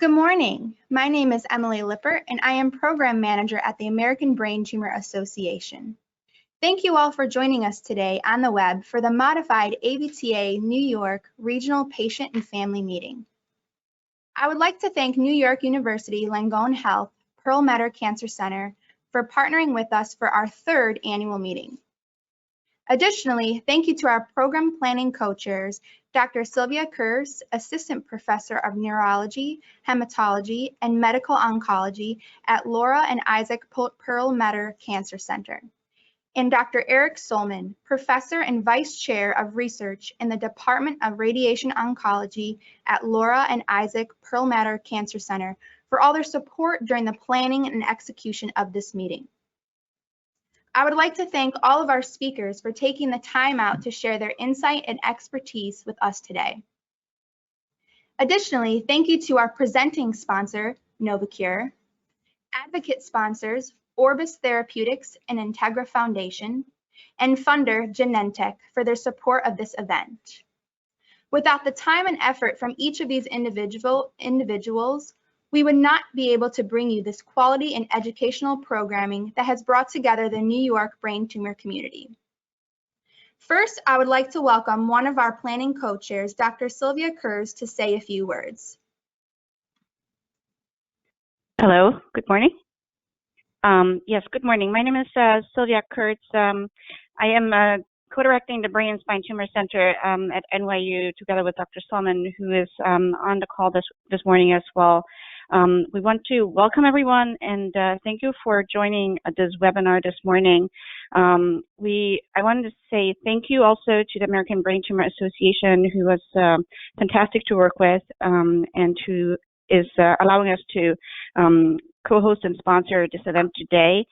Good morning. My name is Emily Lippert, and I am Program Manager at the American Brain Tumor Association. Thank you all for joining us today on the web for the modified ABTA New York Regional Patient and Family Meeting. I would like to thank New York University Langone Health Perlmutter Cancer Center for partnering with us for our third annual meeting. Additionally, thank you to our program planning co-chairs, Dr. Sylvia Kurz, Assistant Professor of Neurology, Hematology, and Medical Oncology at Laura and Isaac Perlmutter Cancer Center, and Dr. Eric Solman, Professor and Vice Chair of Research in the Department of Radiation Oncology at Laura and Isaac Perlmutter Cancer Center, for all their support during the planning and execution of this meeting. I would like to thank all of our speakers for taking the time out to share their insight and expertise with us today. Additionally, thank you to our presenting sponsor, Novocure, advocate sponsors, Orbis Therapeutics and Integra Foundation, and funder, Genentech, for their support of this event. Without the time and effort from each of these individuals, we would not be able to bring you this quality and educational programming that has brought together the New York brain tumor community. First, I would like to welcome one of our planning co-chairs, Dr. Sylvia Kurz, to say a few words. Hello, good morning. Yes, good morning. My name is Sylvia Kurz. I am co-directing the Brain and Spine Tumor Center at NYU together with Dr. Solman, who is on the call this morning as well. We want to welcome everyone and thank you for joining this webinar this morning. I wanted to say thank you also to the American Brain Tumor Association, who was fantastic to work with and who is allowing us to co-host and sponsor this event today.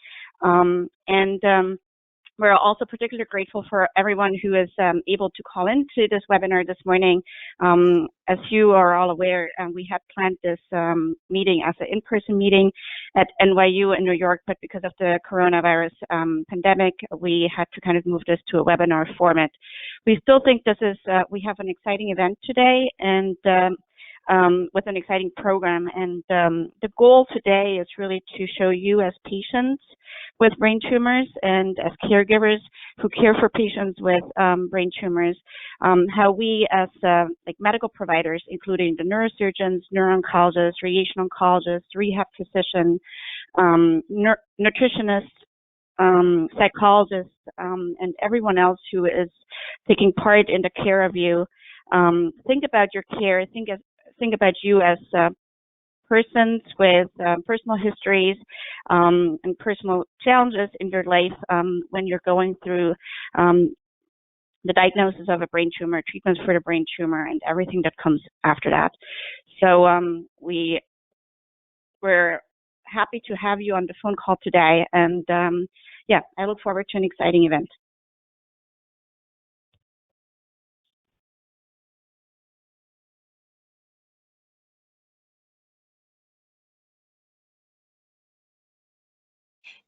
We're also particularly grateful for everyone who is able to call into this webinar this morning. As you are all aware, we had planned this meeting as an in-person meeting at NYU in New York, but because of the coronavirus pandemic, we had to kind of move this to a webinar format. We still think this is, we have an exciting event today and with an exciting program. And the goal today is really to show you as patients with brain tumors and as caregivers who care for patients with brain tumors, how we as medical providers, including the neurosurgeons, neuro-oncologists, radiation oncologists, rehab physicians, nutritionists, psychologists, and everyone else who is taking part in the care of you, think about your care, think about you as persons with personal histories and personal challenges in your life when you're going through the diagnosis of a brain tumor, treatments for the brain tumor, and everything that comes after that. So we're happy to have you on the phone call today, and yeah, I look forward to an exciting event.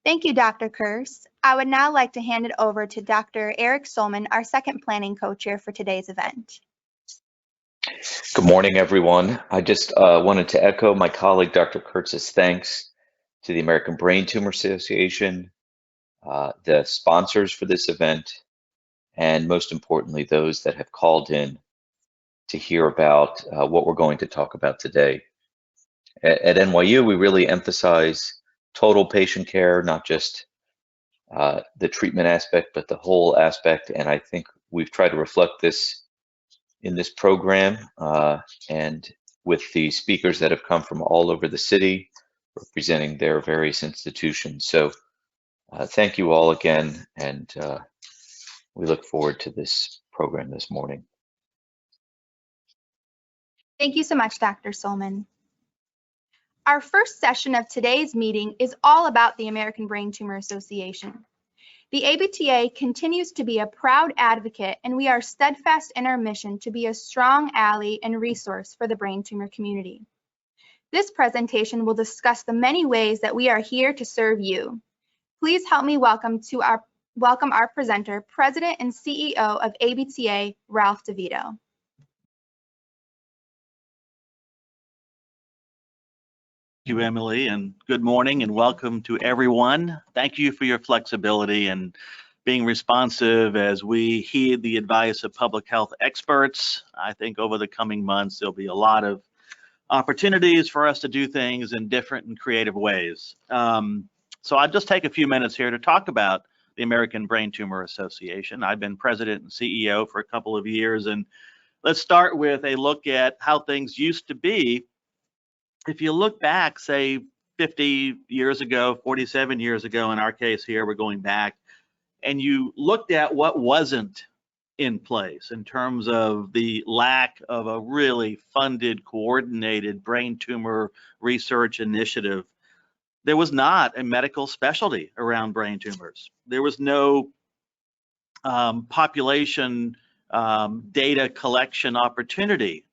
Thank you, Dr. Kurz. I would now like to hand it over to Dr. Eric Solman, our second planning co-chair for today's event. Good morning, everyone. I just wanted to echo my colleague, Dr. Kurtz's thanks to the American Brain Tumor Association, the sponsors for this event, and most importantly, those that have called in to hear about what we're going to talk about today. At NYU, we really emphasize total patient care, not just the treatment aspect, but the whole aspect. And I think we've tried to reflect this in this program and with the speakers that have come from all over the city representing their various institutions. So thank you all again, and we look forward to this program this morning. Thank you so much, Dr. Solman. Our first session of today's meeting is all about the American Brain Tumor Association. The ABTA continues to be a proud advocate, and we are steadfast in our mission to be a strong ally and resource for the brain tumor community. This presentation will discuss the many ways that we are here to serve you. Please help me welcome our presenter, President and CEO of ABTA, Ralph DeVito. Thank you, Emily, and good morning and welcome to everyone. Thank you for your flexibility and being responsive as we heed the advice of public health experts. I think over the coming months, there'll be a lot of opportunities for us to do things in different and creative ways. So I'll just take a few minutes here to talk about the American Brain Tumor Association. I've been president and CEO for a couple of years, and let's start with a look at how things used to be. If you look back, say 50 years ago, 47 years ago, in our case here, we're going back, and you looked at what wasn't in place in terms of the lack of a really funded, coordinated brain tumor research initiative, there was not a medical specialty around brain tumors. There was no population data collection opportunity.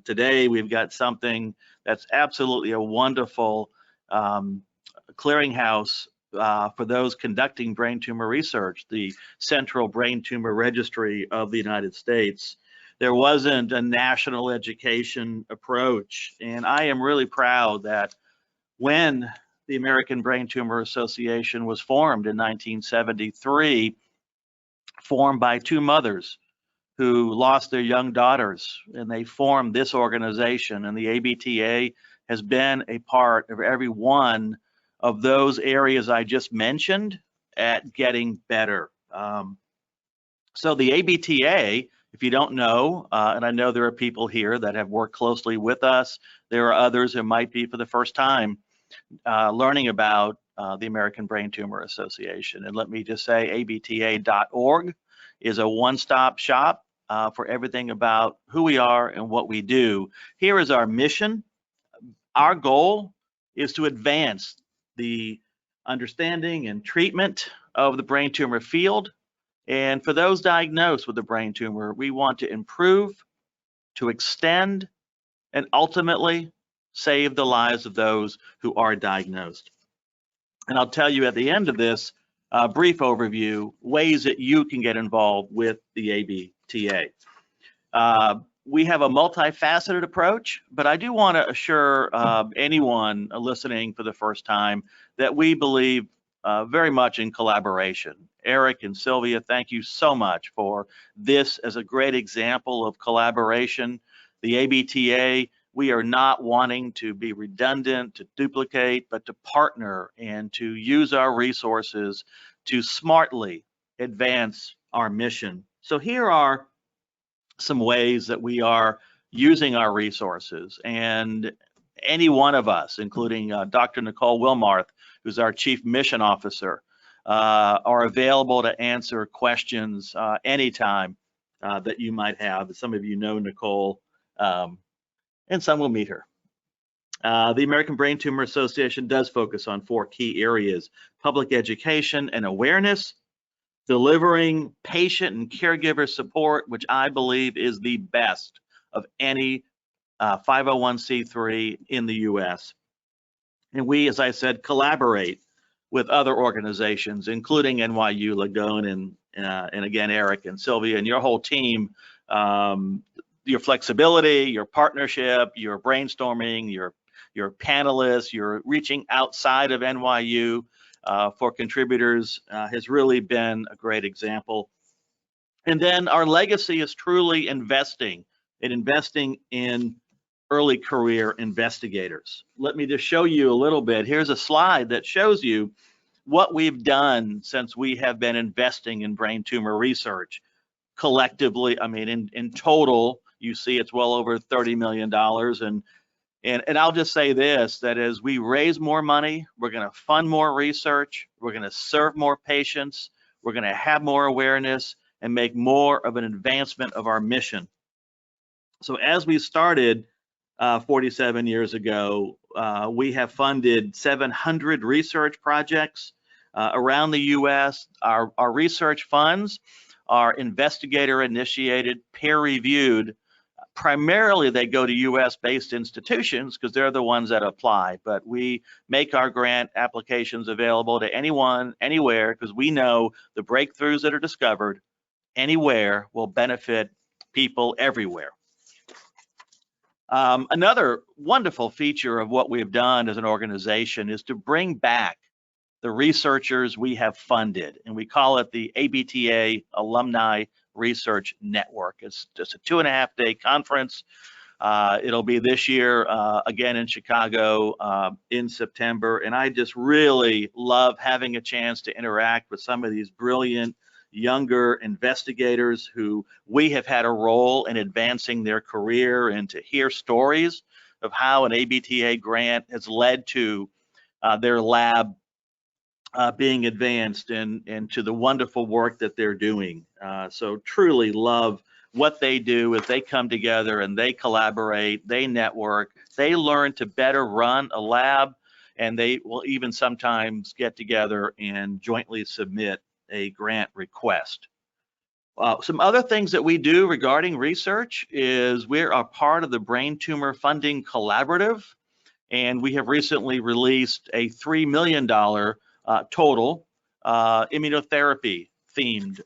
Today, we've got something that's absolutely a wonderful clearinghouse for those conducting brain tumor research, the Central Brain Tumor Registry of the United States. There wasn't a national education approach, and I am really proud that when the American Brain Tumor Association was formed in 1973, formed by two mothers who lost their young daughters, and they formed this organization, and the ABTA has been a part of every one of those areas I just mentioned at getting better. So the ABTA, if you don't know, and I know there are people here that have worked closely with us, there are others who might be for the first time learning about the American Brain Tumor Association. And let me just say, abta.org is a one-stop shop for everything about who we are and what we do. Here is our mission. Our goal is to advance the understanding and treatment of the brain tumor field. And for those diagnosed with a brain tumor, we want to improve, to extend, and ultimately save the lives of those who are diagnosed. And I'll tell you at the end of this brief overview, ways that you can get involved with the ABTA. We have a multifaceted approach, but I do want to assure anyone listening for the first time that we believe very much in collaboration. Eric and Sylvia, thank you so much for this as a great example of collaboration. The ABTA, we are not wanting to be redundant, to duplicate, but to partner and to use our resources to smartly advance our mission. So here are some ways that we are using our resources, and any one of us, including Dr. Nicole Wilmarth, who's our Chief Mission Officer, are available to answer questions anytime that you might have. Some of you know Nicole, and some will meet her. The American Brain Tumor Association does focus on 4 key areas: public education and awareness, delivering patient and caregiver support, which I believe is the best of any 501c3 in the US. And we, as I said, collaborate with other organizations, including NYU Langone and again, Eric and Sylvia and your whole team. Your flexibility, your partnership, your brainstorming, your panelists, your reaching outside of NYU for contributors has really been a great example. And then our legacy is truly investing in early career investigators. Let me just show you a little bit. Here's a slide that shows you what we've done since we have been investing in brain tumor research. Collectively, I mean, in total, you see it's well over $30 million. And I'll just say this, that as we raise more money, we're going to fund more research, we're going to serve more patients, we're going to have more awareness and make more of an advancement of our mission. So as we started 47 years ago, we have funded 700 research projects around the US. Our research funds are investigator-initiated, peer-reviewed. Primarily, they go to US-based institutions because they're the ones that apply, but we make our grant applications available to anyone, anywhere, because we know the breakthroughs that are discovered anywhere will benefit people everywhere. Another wonderful feature of what we've done as an organization is to bring back the researchers we have funded, and we call it the ABTA Alumni Research Network. It's just a 2.5-day conference. It'll be this year again in Chicago in September, and I just really love having a chance to interact with some of these brilliant younger investigators who we have had a role in advancing their career, and to hear stories of how an ABTA grant has led to their lab being advanced and to the wonderful work that they're doing. So truly love what they do as they come together and they collaborate, they network, they learn to better run a lab, and they will even sometimes get together and jointly submit a grant request. Some other things that we do regarding research is we're a part of the Brain Tumor Funding Collaborative, and we have recently released a $3 million total immunotherapy themed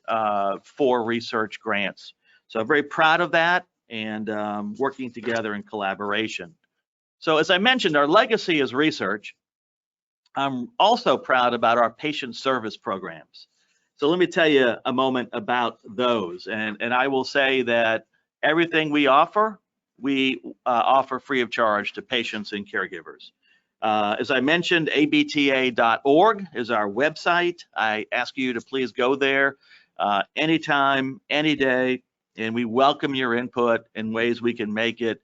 for research grants. So I'm very proud of that, and working together in collaboration. So as I mentioned, our legacy is research. I'm also proud about our patient service programs. So let me tell you a moment about those. And I will say that everything we offer free of charge to patients and caregivers. As I mentioned, abta.org is our website. I ask you to please go there anytime, any day, and we welcome your input in ways we can make it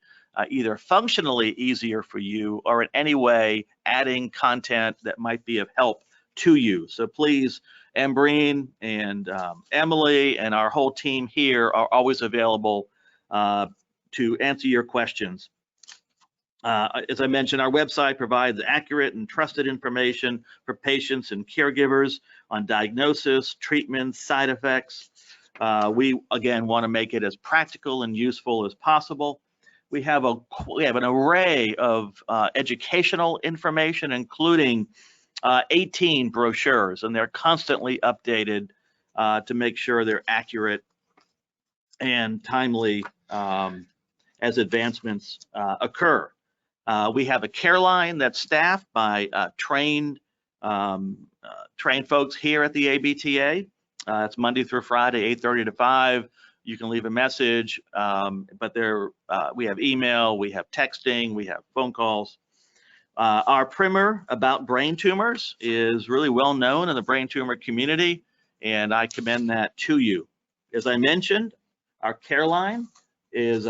either functionally easier for you or in any way adding content that might be of help to you. So please, Ambreen and Emily and our whole team here are always available to answer your questions. As I mentioned, our website provides accurate and trusted information for patients and caregivers on diagnosis, treatment, side effects. We, again, want to make it as practical and useful as possible. We have an array of educational information, including 18 brochures, and they're constantly updated to make sure they're accurate and timely as advancements occur. We have a care line that's staffed by trained folks here at the ABTA. It's Monday through Friday, 8:30 to 5. You can leave a message, but we have email, we have texting, we have phone calls. Our primer about brain tumors is really well known in the brain tumor community, and I commend that to you. As I mentioned, our care line is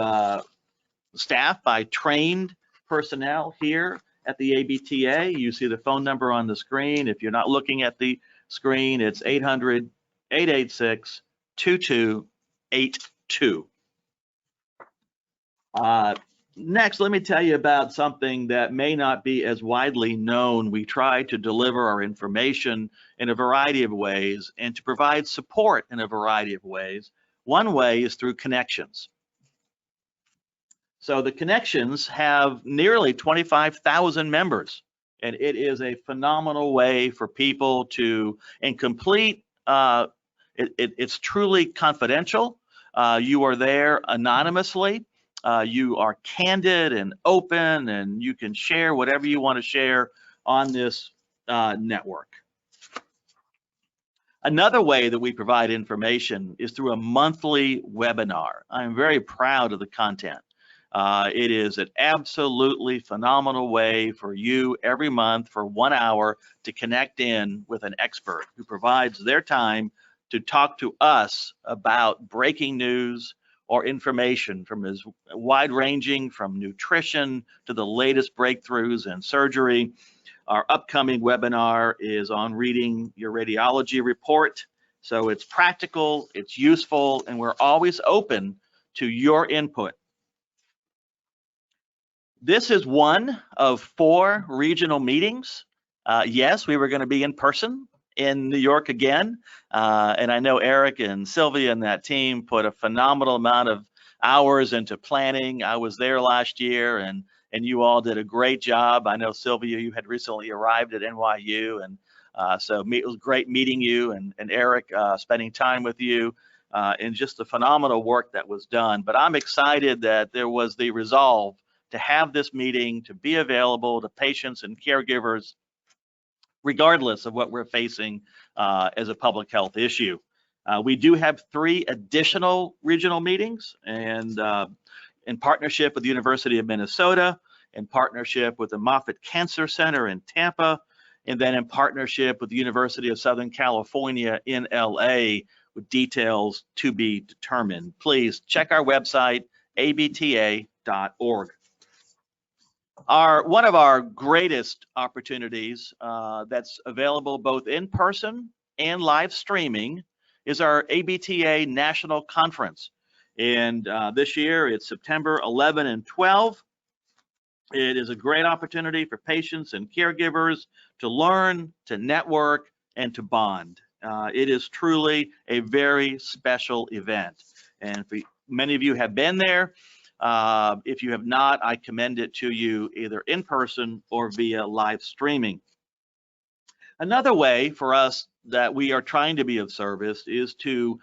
staffed by trained personnel here at the ABTA. You see the phone number on the screen. If you're not looking at the screen, it's 800-886-2282. Next, let me tell you about something that may not be as widely known. We try to deliver our information in a variety of ways and to provide support in a variety of ways. One way is through connections. So the connections have nearly 25,000 members, and it is a phenomenal way for people to, and complete, it's truly confidential. You are there anonymously. You are candid and open, and you can share whatever you want to share on this network. Another way that we provide information is through a monthly webinar. I'm very proud of the content. It is an absolutely phenomenal way for you every month for 1 hour to connect in with an expert who provides their time to talk to us about breaking news or information from as wide-ranging from nutrition to the latest breakthroughs in surgery. Our upcoming webinar is on reading your radiology report. So it's practical, it's useful, and we're always open to your input. This is one of 4 regional meetings. Yes, we were going to be in person in New York again, and I know Eric and Sylvia and that team put a phenomenal amount of hours into planning. I was there last year, and you all did a great job. I know Sylvia, you had recently arrived at NYU, and so it was great meeting you, and Eric, spending time with you, and just the phenomenal work that was done. But I'm excited that there was the resolve to have this meeting, to be available to patients and caregivers, regardless of what we're facing as a public health issue. We do have 3 additional regional meetings, and in partnership with the University of Minnesota, in partnership with the Moffitt Cancer Center in Tampa, and then in partnership with the University of Southern California in LA, with details to be determined. Please check our website, abta.org. One of our greatest opportunities that's available both in person and live streaming is our ABTA National Conference. And this year it's September 11 and 12. It is a great opportunity for patients and caregivers to learn, to network, and to bond. It is truly a very special event. And many of you have been there. If you have not, I commend it to you either in person or via live streaming. Another way for us that we are trying to be of service is to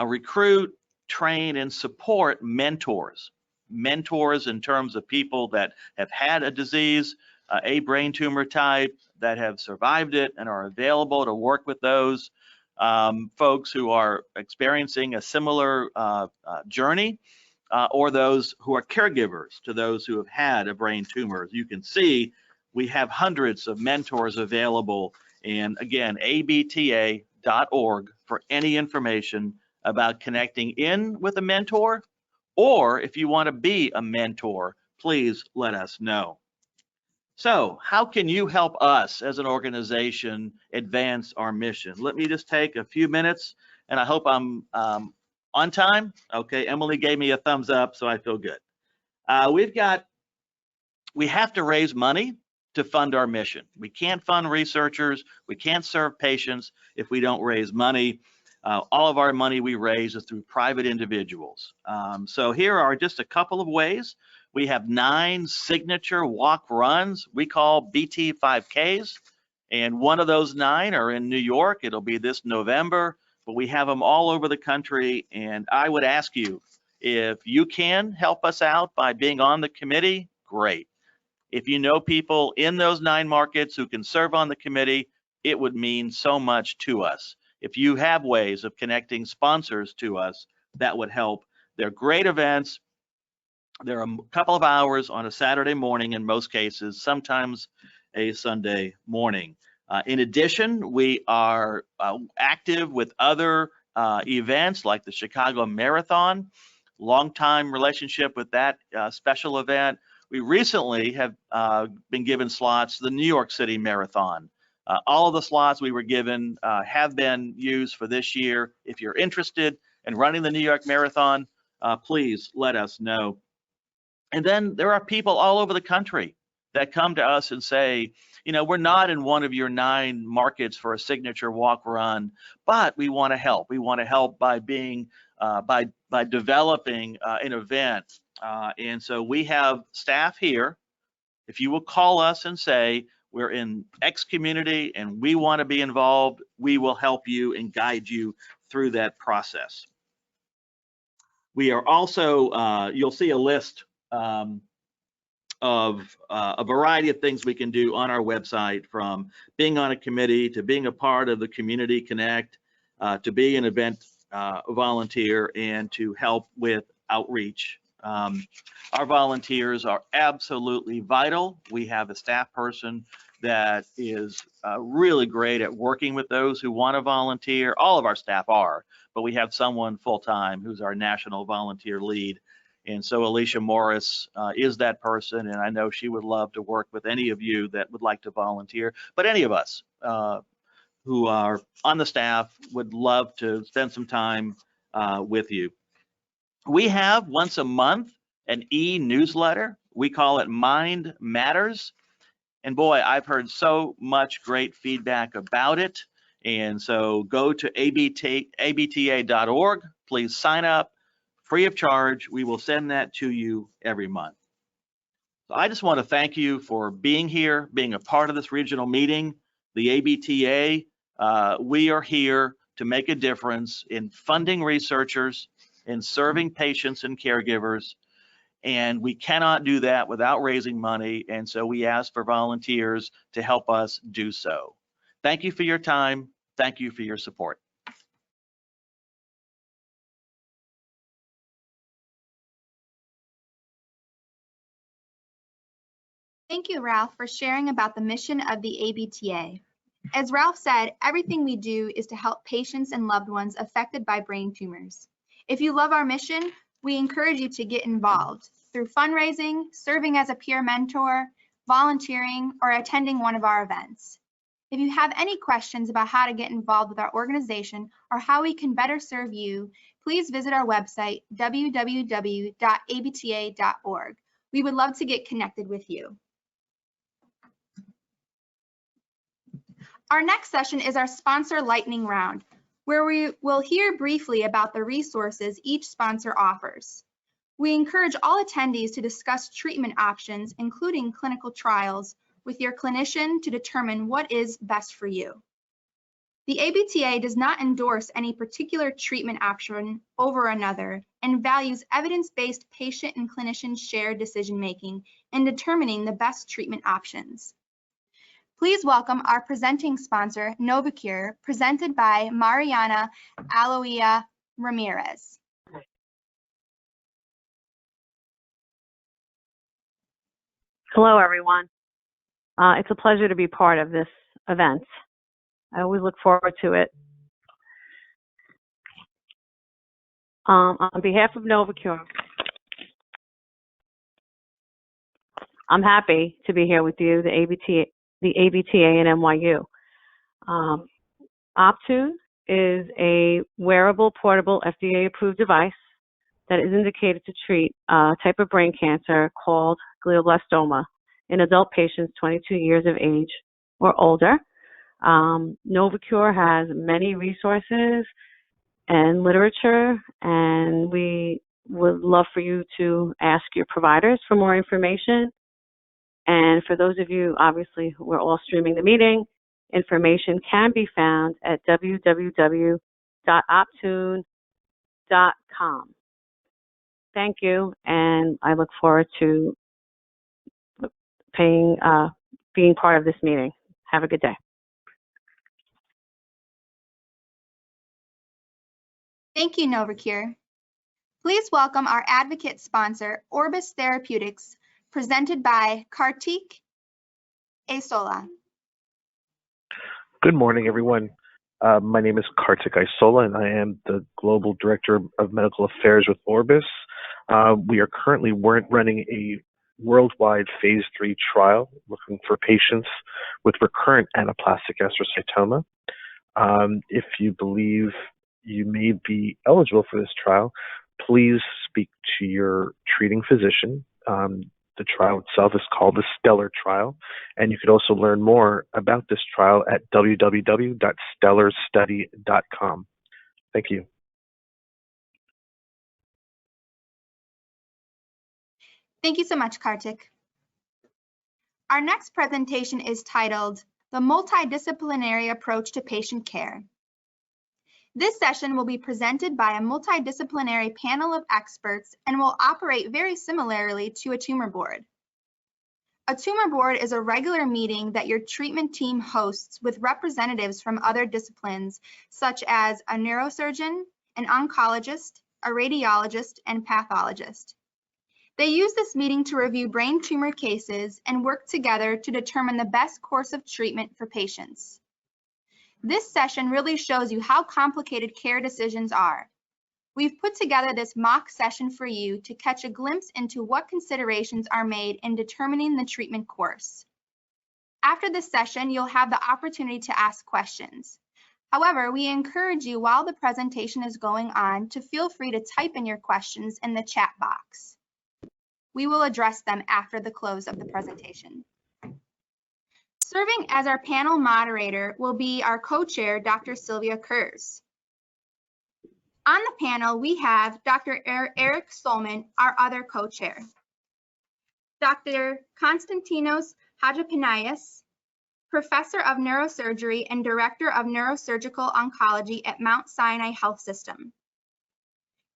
recruit, train, and support mentors. Mentors in terms of people that have had a disease, a brain tumor type, that have survived it and are available to work with those folks who are experiencing a similar journey, or those who are caregivers to those who have had a brain tumor. As you can see, we have hundreds of mentors available, and again, abta.org for any information about connecting in with a mentor, or if you want to be a mentor, please let us know. So how can you help us as an organization advance our mission? Let me just take a few minutes, and I hope I'm on time. Okay, Emily gave me a thumbs up, so I feel good. We have to raise money to fund our mission. We can't fund researchers, we can't serve patients if we don't raise money. All of our money we raise is through private individuals. So here are just a couple of ways. We have 9 signature walk runs we call BT 5Ks, and one of those 9 are in New York. It'll be this November, but we have them all over the country, and I would ask you, if you can help us out by being on the committee, great. If you know people in those 9 markets who can serve on the committee, it would mean so much to us. If you have ways of connecting sponsors to us, that would help. They're great events. They're a couple of hours on a Saturday morning in most cases, sometimes a Sunday morning. In addition, we are active with other events like the Chicago Marathon, long-time relationship with that special event. We recently have been given slots to the New York City Marathon. All of the slots we were given have been used for this year. If you're interested in running the New York Marathon, please let us know. And then there are people all over the country that come to us and say, you know, we're not in one of your 9 markets for a signature walk run, but we want to help. We want to help by being, by developing an event. And so we have staff here. If you will call us and say, we're in X community and we want to be involved, we will help you and guide you through that process. We are also, you'll see a list of a variety of things we can do on our website, from being on a committee to being a part of the Community Connect, to be an event volunteer, and to help with outreach. Our volunteers are absolutely vital. We have a staff person that is really great at working with those who want to volunteer. All of our staff are, but we have someone full-time who's our national volunteer lead. And so Alicia Morris is that person, and I know she would love to work with any of you that would like to volunteer, but any of us who are on the staff would love to spend some time with you. We have once a month an e-newsletter. We call it Mind Matters. And boy, I've heard so much great feedback about it. And so go to abta.org, please sign up. Free of charge. We will send that to you every month. So I just want to thank you for being here, being a part of this regional meeting. The ABTA, we are here to make a difference in funding researchers, in serving patients and caregivers, And we cannot do that without raising money. And so we ask for volunteers to help us do so. Thank you for your time. Thank you for your support. Thank you, Ralph, for sharing about the mission of the ABTA. As Ralph said, everything we do is to help patients and loved ones affected by brain tumors. If you love our mission, we encourage you to get involved through fundraising, serving as a peer mentor, volunteering, or attending one of our events. If you have any questions about how to get involved with our organization or how we can better serve you, please visit our website, www.abta.org. We would love to get connected with you. Our next session is our sponsor lightning round, where we will hear briefly about the resources each sponsor offers. We encourage all attendees to discuss treatment options, including clinical trials, with your clinician to determine what is best for you. The ABTA does not endorse any particular treatment option over another and values evidence-based patient and clinician shared decision-making in determining the best treatment options. Please welcome our presenting sponsor, Novocure, presented by Mariana Aloia Ramirez. Hello, everyone. It's a pleasure to be part of this event. I always look forward to it. On behalf of Novocure, I'm happy to be here with you, the ABTA and NYU. Optune is a wearable, portable, FDA-approved device that is indicated to treat a type of brain cancer called glioblastoma in adult patients 22 years of age or older. Novocure has many resources and literature, and we would love for you to ask your providers for more information. And for those of you, obviously, we're all streaming the meeting. Information can be found at www.optune.com. Thank you, and I look forward to being part of this meeting. Have a good day. Thank you, Novocure. Please welcome our advocate sponsor, Orbis Therapeutics, presented by Kartik Aisola. Good morning, everyone. My name is Kartik Aisola, and I am the Global Director of Medical Affairs with Orbis. We are currently running a worldwide phase 3 trial looking for patients with recurrent anaplastic astrocytoma. If you believe you may be eligible for this trial, please speak to your treating physician. The trial itself is called the STELLAR trial, and you could also learn more about this trial at www.stellarstudy.com. Thank you. Thank you so much, Kartik. Our next presentation is titled The Multidisciplinary Approach to Patient Care. This session will be presented by a multidisciplinary panel of experts and will operate very similarly to a tumor board. A tumor board is a regular meeting that your treatment team hosts with representatives from other disciplines, such as a neurosurgeon, an oncologist, a radiologist, and pathologist. They use this meeting to review brain tumor cases and work together to determine the best course of treatment for patients. This session really shows you how complicated care decisions are. We've put together this mock session for you to catch a glimpse into what considerations are made in determining the treatment course. After this session, you'll have the opportunity to ask questions. However, we encourage you while the presentation is going on to feel free to type in your questions in the chat box. We will address them after the close of the presentation. Serving as our panel moderator will be our co-chair, Dr. Sylvia Kurz. On the panel, we have Dr. Eric Solman, our other co-chair, Dr. Konstantinos Hadjipanayas, Professor of Neurosurgery and Director of Neurosurgical Oncology at Mount Sinai Health System,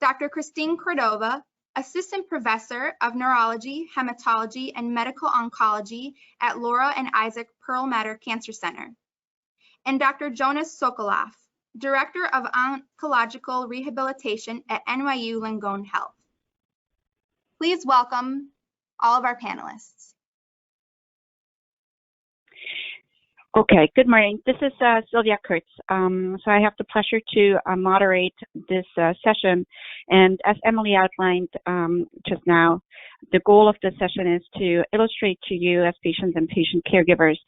Dr. Christine Cordova, Assistant Professor of Neurology, Hematology, and Medical Oncology at Laura and Isaac Perlmutter Cancer Center. And Dr. Jonas Sokoloff, Director of Oncological Rehabilitation at NYU Langone Health. Please welcome all of our panelists. Okay, good morning. This is Sylvia Kurtz. So I have the pleasure to moderate this session. And as Emily outlined just now, the goal of this session is to illustrate to you as patients and patient caregivers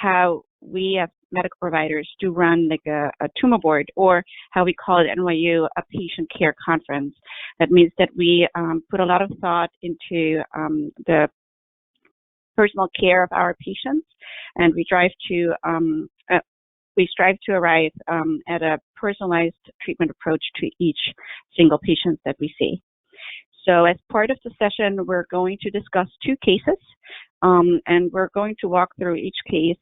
how we as medical providers do run like a tumor board, or how we call it at NYU, a patient care conference. That means that we put a lot of thought into the personal care of our patients, and we strive to arrive at a personalized treatment approach to each single patient that we see. So as part of the session, we're going to discuss 2 cases, and we're going to walk through each case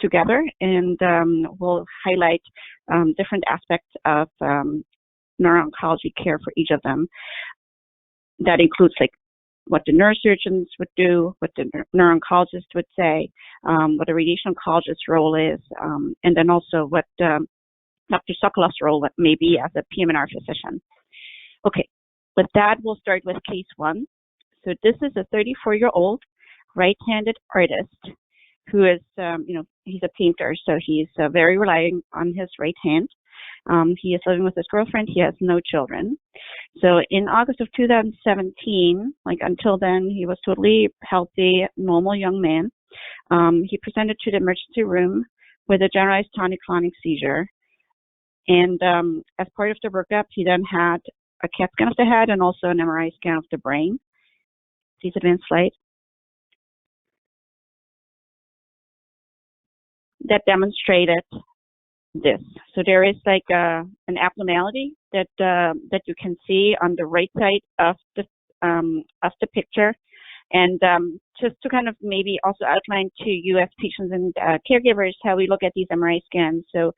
together, and we'll highlight different aspects of neuro-oncology care for each of them. That includes like what the neurosurgeons would do, what the neuro-oncologist would say, what the radiation oncologist's role is, and then also what Dr. Sokoloff's role may be as a PM&R physician. Okay, with that, we'll start with case 1. So this is a 34-year-old right-handed artist who is, he's a painter, so he's very relying on his right hand. He is living with his girlfriend. He has no children. So in August of 2017, like until then, he was totally healthy, normal young man. He presented to the emergency room with a generalized tonic-clonic seizure. And as part of the workup, he then had a CAT scan of the head and also an MRI scan of the brain. Please advance slide. That demonstrated this. So there is like an abnormality that you can see on the right side of the picture, and just to kind of maybe also outline to you as patients and caregivers how we look at these MRI scans. So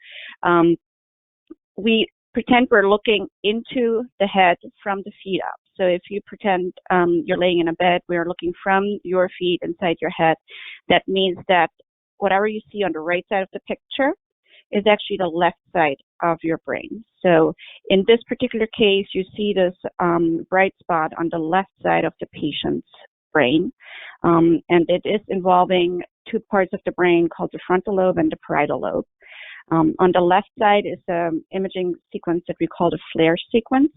we pretend we're looking into the head from the feet up. So if you pretend you're laying in a bed, we're looking from your feet inside your head. That means that whatever you see on the right side of the picture is actually the left side of your brain. So in this particular case, you see this bright spot on the left side of the patient's brain, and it is involving 2 parts of the brain called the frontal lobe and the parietal lobe. On the left side is an imaging sequence that we call the FLAIR sequence,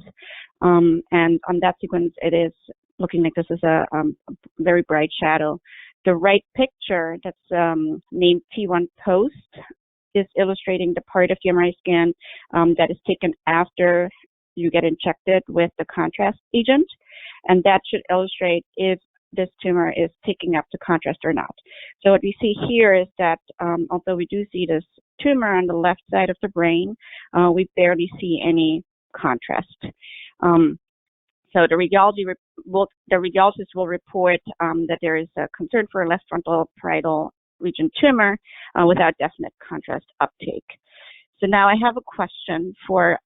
and on that sequence, it is looking like this is a very bright shadow. The right picture that's named T1 post is illustrating the part of the MRI scan that is taken after you get injected with the contrast agent, and that should illustrate if this tumor is picking up the contrast or not. So what we see here is that although we do see this tumor on the left side of the brain, we barely see any contrast. So the radiologist will report that there is a concern for a left frontal parietal region tumor without definite contrast uptake. So now I have a question for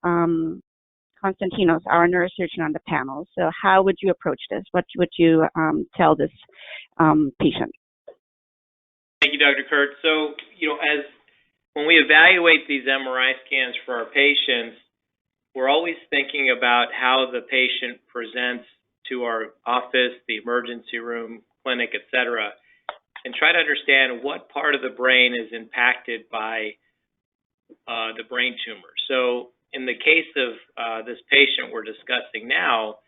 Konstantinos, our neurosurgeon on the panel. So how would you approach this? What would you tell this patient? Thank you, Dr. Kurtz. So, when we evaluate these MRI scans for our patients, we're always thinking about how the patient presents to our office, the emergency room, clinic, et cetera, and try to understand what part of the brain is impacted by the brain tumor. So in the case of this patient we're discussing now,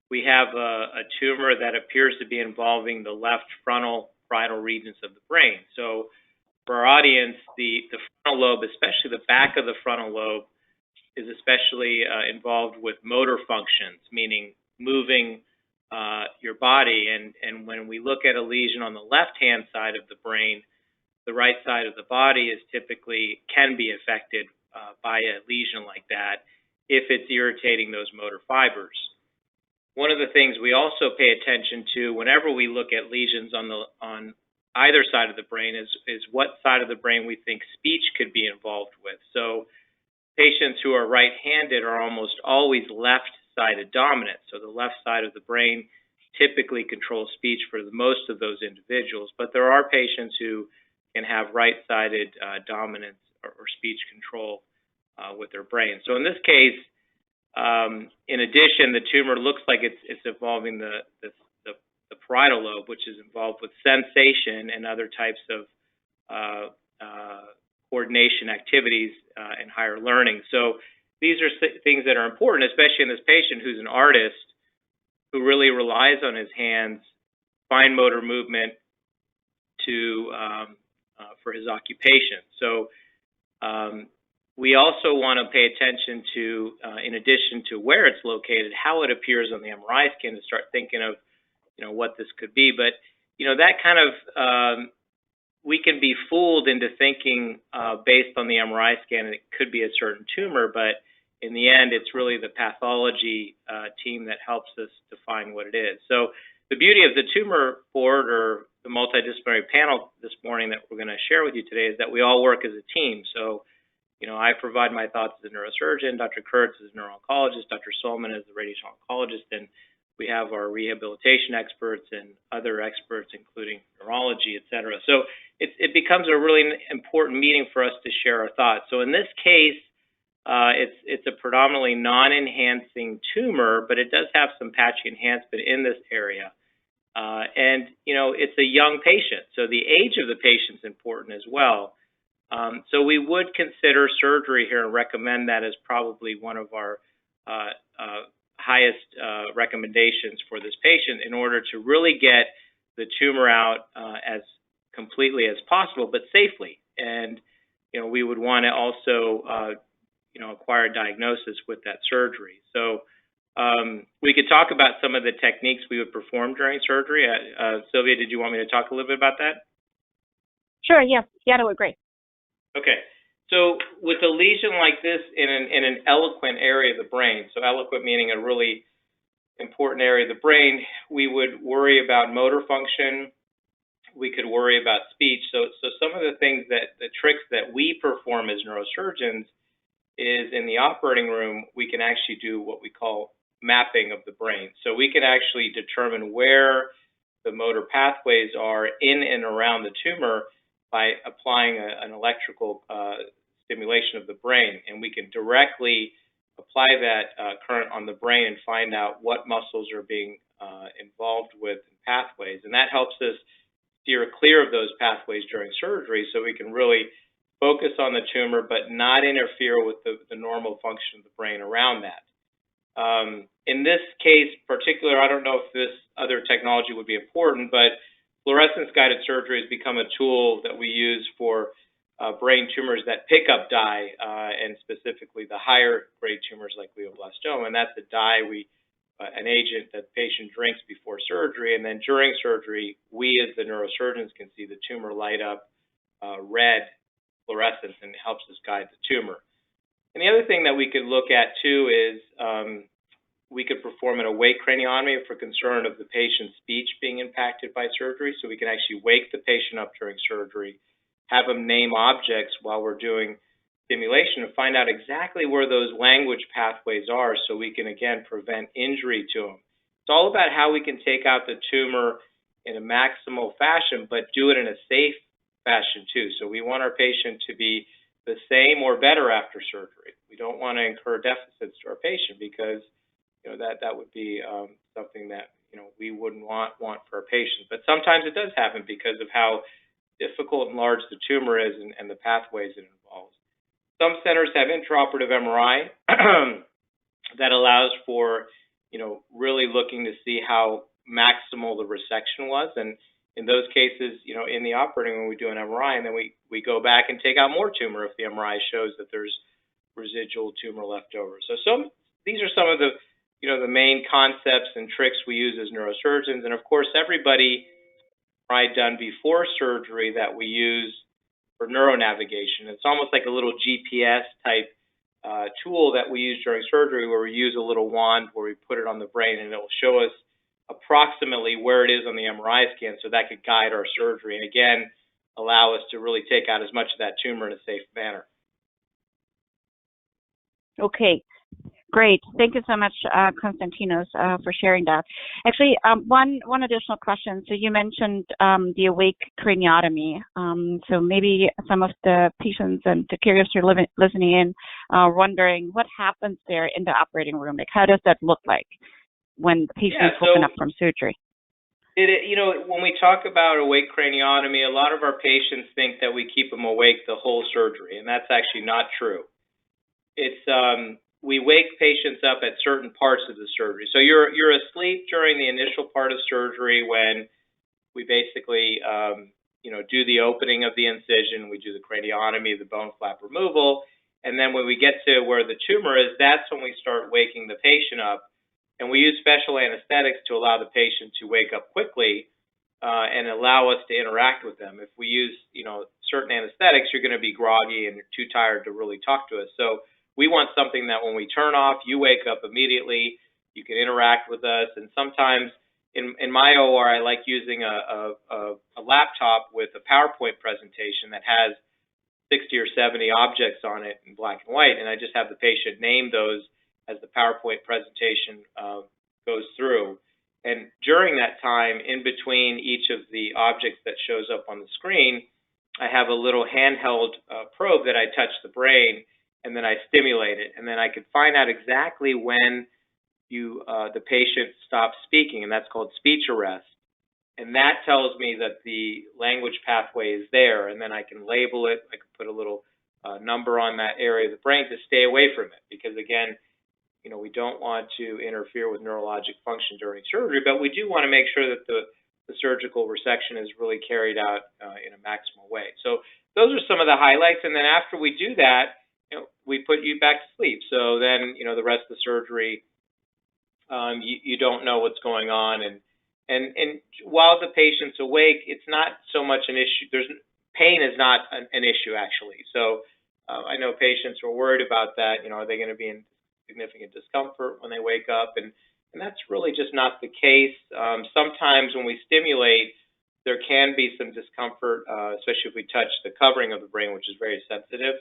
we have a tumor that appears to be involving the left frontal parietal regions of the brain. So for our audience, the frontal lobe, especially the back of the frontal lobe, is especially involved with motor functions, meaning moving your body. And when we look at a lesion on the left-hand side of the brain, the right side of the body is typically can be affected by a lesion like that if it's irritating those motor fibers. One of the things we also pay attention to whenever we look at lesions on either side of the brain is what side of the brain we think speech could be involved with. So patients who are right-handed are almost always left one-sided dominant. So the left side of the brain typically controls speech for most of those individuals, but there are patients who can have right-sided dominance or speech control with their brain. So in this case, in addition, the tumor looks like it's involving the parietal lobe, which is involved with sensation and other types of coordination activities and higher learning. So these are things that are important, especially in this patient who's an artist who really relies on his hands, fine motor movement for his occupation. So we also want to pay attention to, in addition to where it's located, how it appears on the MRI scan to start thinking of, what this could be. But, that kind of, we can be fooled into thinking based on the MRI scan, it could be a certain tumor, but in the end, it's really the pathology team that helps us define what it is. So the beauty of the tumor board or the multidisciplinary panel this morning that we're going to share with you today is that we all work as a team. So, I provide my thoughts as a neurosurgeon, Dr. Kurtz is a neuro-oncologist, Dr. Solomon is the radiologist, and we have our rehabilitation experts and other experts, including neurology, et cetera. So it becomes a really important meeting for us to share our thoughts. So in this case, it's a predominantly non-enhancing tumor, but it does have some patchy enhancement in this area. And, it's a young patient, so the age of the patient is important as well. So we would consider surgery here and recommend that as probably one of our highest recommendations for this patient in order to really get the tumor out as completely as possible, but safely. And, we would want to also, acquire diagnosis with that surgery. So we could talk about some of the techniques we would perform during surgery. Sylvia, did you want me to talk a little bit about that? Sure, yeah, that would be great. Okay, so with a lesion like this in an eloquent area of the brain, so eloquent meaning a really important area of the brain, we would worry about motor function, we could worry about speech. So some of the things the tricks that we perform as neurosurgeons is in the operating room, we can actually do what we call mapping of the brain. So we can actually determine where the motor pathways are in and around the tumor by applying an electrical stimulation of the brain. And we can directly apply that current on the brain and find out what muscles are being involved with pathways. And that helps us steer clear of those pathways during surgery so we can really focus on the tumor but not interfere with the normal function of the brain around that. In this case particular, I don't know if this other technology would be important, but fluorescence-guided surgery has become a tool that we use for brain tumors that pick up dye, and specifically the higher grade tumors like glioblastoma. And that's a dye an agent that the patient drinks before surgery. And then during surgery, we as the neurosurgeons can see the tumor light up red fluorescence and it helps us guide the tumor. And the other thing that we could look at too is we could perform an awake craniotomy if we're concerned of the patient's speech being impacted by surgery. So we can actually wake the patient up during surgery, have them name objects while we're doing stimulation and find out exactly where those language pathways are so we can, again, prevent injury to them. It's all about how we can take out the tumor in a maximal fashion, but do it in a safe fashion too. So we want our patient to be the same or better after surgery. We don't want to incur deficits to our patient because that would be something that we wouldn't want for our patients. But sometimes it does happen because of how difficult and large the tumor is and the pathways it involves. Some centers have intraoperative MRI that allows for really looking to see how maximal the resection was. And in those cases, in the operating room, we do an MRI, and then we go back and take out more tumor if the MRI shows that there's residual tumor left over. So these are some of the the main concepts and tricks we use as neurosurgeons. And of course, everybody done before surgery that we use for neuronavigation. It's almost like a little GPS type tool that we use during surgery where we use a little wand where we put it on the brain and it will show us approximately where it is on the MRI scan so that could guide our surgery and again allow us to really take out as much of that tumor in a safe manner. Okay, Great. Thank you so much, Konstantinos, for sharing that. Actually, one additional question. So you mentioned the awake craniotomy. So maybe some of the patients and the caregivers who are listening in are wondering what happens there in the operating room. Like, how does that look like when the patient is woken up from surgery? When we talk about awake craniotomy, a lot of our patients think that we keep them awake the whole surgery, and that's actually not true. It's we wake patients up at certain parts of the surgery. So you're asleep during the initial part of surgery when we basically do the opening of the incision, we do the craniotomy, the bone flap removal, and then when we get to where the tumor is, that's when we start waking the patient up. And we use special anesthetics to allow the patient to wake up quickly and allow us to interact with them. If we use, certain anesthetics, you're going to be groggy and you're too tired to really talk to us. So we want something that when we turn off, you wake up immediately, you can interact with us. And sometimes in my OR, I like using a laptop with a PowerPoint presentation that has 60 or 70 objects on it in black and white. And I just have the patient name those as the PowerPoint presentation goes through. And during that time, in between each of the objects that shows up on the screen, I have a little handheld probe that I touch the brain, and then I stimulate it. And then I can find out exactly when the patient stops speaking, and that's called speech arrest. And that tells me that the language pathway is there, and then I can label it. I can put a little number on that area of the brain to stay away from it, because again, we don't want to interfere with neurologic function during surgery, but we do want to make sure that the surgical resection is really carried out in a maximal way. So those are some of the highlights. And then after we do that, we put you back to sleep. So then, the rest of the surgery, you don't know what's going on. And while the patient's awake, it's not so much an issue. Pain is not an issue, actually. So I know patients are worried about that. Are they going to be in significant discomfort when they wake up? And that's really just not the case. Sometimes when we stimulate, there can be some discomfort, especially if we touch the covering of the brain, which is very sensitive.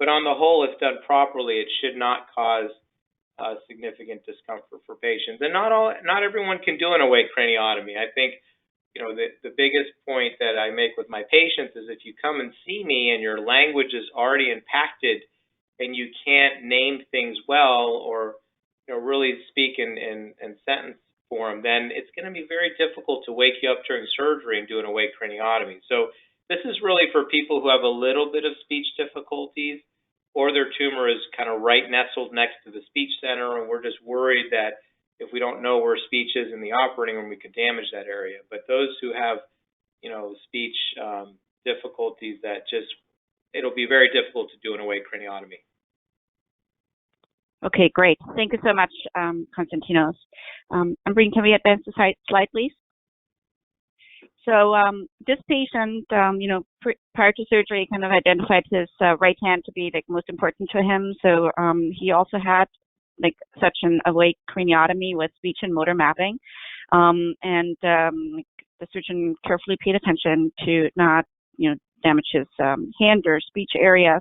But on the whole, if done properly, it should not cause significant discomfort for patients. And not everyone can do an awake craniotomy. I think, the biggest point that I make with my patients is if you come and see me and your language is already impacted and you can't name things well or really speak in sentence form, then it's going to be very difficult to wake you up during surgery and do an awake craniotomy. So this is really for people who have a little bit of speech difficulties, or their tumor is kind of right nestled next to the speech center, and we're just worried that if we don't know where speech is in the operating room, we could damage that area. But those who have, speech difficulties, it'll be very difficult to do an awake craniotomy. Okay, great. Thank you so much, Konstantinos. Ambreen, can we advance the slide, please? So this patient, prior to surgery, kind of identified his right hand to be most important to him. So he also had such an awake craniotomy with speech and motor mapping, and the surgeon carefully paid attention to not, damage his hand or speech areas.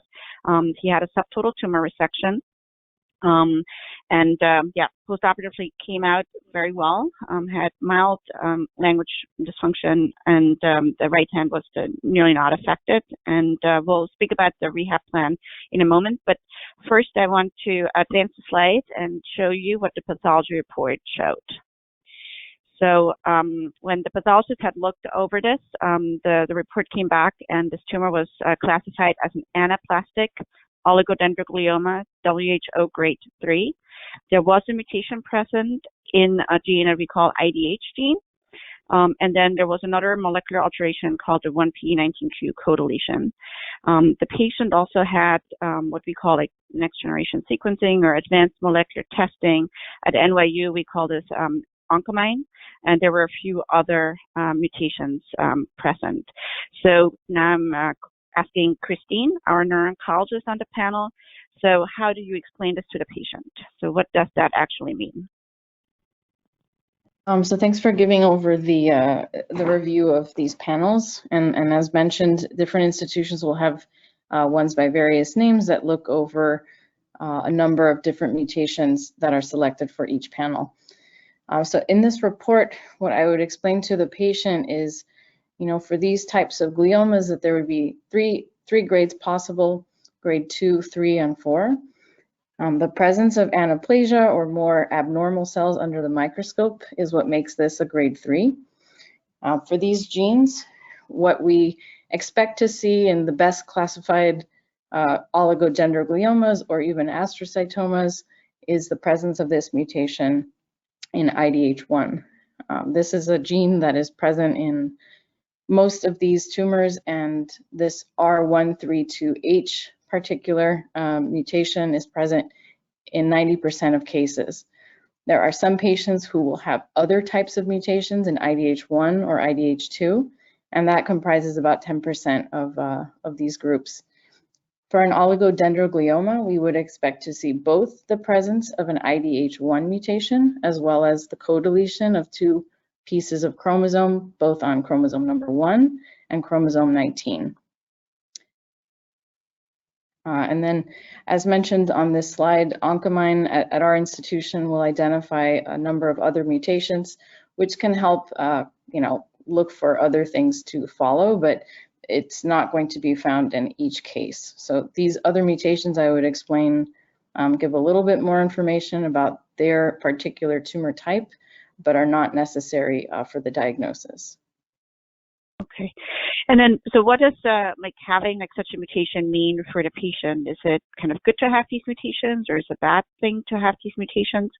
He had a subtotal tumor resection. Postoperatively came out very well, had mild language dysfunction, and the right hand was nearly not affected. And we'll speak about the rehab plan in a moment. But first, I want to advance the slide and show you what the pathology report showed. So when the pathologist had looked over this, the report came back, and this tumor was classified as an anaplastic oligodendroglioma, WHO grade 3. There was a mutation present in a gene that we call IDH gene. And then there was another molecular alteration called the 1p19q codeletion. The patient also had what we call next generation sequencing or advanced molecular testing. At NYU, we call this Oncomine, and there were a few other mutations present. So now I'm asking Christine, our neuro-oncologist on the panel. So how do you explain this to the patient? So what does that actually mean? So thanks for giving over the review of these panels. And as mentioned, different institutions will have ones by various names that look over a number of different mutations that are selected for each panel. So in this report, what I would explain to the patient is, for these types of gliomas, that there would be three grades possible: grade 2, 3, and 4. The presence of anaplasia or more abnormal cells under the microscope is what makes this a grade 3. For these genes, what we expect to see in the best classified oligodendrogliomas or even astrocytomas is the presence of this mutation in IDH1. This is a gene that is present in most of these tumors, and this R132H particular mutation is present in 90% of cases. There are some patients who will have other types of mutations in IDH1 or IDH2, and that comprises about 10% of these groups. For an oligodendroglioma, we would expect to see both the presence of an IDH1 mutation as well as the co-deletion of 2 pieces of chromosome, both on chromosome number 1 and chromosome 19. And then, as mentioned on this slide, Oncomine at our institution will identify a number of other mutations, which can help, look for other things to follow, but it's not going to be found in each case. So these other mutations I would explain, give a little bit more information about their particular tumor type, but are not necessary for the diagnosis. Okay. And then, so what does having such a mutation mean for the patient? Is it kind of good to have these mutations, or is it a bad thing to have these mutations?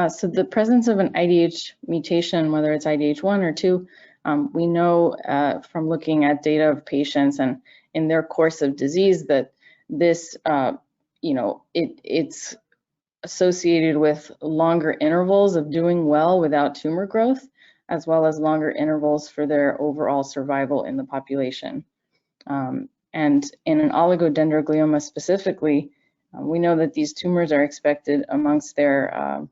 So the presence of an IDH mutation, whether it's IDH1 or 2, we know from looking at data of patients and in their course of disease that this, it's associated with longer intervals of doing well without tumor growth, as well as longer intervals for their overall survival in the population. And in an oligodendroglioma specifically, we know that these tumors are expected amongst their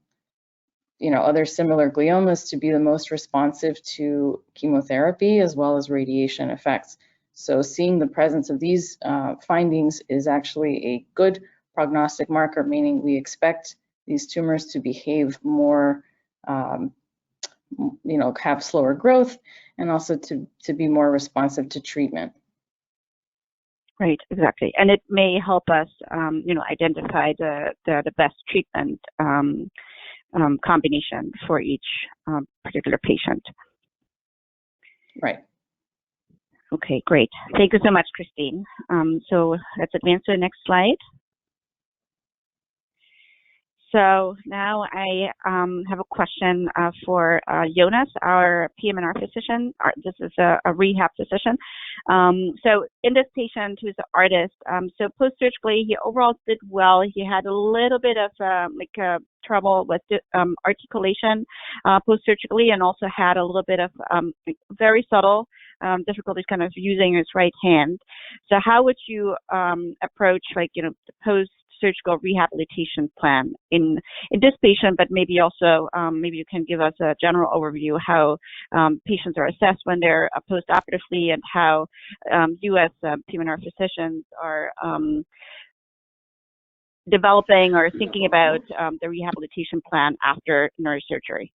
other similar gliomas to be the most responsive to chemotherapy as well as radiation effects. So seeing the presence of these findings is actually a good prognostic marker, meaning we expect these tumors to behave more, have slower growth, and also to be more responsive to treatment. Right, exactly. And it may help us, identify the best treatment combination for each particular patient. Right. Okay, great. Thank you so much, Christine. So let's advance to the next slide. So now I have a question for Jonas, our PM&R physician. This is a rehab physician. So in this patient who's an artist, so post-surgically, he overall did well. He had a little bit of trouble with articulation post-surgically, and also had a little bit of very subtle difficulties kind of using his right hand. So how would you approach the post-surgical rehabilitation plan in this patient, but maybe also maybe you can give us a general overview how patients are assessed when they're post-operatively, and how you as PM&R physicians are developing or thinking about the rehabilitation plan after neurosurgery.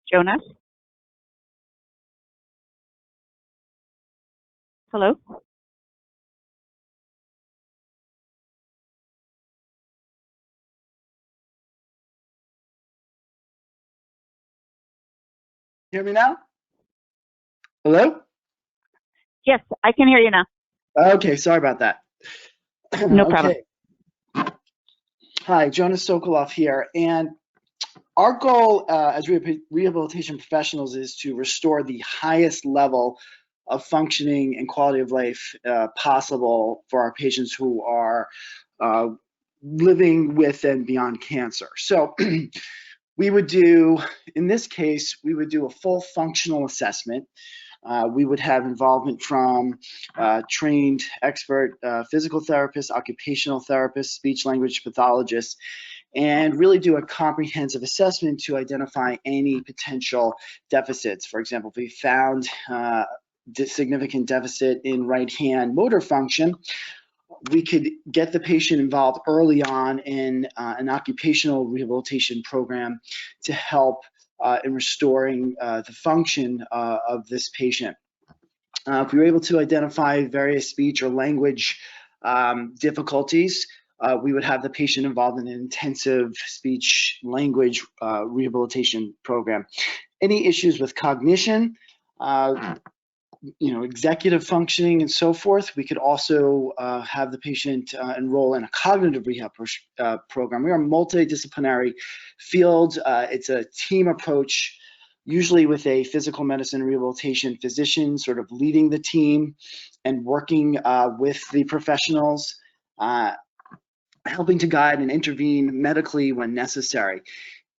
Jonas? Hello? Hear me now? Hello? Yes, I can hear you now. Okay, sorry about that. No problem. Okay. Hi, Jonas Sokoloff here. And our goal as rehabilitation professionals is to restore the highest level of functioning and quality of life possible for our patients who are living with and beyond cancer. So we would do, in this case, we would do a full functional assessment. We would have involvement from trained expert physical therapists, occupational therapists, speech language pathologists, and really do a comprehensive assessment to identify any potential deficits. For example, if we found significant deficit in right hand motor function, we could get the patient involved early on in an occupational rehabilitation program to help in restoring the function of this patient. If we were able to identify various speech or language difficulties, we would have the patient involved in an intensive speech language rehabilitation program. Any issues with cognition, executive functioning and so forth, we could also have the patient enroll in a cognitive rehab program. We are a multidisciplinary field. It's a team approach, usually with a physical medicine rehabilitation physician sort of leading the team and working with the professionals, helping to guide and intervene medically when necessary.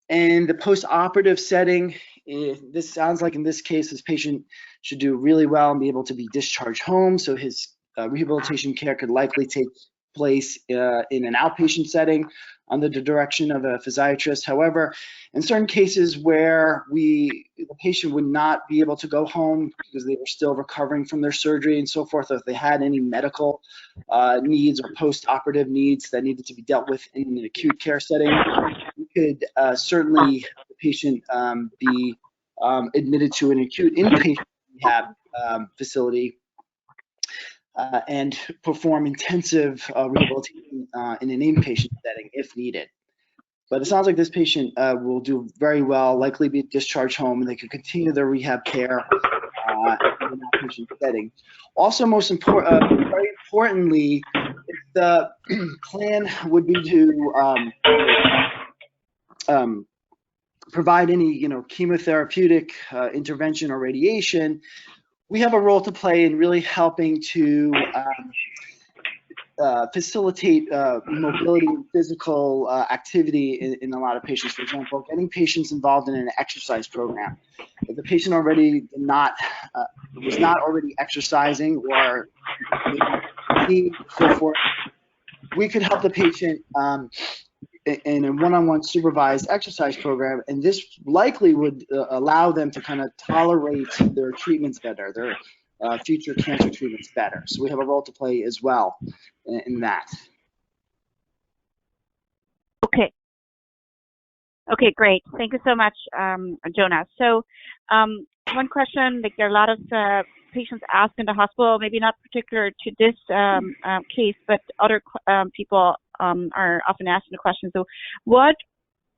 In the post-operative setting, this sounds like in this case, this patient should do really well and be able to be discharged home. So his rehabilitation care could likely take place in an outpatient setting under the direction of a physiatrist. However, in certain cases where the patient would not be able to go home because they were still recovering from their surgery and so forth, or if they had any medical needs or post-operative needs that needed to be dealt with in an acute care setting, we could certainly the patient be admitted to an acute inpatient rehab facility and perform intensive rehabilitation in an inpatient setting if needed. But it sounds like this patient will do very well, likely be discharged home, and they can continue their rehab care in an outpatient setting. Also, most important, very importantly, the plan would be to provide any chemotherapeutic intervention or radiation. We have a role to play in really helping to facilitate mobility and physical activity in a lot of patients. For example, getting patients involved in an exercise program. If the patient already was not already exercising or so forth, we could help the patient in a one-on-one supervised exercise program, and this likely would allow them to kind of tolerate their treatments better, their future cancer treatments better. So we have a role to play as well in that. Okay, great. Thank you so much, Jonah. So one question, like there are a lot of patients ask in the hospital, maybe not particular to this case, but other people are often asking the question. So what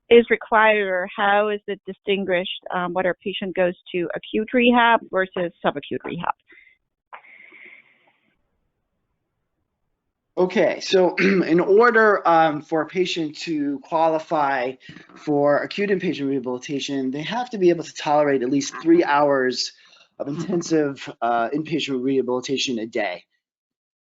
is required, or how is it distinguished whether a patient goes to acute rehab versus subacute rehab? Okay, so in order for a patient to qualify for acute inpatient rehabilitation, they have to be able to tolerate at least 3 hours of intensive inpatient rehabilitation a day.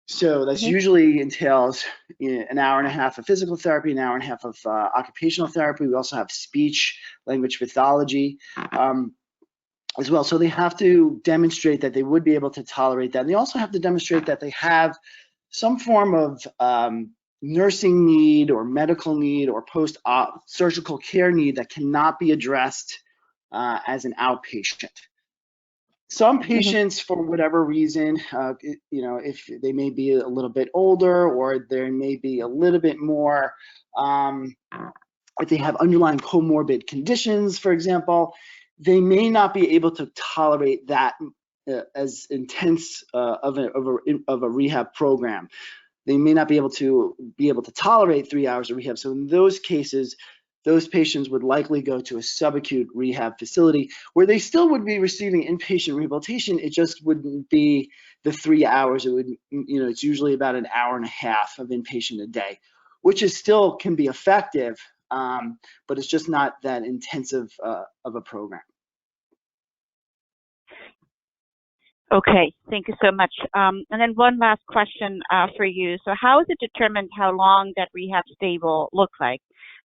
So that's usually entails an hour and a half of physical therapy, an hour and a half of occupational therapy. We also have speech, language pathology as well. So they have to demonstrate that they would be able to tolerate that. And they also have to demonstrate that they have some form of nursing need or medical need or post-op surgical care need that cannot be addressed as an outpatient. Some patients, for whatever reason, if they may be a little bit older or there may be a little bit more, if they have underlying comorbid conditions, for example, they may not be able to tolerate that as intense of a rehab program. They may not be able to tolerate 3 hours of rehab. So in those cases, those patients would likely go to a subacute rehab facility where they still would be receiving inpatient rehabilitation. It just wouldn't be the 3 hours. It would, it's usually about an hour and a half of inpatient a day, which is still can be effective, but it's just not that intensive of a program. Okay, thank you so much. And then one last question for you. So how is it determined how long that rehab stay will look like?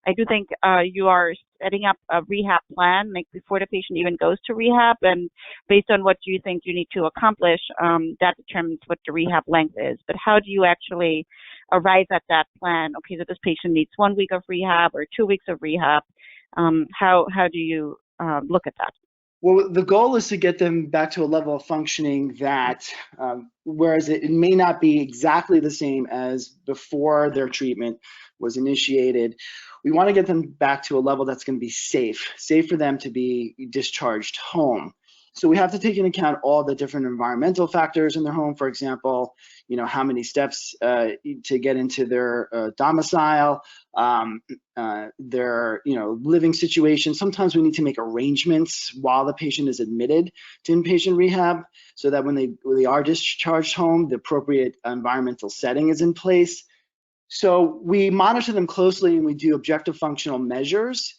I do think you are setting up a rehab plan, like before the patient even goes to rehab, and based on what you think you need to accomplish, that determines what the rehab length is. But how do you actually arrive at that plan? Okay, so this patient needs 1 week of rehab or 2 weeks of rehab. How do you look at that? Well, the goal is to get them back to a level of functioning that, whereas it may not be exactly the same as before their treatment was initiated, we want to get them back to a level that's going to be safe for them to be discharged home. So we have to take into account all the different environmental factors in their home. For example, how many steps to get into their domicile, their living situation. Sometimes we need to make arrangements while the patient is admitted to inpatient rehab, so that when they are discharged home, the appropriate environmental setting is in place. So we monitor them closely, and we do objective functional measures,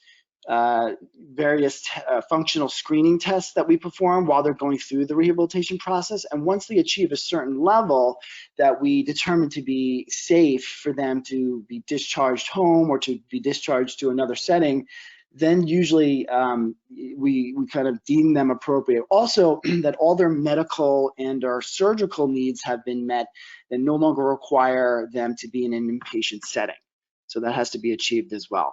various functional screening tests that we perform while they're going through the rehabilitation process. And once they achieve a certain level that we determine to be safe for them to be discharged home or to be discharged to another setting, then usually we kind of deem them appropriate. Also, that all their medical and or surgical needs have been met and no longer require them to be in an inpatient setting. So that has to be achieved as well.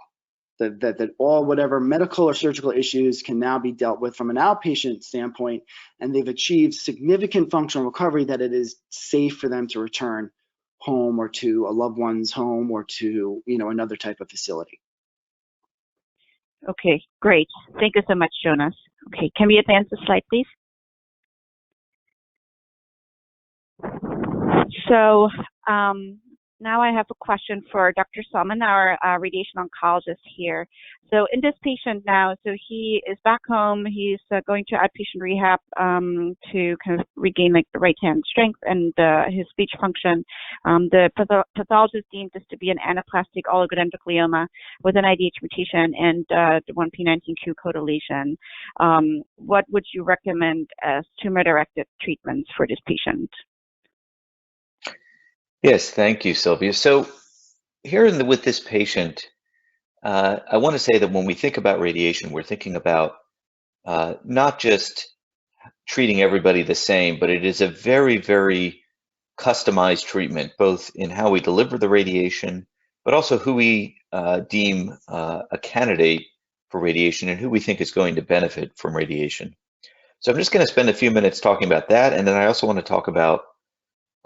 That all whatever medical or surgical issues can now be dealt with from an outpatient standpoint, and they've achieved significant functional recovery, that it is safe for them to return home or to a loved one's home or to another type of facility. Okay, great. Thank you so much, Jonas. Okay, can we advance the slide, please? So now I have a question for Dr. Salman, our radiation oncologist here. So in this patient now, so he is back home. He's going to outpatient rehab to kind of regain like the right hand strength and his speech function. The pathologist deemed this to be an anaplastic oligodendroglioma with an IDH mutation and the 1p19q codeletion. What would you recommend as tumor-directed treatments for this patient? Yes, thank you, Sylvia. So here with this patient, I want to say that when we think about radiation, we're thinking about not just treating everybody the same, but it is a very, very customized treatment, both in how we deliver the radiation, but also who we deem a candidate for radiation and who we think is going to benefit from radiation. So I'm just going to spend a few minutes talking about that, and then I also want to talk about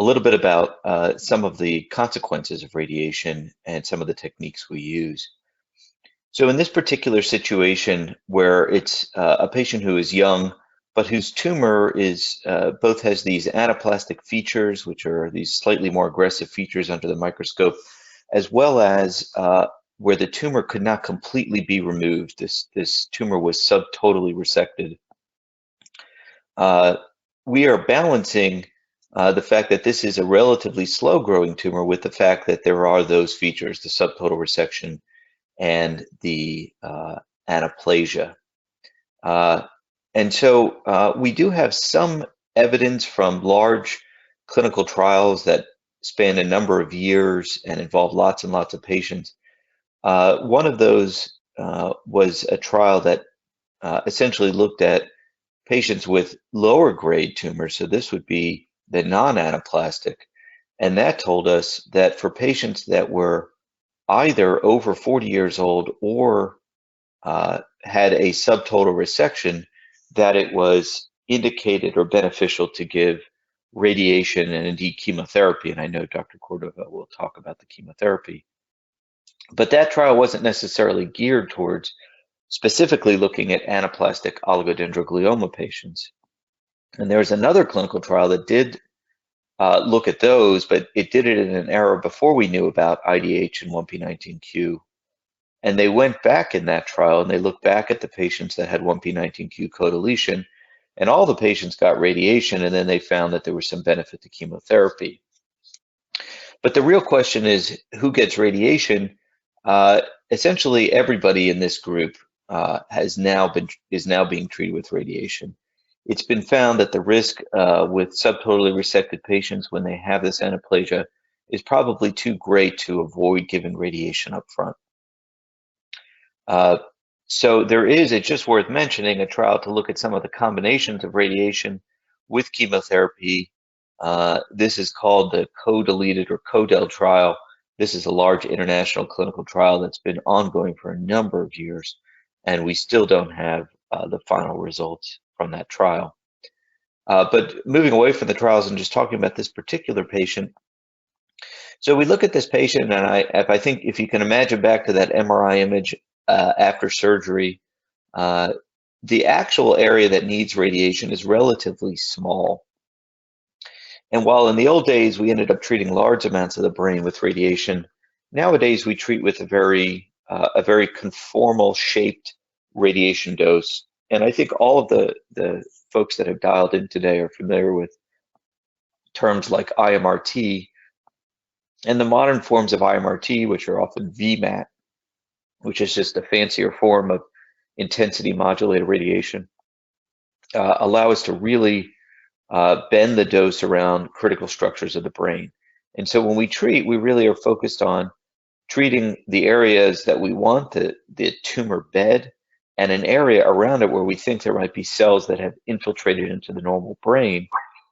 a little bit about some of the consequences of radiation and some of the techniques we use. So in this particular situation where it's a patient who is young, but whose tumor is both has these anaplastic features, which are these slightly more aggressive features under the microscope, as well as where the tumor could not completely be removed. This tumor was subtotally resected. We are balancing the fact that this is a relatively slow-growing tumor with the fact that there are those features, the subtotal resection and the anaplasia. And so we do have some evidence from large clinical trials that span a number of years and involve lots and lots of patients. One of those was a trial that essentially looked at patients with lower grade tumors. So this would be the non-anaplastic, and that told us that for patients that were either over 40 years old or had a subtotal resection, that it was indicated or beneficial to give radiation and indeed chemotherapy. And I know Dr. Cordova will talk about the chemotherapy. But that trial wasn't necessarily geared towards specifically looking at anaplastic oligodendroglioma patients. And there was another clinical trial that did look at those, but it did it in an era before we knew about IDH and 1p19q. And they went back in that trial and they looked back at the patients that had 1p19q codeletion, and all the patients got radiation, and then they found that there was some benefit to chemotherapy. But the real question is, who gets radiation? Essentially, everybody in this group is now being treated with radiation. It's been found that the risk with subtotally resected patients when they have this anaplasia is probably too great to avoid giving radiation up front. So there is, it's just worth mentioning, a trial to look at some of the combinations of radiation with chemotherapy. This is called the co-deleted or CODEL trial. This is a large international clinical trial that's been ongoing for a number of years, and we still don't have the final results from that trial. But moving away from the trials and just talking about this particular patient. So we look at this patient, and I think if you can imagine back to that MRI image after surgery, the actual area that needs radiation is relatively small. And while in the old days we ended up treating large amounts of the brain with radiation, nowadays we treat with a very conformal shaped radiation dose. And I think all of the folks that have dialed in today are familiar with terms like IMRT and the modern forms of IMRT, which are often VMAT, which is just a fancier form of intensity modulated radiation, allow us to really bend the dose around critical structures of the brain. And so when we treat, we really are focused on treating the areas that we want the tumor bed and an area around it where we think there might be cells that have infiltrated into the normal brain,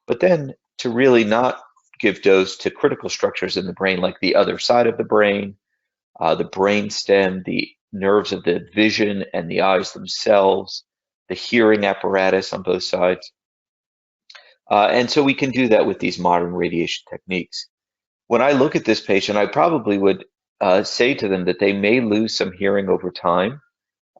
but then to really not give dose to critical structures in the brain like the other side of the brain, the brain stem, the nerves of the vision and the eyes themselves, the hearing apparatus on both sides. And so we can do that with these modern radiation techniques. When I look at this patient, I probably would say to them that they may lose some hearing over time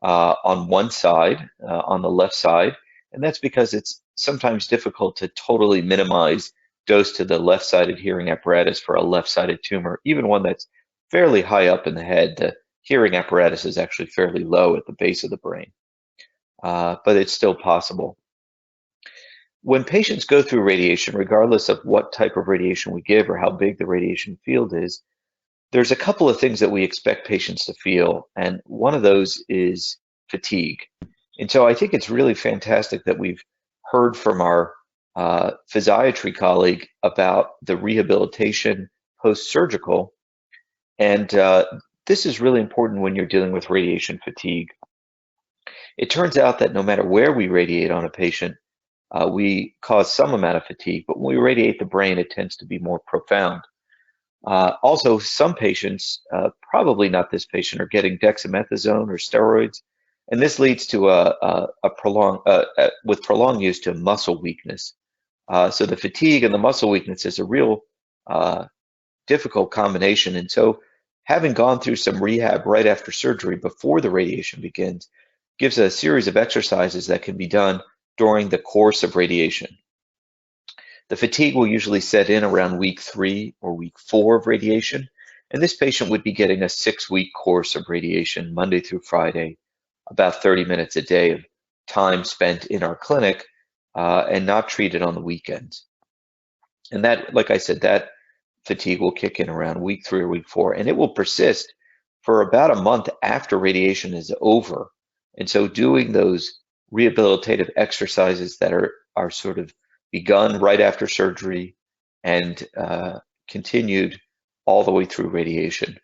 on one side, on the left side, and that's because it's sometimes difficult to totally minimize dose to the left-sided hearing apparatus for a left-sided tumor, even one that's fairly high up in the head. The hearing apparatus is actually fairly low at the base of the brain, but it's still possible. When patients go through radiation, regardless of what type of radiation we give or how big the radiation field is, there's a couple of things that we expect patients to feel, and one of those is fatigue. And so I think it's really fantastic that we've heard from our physiatry colleague about the rehabilitation post-surgical, and this is really important when you're dealing with radiation fatigue. It turns out that no matter where we radiate on a patient, we cause some amount of fatigue, but when we radiate the brain, it tends to be more profound. Also, some patients, probably not this patient, are getting dexamethasone or steroids, and this leads to with prolonged use to muscle weakness. So the fatigue and the muscle weakness is a real difficult combination. And so having gone through some rehab right after surgery before the radiation begins gives a series of exercises that can be done during the course of radiation. The fatigue will usually set in around week 3 or week 4 of radiation, and this patient would be getting a 6-week course of radiation Monday through Friday, about 30 minutes a day of time spent in our clinic and not treated on the weekends. And that, like I said, that fatigue will kick in around week 3 or week 4, and it will persist for about a month after radiation is over. And so doing those rehabilitative exercises that are sort of begun right after surgery and continued all the way through radiation.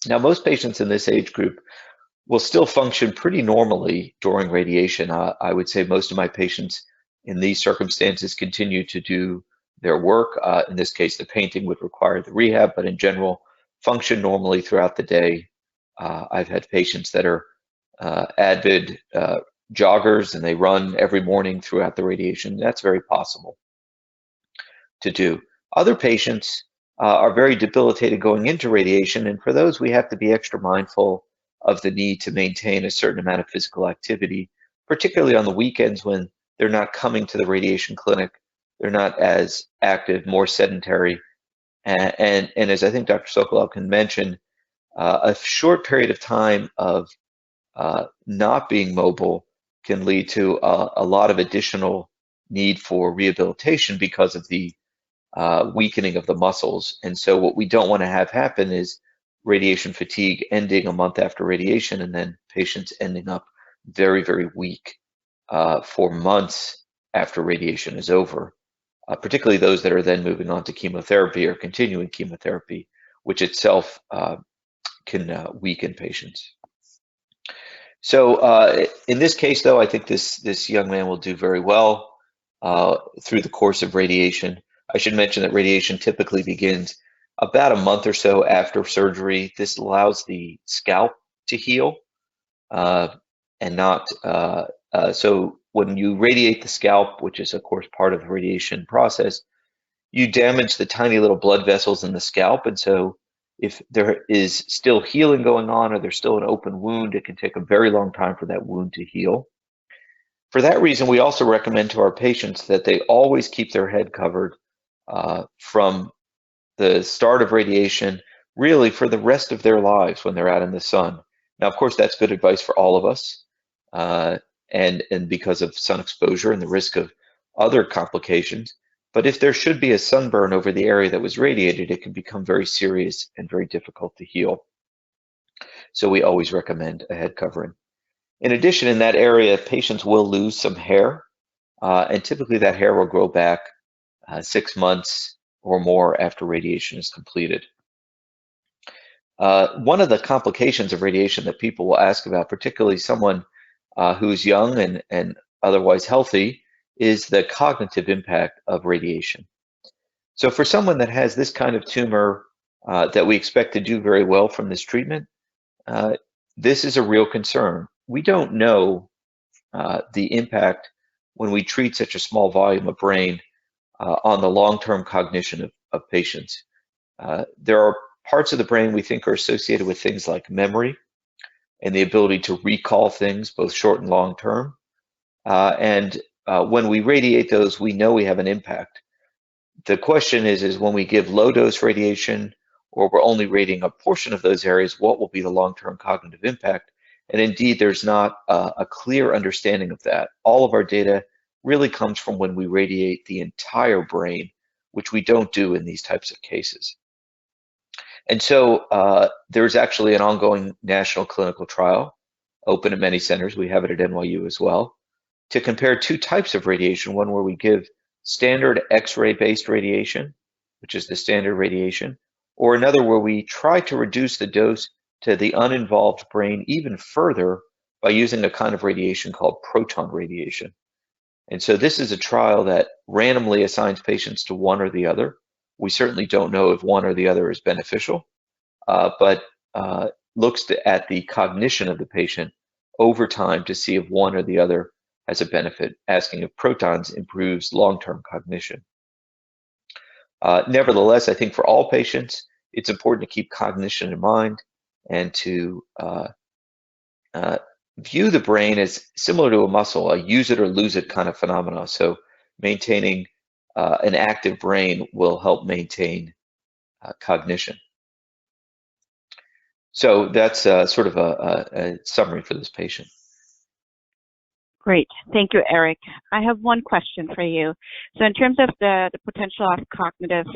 Now, most patients in this age group will still function pretty normally during radiation. I would say most of my patients in these circumstances continue to do their work. In this case, the painting would require the rehab, but in general, function normally throughout the day. I've had patients that are avid joggers and they run every morning throughout the radiation. That's very possible to do. Other patients are very debilitated going into radiation, and for those we have to be extra mindful of the need to maintain a certain amount of physical activity, particularly on the weekends when they're not coming to the radiation clinic, they're not as active, more sedentary, and as I think Dr. Sokolov can mention, a short period of time of not being mobile can lead to a lot of additional need for rehabilitation because of the weakening of the muscles. And so what we don't want to have happen is radiation fatigue ending a month after radiation and then patients ending up very, very weak for months after radiation is over, particularly those that are then moving on to chemotherapy or continuing chemotherapy, which itself can weaken patients. So in this case, though, I think this young man will do very well through the course of radiation. I should mention that radiation typically begins about a month or so after surgery. This allows the scalp to heal, and not so when you radiate the scalp, which is of course part of the radiation process, you damage the tiny little blood vessels in the scalp, and so if there is still healing going on or there's still an open wound, it can take a very long time for that wound to heal. For that reason, we also recommend to our patients that they always keep their head covered from the start of radiation, really for the rest of their lives when they're out in the sun. Now, of course, that's good advice for all of us, and because of sun exposure and the risk of other complications. But if there should be a sunburn over the area that was radiated, it can become very serious and very difficult to heal. So we always recommend a head covering. In addition, in that area, patients will lose some hair, and typically that hair will grow back 6 months or more after radiation is completed. One of the complications of radiation that people will ask about, particularly someone who's young and otherwise healthy, is the cognitive impact of radiation. So for someone that has this kind of tumor that we expect to do very well from this treatment, this is a real concern. We don't know the impact when we treat such a small volume of brain on the long-term cognition of patients. There are parts of the brain we think are associated with things like memory and the ability to recall things, both short and long term. When we radiate those, we know we have an impact. The question is when we give low dose radiation or we're only radiating a portion of those areas, what will be the long-term cognitive impact? And indeed, there's not a clear understanding of that. All of our data really comes from when we radiate the entire brain, which we don't do in these types of cases. And so there's actually an ongoing national clinical trial open at many centers. We have it at NYU as well, to compare two types of radiation, one where we give standard X-ray based radiation, which is the standard radiation, or another where we try to reduce the dose to the uninvolved brain even further by using a kind of radiation called proton radiation. And so this is a trial that randomly assigns patients to one or the other. We certainly don't know if one or the other is beneficial, but looks at the cognition of the patient over time to see if one or the other has a benefit, asking if protons improves long-term cognition. Nevertheless, I think for all patients, it's important to keep cognition in mind and to view the brain as similar to a muscle, a use it or lose it kind of phenomena. So maintaining an active brain will help maintain cognition. So that's sort of a summary for this patient. Great. Thank you, Eric. I have one question for you. So in terms of the potential of cognitive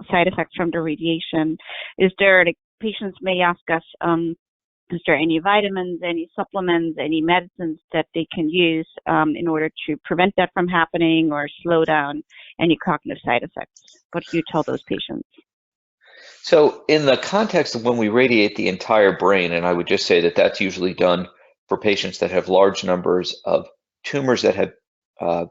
side effects from the radiation, is there, like, patients may ask us, is there any vitamins, any supplements, any medicines that they can use in order to prevent that from happening or slow down any cognitive side effects? What do you tell those patients? So in the context of when we radiate the entire brain, and I would just say that that's usually done for patients that have large numbers of tumors that have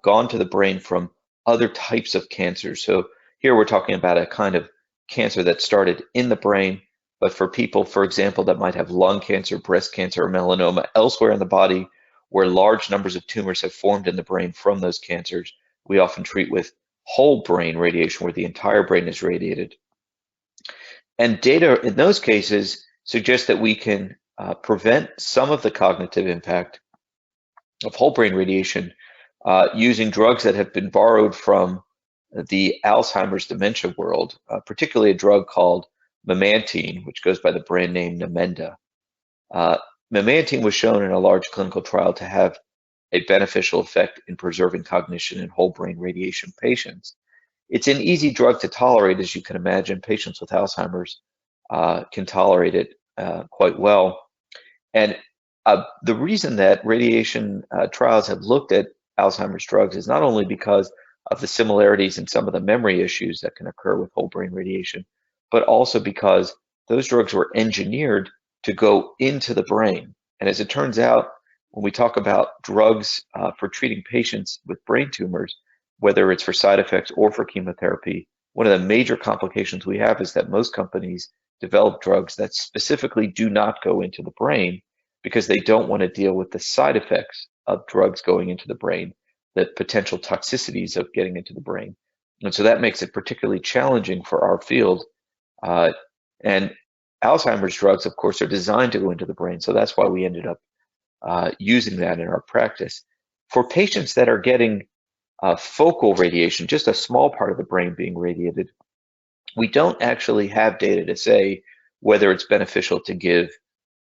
gone to the brain from other types of cancers. So here we're talking about a kind of cancer that started in the brain, but for people, for example, that might have lung cancer, breast cancer, or melanoma elsewhere in the body, where large numbers of tumors have formed in the brain from those cancers, we often treat with whole brain radiation, where the entire brain is radiated. And data in those cases suggest that we can prevent some of the cognitive impact of whole brain radiation using drugs that have been borrowed from the Alzheimer's dementia world, particularly a drug called memantine, which goes by the brand name Namenda. Memantine was shown in a large clinical trial to have a beneficial effect in preserving cognition in whole brain radiation patients. It's an easy drug to tolerate, as you can imagine. Patients with Alzheimer's can tolerate it quite well. And the reason that radiation trials have looked at Alzheimer's drugs is not only because of the similarities in some of the memory issues that can occur with whole brain radiation, but also because those drugs were engineered to go into the brain. And as it turns out, when we talk about drugs for treating patients with brain tumors, whether it's for side effects or for chemotherapy, one of the major complications we have is that most companies develop drugs that specifically do not go into the brain because they don't want to deal with the side effects of drugs going into the brain, the potential toxicities of getting into the brain. And so that makes it particularly challenging for our field. And Alzheimer's drugs, of course, are designed to go into the brain. So that's why we ended up using that in our practice. For patients that are getting focal radiation, just a small part of the brain being radiated, we don't actually have data to say whether it's beneficial to give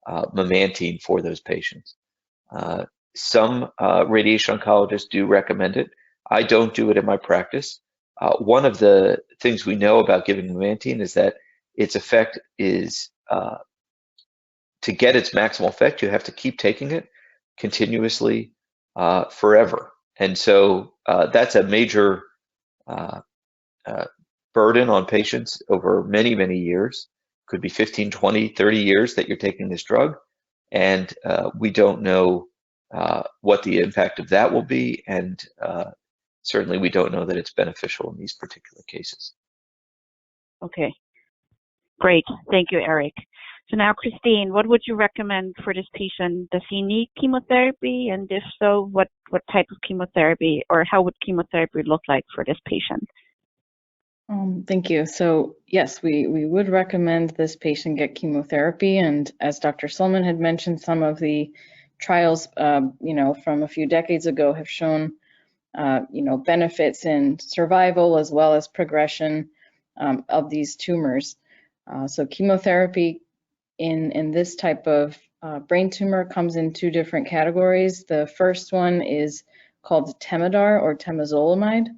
memantine for those patients. Some radiation oncologists do recommend it. I don't do it in my practice. One of the things we know about giving memantine is that its effect is, to get its maximal effect, you have to keep taking it continuously forever. And so that's a major burden on patients over many, many years. Could be 15, 20, 30 years that you're taking this drug. And we don't know what the impact of that will be. And certainly we don't know that it's beneficial in these particular cases. Okay, great. Thank you, Eric. So now, Christine, what would you recommend for this patient? Does he need chemotherapy? And if so, what type of chemotherapy, or how would chemotherapy look like for this patient? Thank you. So yes, we would recommend this patient get chemotherapy. And as Dr. Sulman had mentioned, some of the trials, from a few decades ago have shown, benefits in survival as well as progression of these tumors. So chemotherapy in this type of brain tumor comes in two different categories. The first one is called Temodar or temozolomide.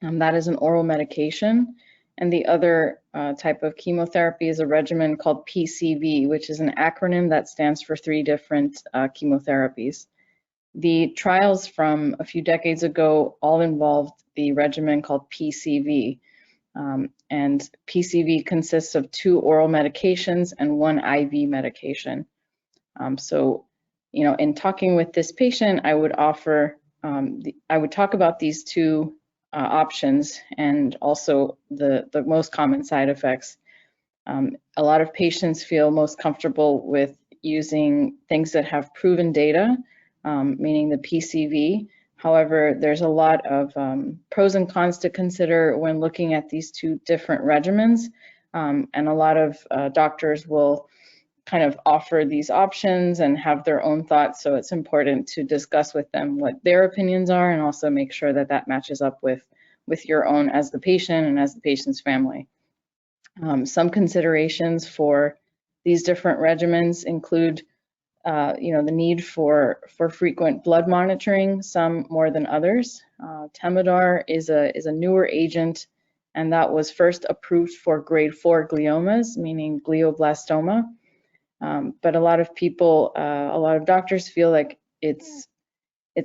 That is an oral medication. And the other type of chemotherapy is a regimen called PCV, which is an acronym that stands for 3 different chemotherapies. The trials from a few decades ago all involved the regimen called PCV. And PCV consists of 2 oral medications and 1 IV medication. In talking with this patient, I would offer, I would talk about these 2 options and also the most common side effects. A lot of patients feel most comfortable with using things that have proven data, meaning the PCV. However, there's a lot of pros and cons to consider when looking at these 2 different regimens, and a lot of doctors will kind of offer these options and have their own thoughts, so it's important to discuss with them what their opinions are and also make sure that that matches up with your own as the patient and as the patient's family. Some considerations for these different regimens include the need for frequent blood monitoring, some more than others. Temodar is a newer agent, and that was first approved for grade 4 gliomas, meaning glioblastoma. But a lot of people, a lot of doctors feel like it's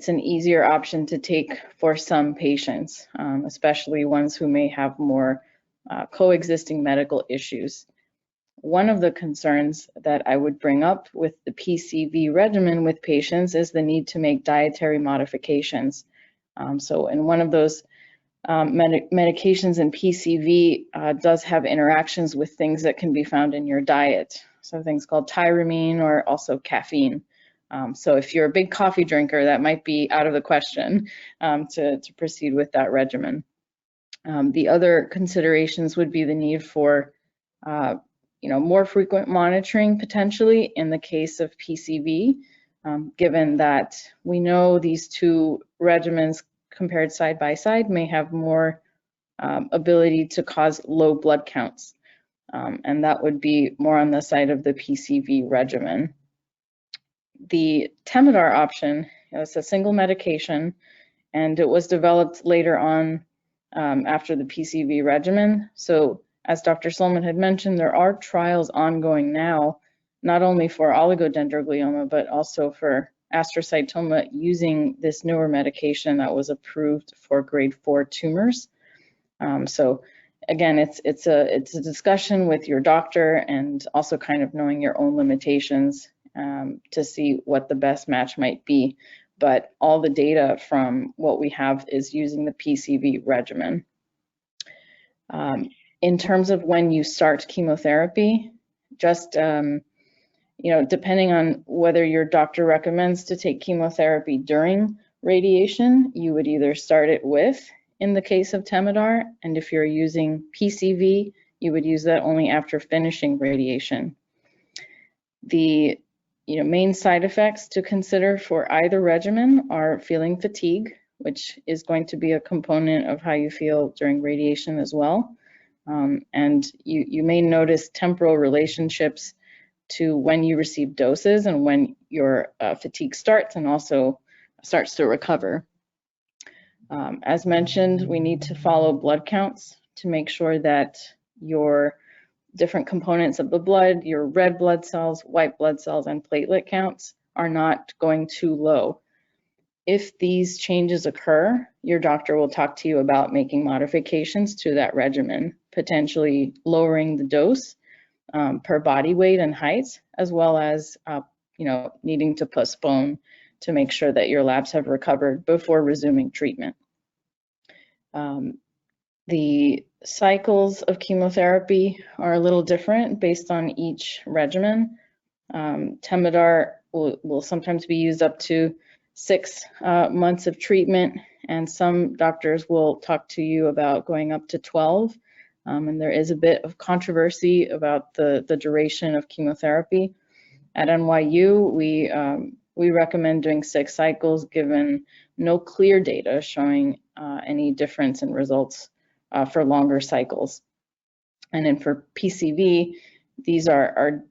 an easier option to take for some patients, especially ones who may have more coexisting medical issues. One of the concerns that I would bring up with the PCV regimen with patients is the need to make dietary modifications. So in one of those medications in PCV does have interactions with things that can be found in your diet. So things called tyramine or also caffeine. So if you're a big coffee drinker, that might be out of the question to proceed with that regimen. The other considerations would be the need for more frequent monitoring potentially in the case of PCV, given that we know these 2 regimens compared side by side may have more ability to cause low blood counts. And that would be more on the side of the PCV regimen. The Temodar option is a single medication, and it was developed later on after the PCV regimen. So as Dr. Sulman had mentioned, there are trials ongoing now, not only for oligodendroglioma, but also for astrocytoma using this newer medication that was approved for grade 4 tumors. So again, it's a discussion with your doctor and also kind of knowing your own limitations to see what the best match might be. But all the data from what we have is using the PCV regimen. In terms of when you start chemotherapy, just depending on whether your doctor recommends to take chemotherapy during radiation, you would either start it with, in the case of Temodar, and if you're using PCV, you would use that only after finishing radiation. The main side effects to consider for either regimen are feeling fatigue, which is going to be a component of how you feel during radiation as well. And you may notice temporal relationships to when you receive doses and when your fatigue starts and also starts to recover. As mentioned, we need to follow blood counts to make sure that your different components of the blood, your red blood cells, white blood cells, and platelet counts are not going too low. If these changes occur, your doctor will talk to you about making modifications to that regimen, potentially lowering the dose per body weight and height, as well as needing to postpone to make sure that your labs have recovered before resuming treatment. The cycles of chemotherapy are a little different based on each regimen. Temodar will sometimes be used up to 6 months of treatment, and some doctors will talk to you about going up to 12. And there is a bit of controversy about the duration of chemotherapy. At NYU, we recommend doing 6 cycles given no clear data showing any difference in results for longer cycles. And then for PCV, these are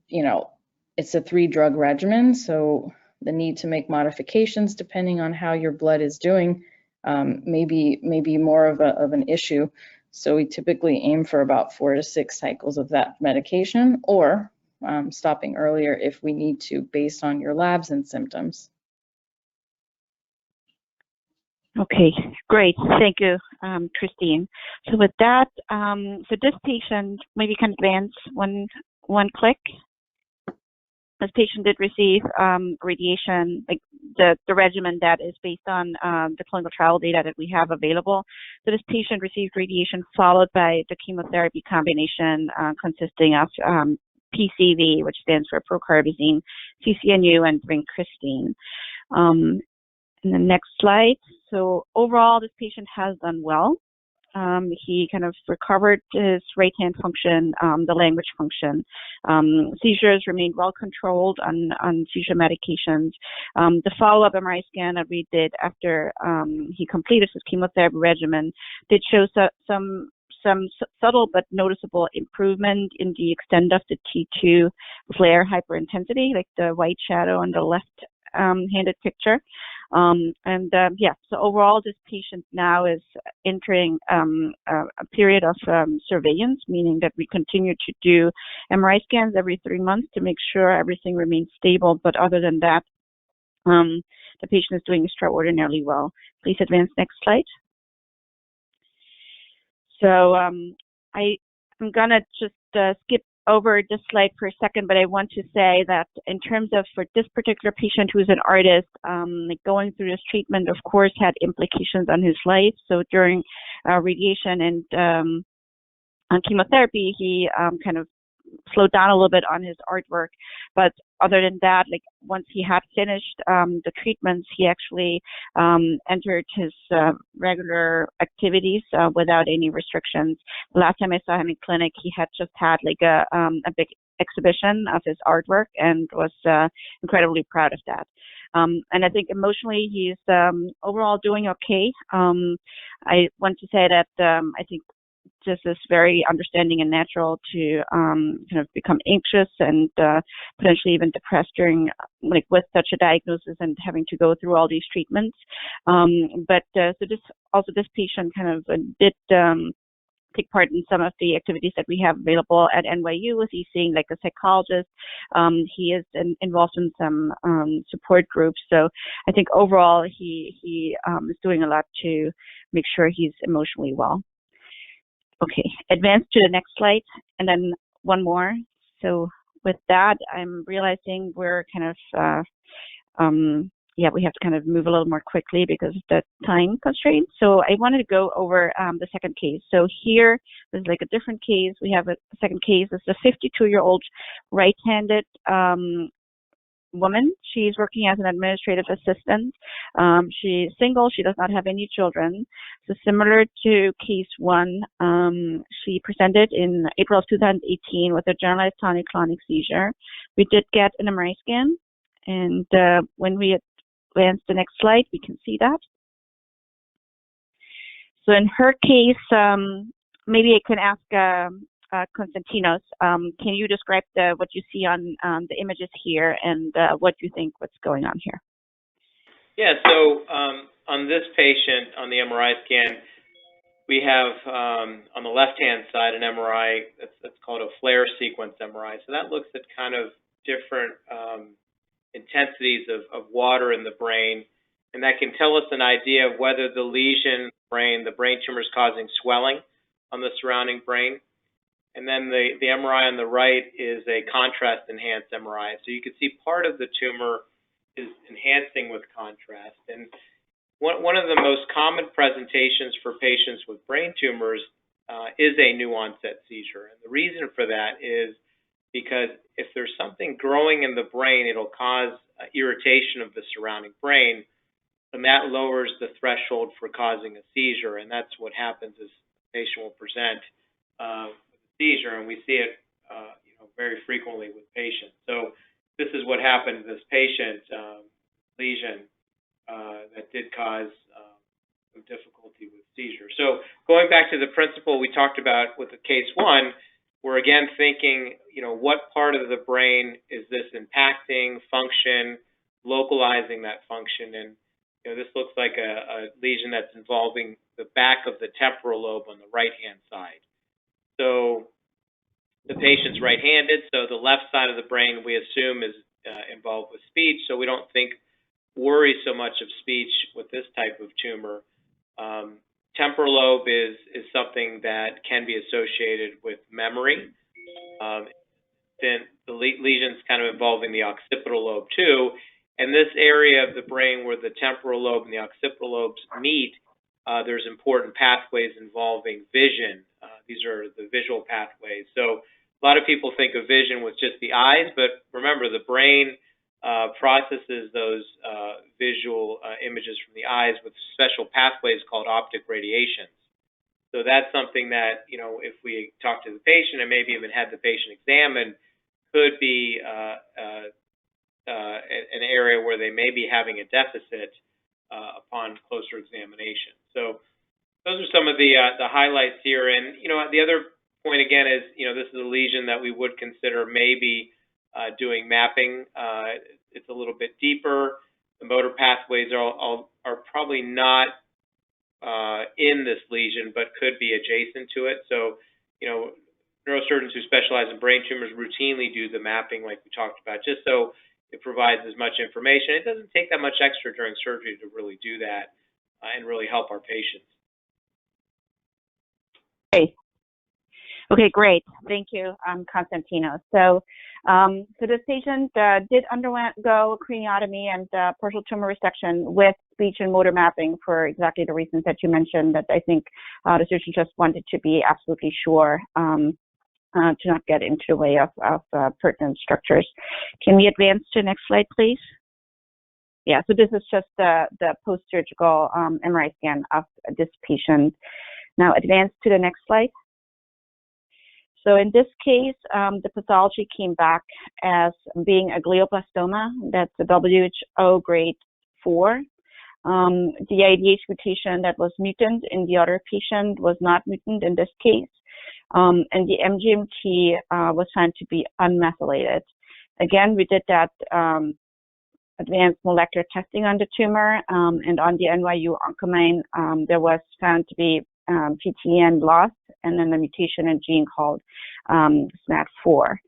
it's a 3-drug regimen, so the need to make modifications depending on how your blood is doing may be more of an issue. So we typically aim for about 4 to 6 cycles of that medication, or stopping earlier if we need to, based on your labs and symptoms. Okay, great. Thank you, Christine. So with that, so this patient, maybe can advance one click. This patient did receive radiation, like the regimen that is based on the clinical trial data that we have available. So this patient received radiation followed by the chemotherapy combination consisting of PCV, which stands for procarbazine, CCNU, and vincristine. In the next slide. So overall, this patient has done well. He kind of recovered his right hand function, the language function. Seizures remained well controlled on seizure medications. The follow-up MRI scan that we did after he completed his chemotherapy regimen did show some subtle but noticeable improvement in the extent of the T2 flare hyperintensity, like the white shadow on the left-handed picture. So overall, this patient now is entering a period of surveillance, meaning that we continue to do MRI scans every 3 months to make sure everything remains stable. But other than that, the patient is doing extraordinarily well. Please advance next slide. So I'm gonna just skip over this slide for a second, but I want to say that in terms of for this particular patient who's an artist, going through this treatment, of course, had implications on his life. So during radiation and on chemotherapy, he kind of slowed down a little bit on his artwork. But other than that, like once he had finished the treatments, he actually entered his regular activities without any restrictions. The last time I saw him in clinic, he had just had like a big exhibition of his artwork and was incredibly proud of that. And I think emotionally, he's overall doing okay. I want to say that I think just is very understanding and natural to kind of become anxious and potentially even depressed during with such a diagnosis and having to go through all these treatments. So this patient kind of did take part in some of the activities that we have available at NYU. He's seeing like a psychologist. He is involved in some support groups. So I think overall he is doing a lot to make sure he's emotionally well. Okay, advance to the next slide, and then one more. So with that, I'm realizing we're kind of, we have to kind of move a little more quickly because of the time constraints. So I wanted to go over the second case. So here is like a different case. We have a second case. It's a 52-year-old right-handed woman. She's working as an administrative assistant. She's single. She does not have any children. So similar to case one, she presented in April of 2018 with a generalized tonic-clonic seizure. We did get an MRI scan, and when we advance the next slide, we can see that. So in her case, maybe I can ask Konstantinos, can you describe what you see on the images here and what you think what's going on here? Yeah, so on this patient, on the MRI scan, we have on the left-hand side an MRI that's called a flare sequence MRI. So that looks at kind of different intensities of water in the brain, and that can tell us an idea of whether the lesion brain, the brain tumor, is causing swelling on the surrounding brain. And then the MRI on the right is a contrast-enhanced MRI. So you can see part of the tumor is enhancing with contrast. And one of the most common presentations for patients with brain tumors is a new onset seizure. And the reason for that is because if there's something growing in the brain, it'll cause irritation of the surrounding brain, and that lowers the threshold for causing a seizure. And that's what happens is the patient will present seizure, and we see it very frequently with patients. So this is what happened to this patient lesion that did cause some difficulty with seizure. So going back to the principle we talked about with the case one, we're again thinking, what part of the brain is this impacting, function, localizing that function, and this looks like a lesion that's involving the back of the temporal lobe on the right-hand side. So the patient's right-handed, so the left side of the brain we assume is involved with speech, so we don't worry so much of speech with this type of tumor. Temporal lobe is something that can be associated with memory. Then the lesion's kind of involving the occipital lobe too, and this area of the brain where the temporal lobe and the occipital lobes meet, there's important pathways involving vision. These are the visual pathways. So a lot of people think of vision with just the eyes, but remember the brain processes those visual images from the eyes with special pathways called optic radiations. So that's something that, if we talk to the patient and maybe even had the patient examined, could be an area where they may be having a deficit upon closer examination. So those are some of the highlights here. And, the other point again is, this is a lesion that we would consider maybe doing mapping. It's a little bit deeper. The motor pathways are probably not in this lesion, but could be adjacent to it. So, neurosurgeons who specialize in brain tumors routinely do the mapping like we talked about, just so it provides as much information. It doesn't take that much extra during surgery to really do that and really help our patients. Okay, great. Thank you, Konstantinos. So this patient did undergo craniotomy and partial tumor resection with speech and motor mapping for exactly the reasons that you mentioned, that I think the surgeon just wanted to be absolutely sure to not get into the way of pertinent structures. Can we advance to the next slide, please? Yeah, so this is just the post-surgical MRI scan of this patient. Now advance to the next slide. So in this case, the pathology came back as being a glioblastoma. That's a WHO grade 4. The IDH mutation that was mutant in the other patient was not mutant in this case. And the MGMT was found to be unmethylated. Again, we did that advanced molecular testing on the tumor, and on the NYU Oncomine, there was found to be PTN loss, and then the mutation in gene called SMAD4.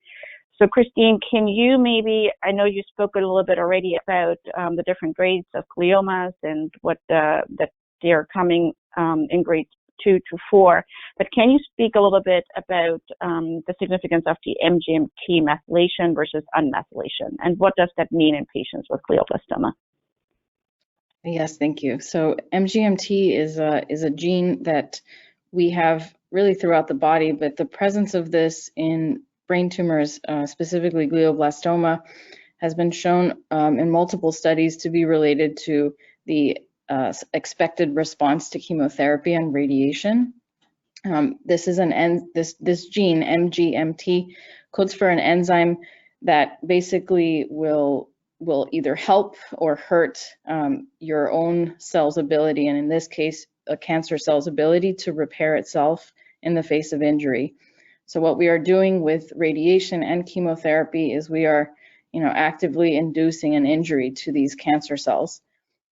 So Christine, can you maybe, I know you spoke a little bit already about the different grades of gliomas and what that they're coming in grade 2 to 4. But can you speak a little bit about the significance of the MGMT methylation versus unmethylation, and what does that mean in patients with glioblastoma? Yes, thank you. So MGMT is a gene that we have really throughout the body, but the presence of this in brain tumors, specifically glioblastoma, has been shown in multiple studies to be related to the expected response to chemotherapy and radiation. This gene MGMT codes for an enzyme that basically will either help or hurt your own cell's ability, and in this case, a cancer cell's ability to repair itself in the face of injury. So what we are doing with radiation and chemotherapy is we are, actively inducing an injury to these cancer cells.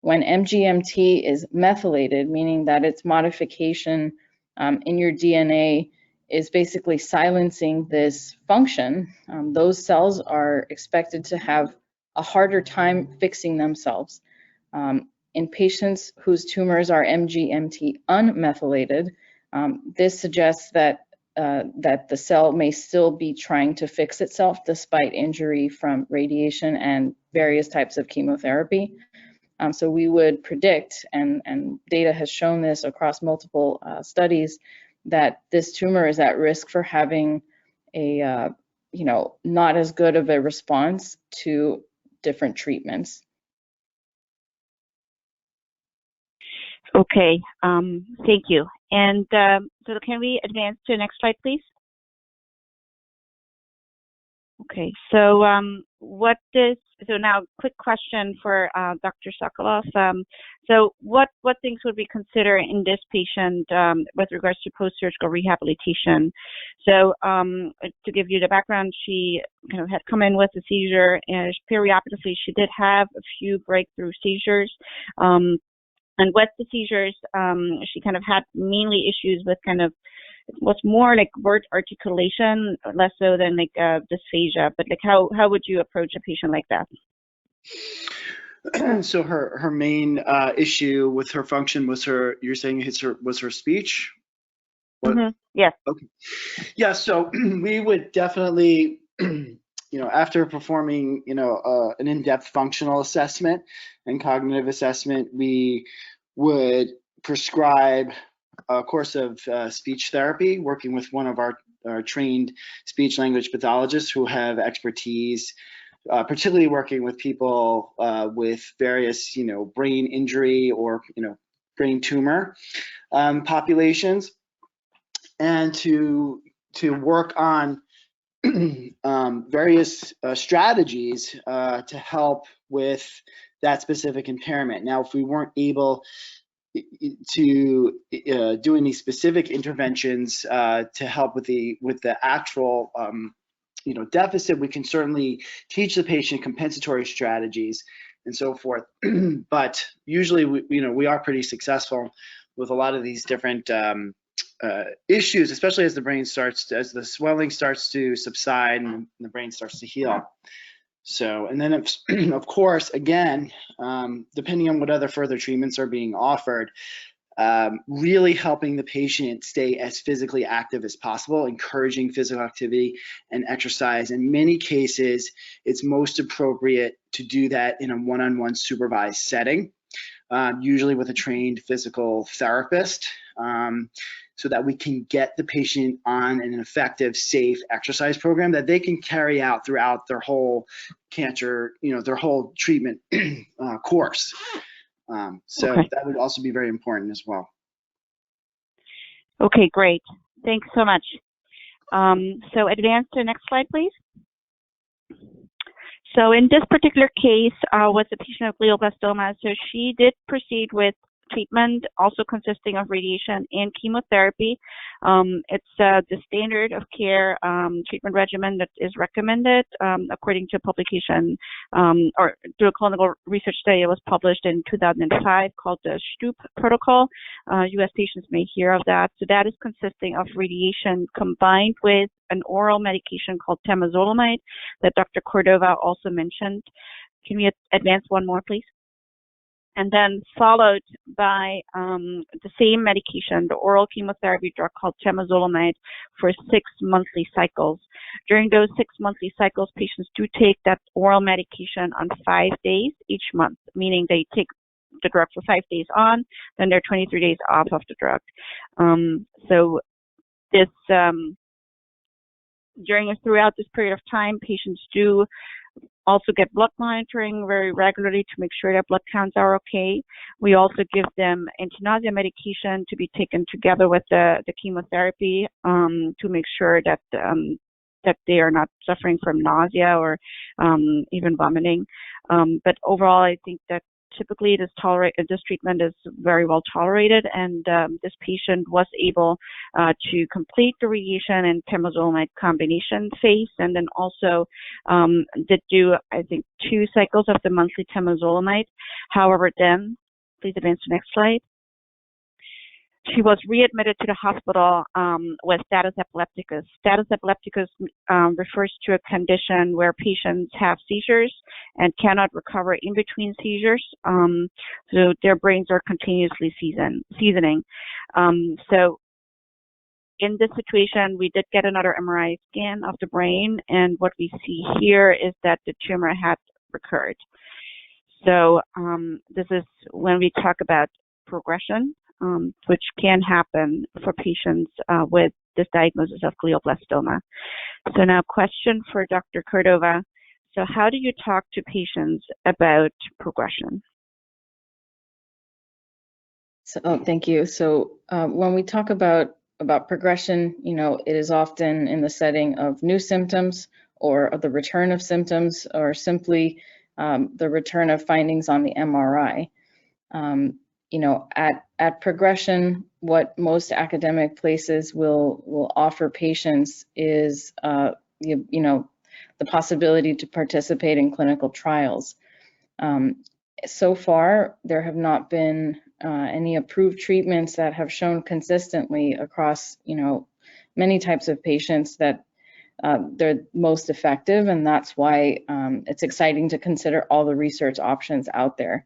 When MGMT is methylated, meaning that its modification in your DNA is basically silencing this function, those cells are expected to have a harder time fixing themselves. In patients whose tumors are MGMT unmethylated, this suggests that the cell may still be trying to fix itself despite injury from radiation and various types of chemotherapy. So we would predict, and data has shown this across multiple studies, that this tumor is at risk for having a not as good of a response to different treatments. Okay, thank you. And so can we advance to the next slide, please? Okay, so so now quick question for Dr. Sokoloff. So what things would we consider in this patient with regards to post-surgical rehabilitation? So to give you the background, she kind of had come in with a seizure, and perioperatively she did have a few breakthrough seizures. And with the seizures, she kind of had mainly issues with kind of what's more like word articulation, less so than like dysphagia. But like, how would you approach a patient like that? So her main issue with her function was you're saying was her speech? Mm-hmm. Yes. Okay. Yeah. So we would definitely, after performing, an in-depth functional assessment and cognitive assessment, we would prescribe a course of speech therapy, working with one of our trained speech language pathologists who have expertise, particularly working with people with various, brain injury or, brain tumor populations, and to work on various strategies to help with that specific impairment. Now, if we weren't able to do any specific interventions to help with the actual deficit, we can certainly teach the patient compensatory strategies and so forth. But usually, we are pretty successful with a lot of these different issues, especially as the swelling starts to subside and the brain starts to heal. So, and then of course, again, depending on what other further treatments are being offered, really helping the patient stay as physically active as possible, encouraging physical activity and exercise. In many cases, it's most appropriate to do that in a one-on-one supervised setting, usually with a trained physical therapist, so that we can get the patient on an effective, safe exercise program that they can carry out throughout their whole cancer, their whole treatment course. So okay. That would also be very important as well. Okay, great. Thanks so much. So advance to the next slide, please. So in this particular case, was a patient of glioblastoma. So she did proceed with treatment, also consisting of radiation and chemotherapy. It's the standard of care treatment regimen that is recommended according to a publication or through a clinical research study that was published in 2005 called the STOOP protocol. U.S. patients may hear of that. So that is consisting of radiation combined with an oral medication called temozolomide that Dr. Cordova also mentioned. Can we advance one more, please? and then followed by the same medication, the oral chemotherapy drug called temozolomide, for 6 monthly cycles. During those 6 monthly cycles, patients do take that oral medication on 5 days each month, meaning they take the drug for 5 days on, then they're 23 days off of the drug. So this throughout this period of time, patients do also get blood monitoring very regularly to make sure their blood counts are okay. We also give them anti-nausea medication to be taken together with the chemotherapy to make sure that that they are not suffering from nausea or even vomiting. But overall, I think that typically this treatment is very well tolerated, and this patient was able to complete the radiation and temozolomide combination phase, and then also did do, I think, 2 cycles of the monthly temozolomide. However, then, please advance to the next slide. She was readmitted to the hospital with status epilepticus. Status epilepticus refers to a condition where patients have seizures and cannot recover in between seizures, so their brains are continuously seasoning. So in this situation, we did get another MRI scan of the brain, and what we see here is that the tumor had recurred. So this is when we talk about progression, which can happen for patients with this diagnosis of glioblastoma. So now, question for Dr. Cordova. So how do you talk to patients about progression? So, thank you. So when we talk about progression, it is often in the setting of new symptoms or of the return of symptoms, or simply the return of findings on the MRI. At progression, what most academic places will offer patients is, the possibility to participate in clinical trials. So far, there have not been any approved treatments that have shown consistently across, many types of patients that they're most effective, and that's why it's exciting to consider all the research options out there.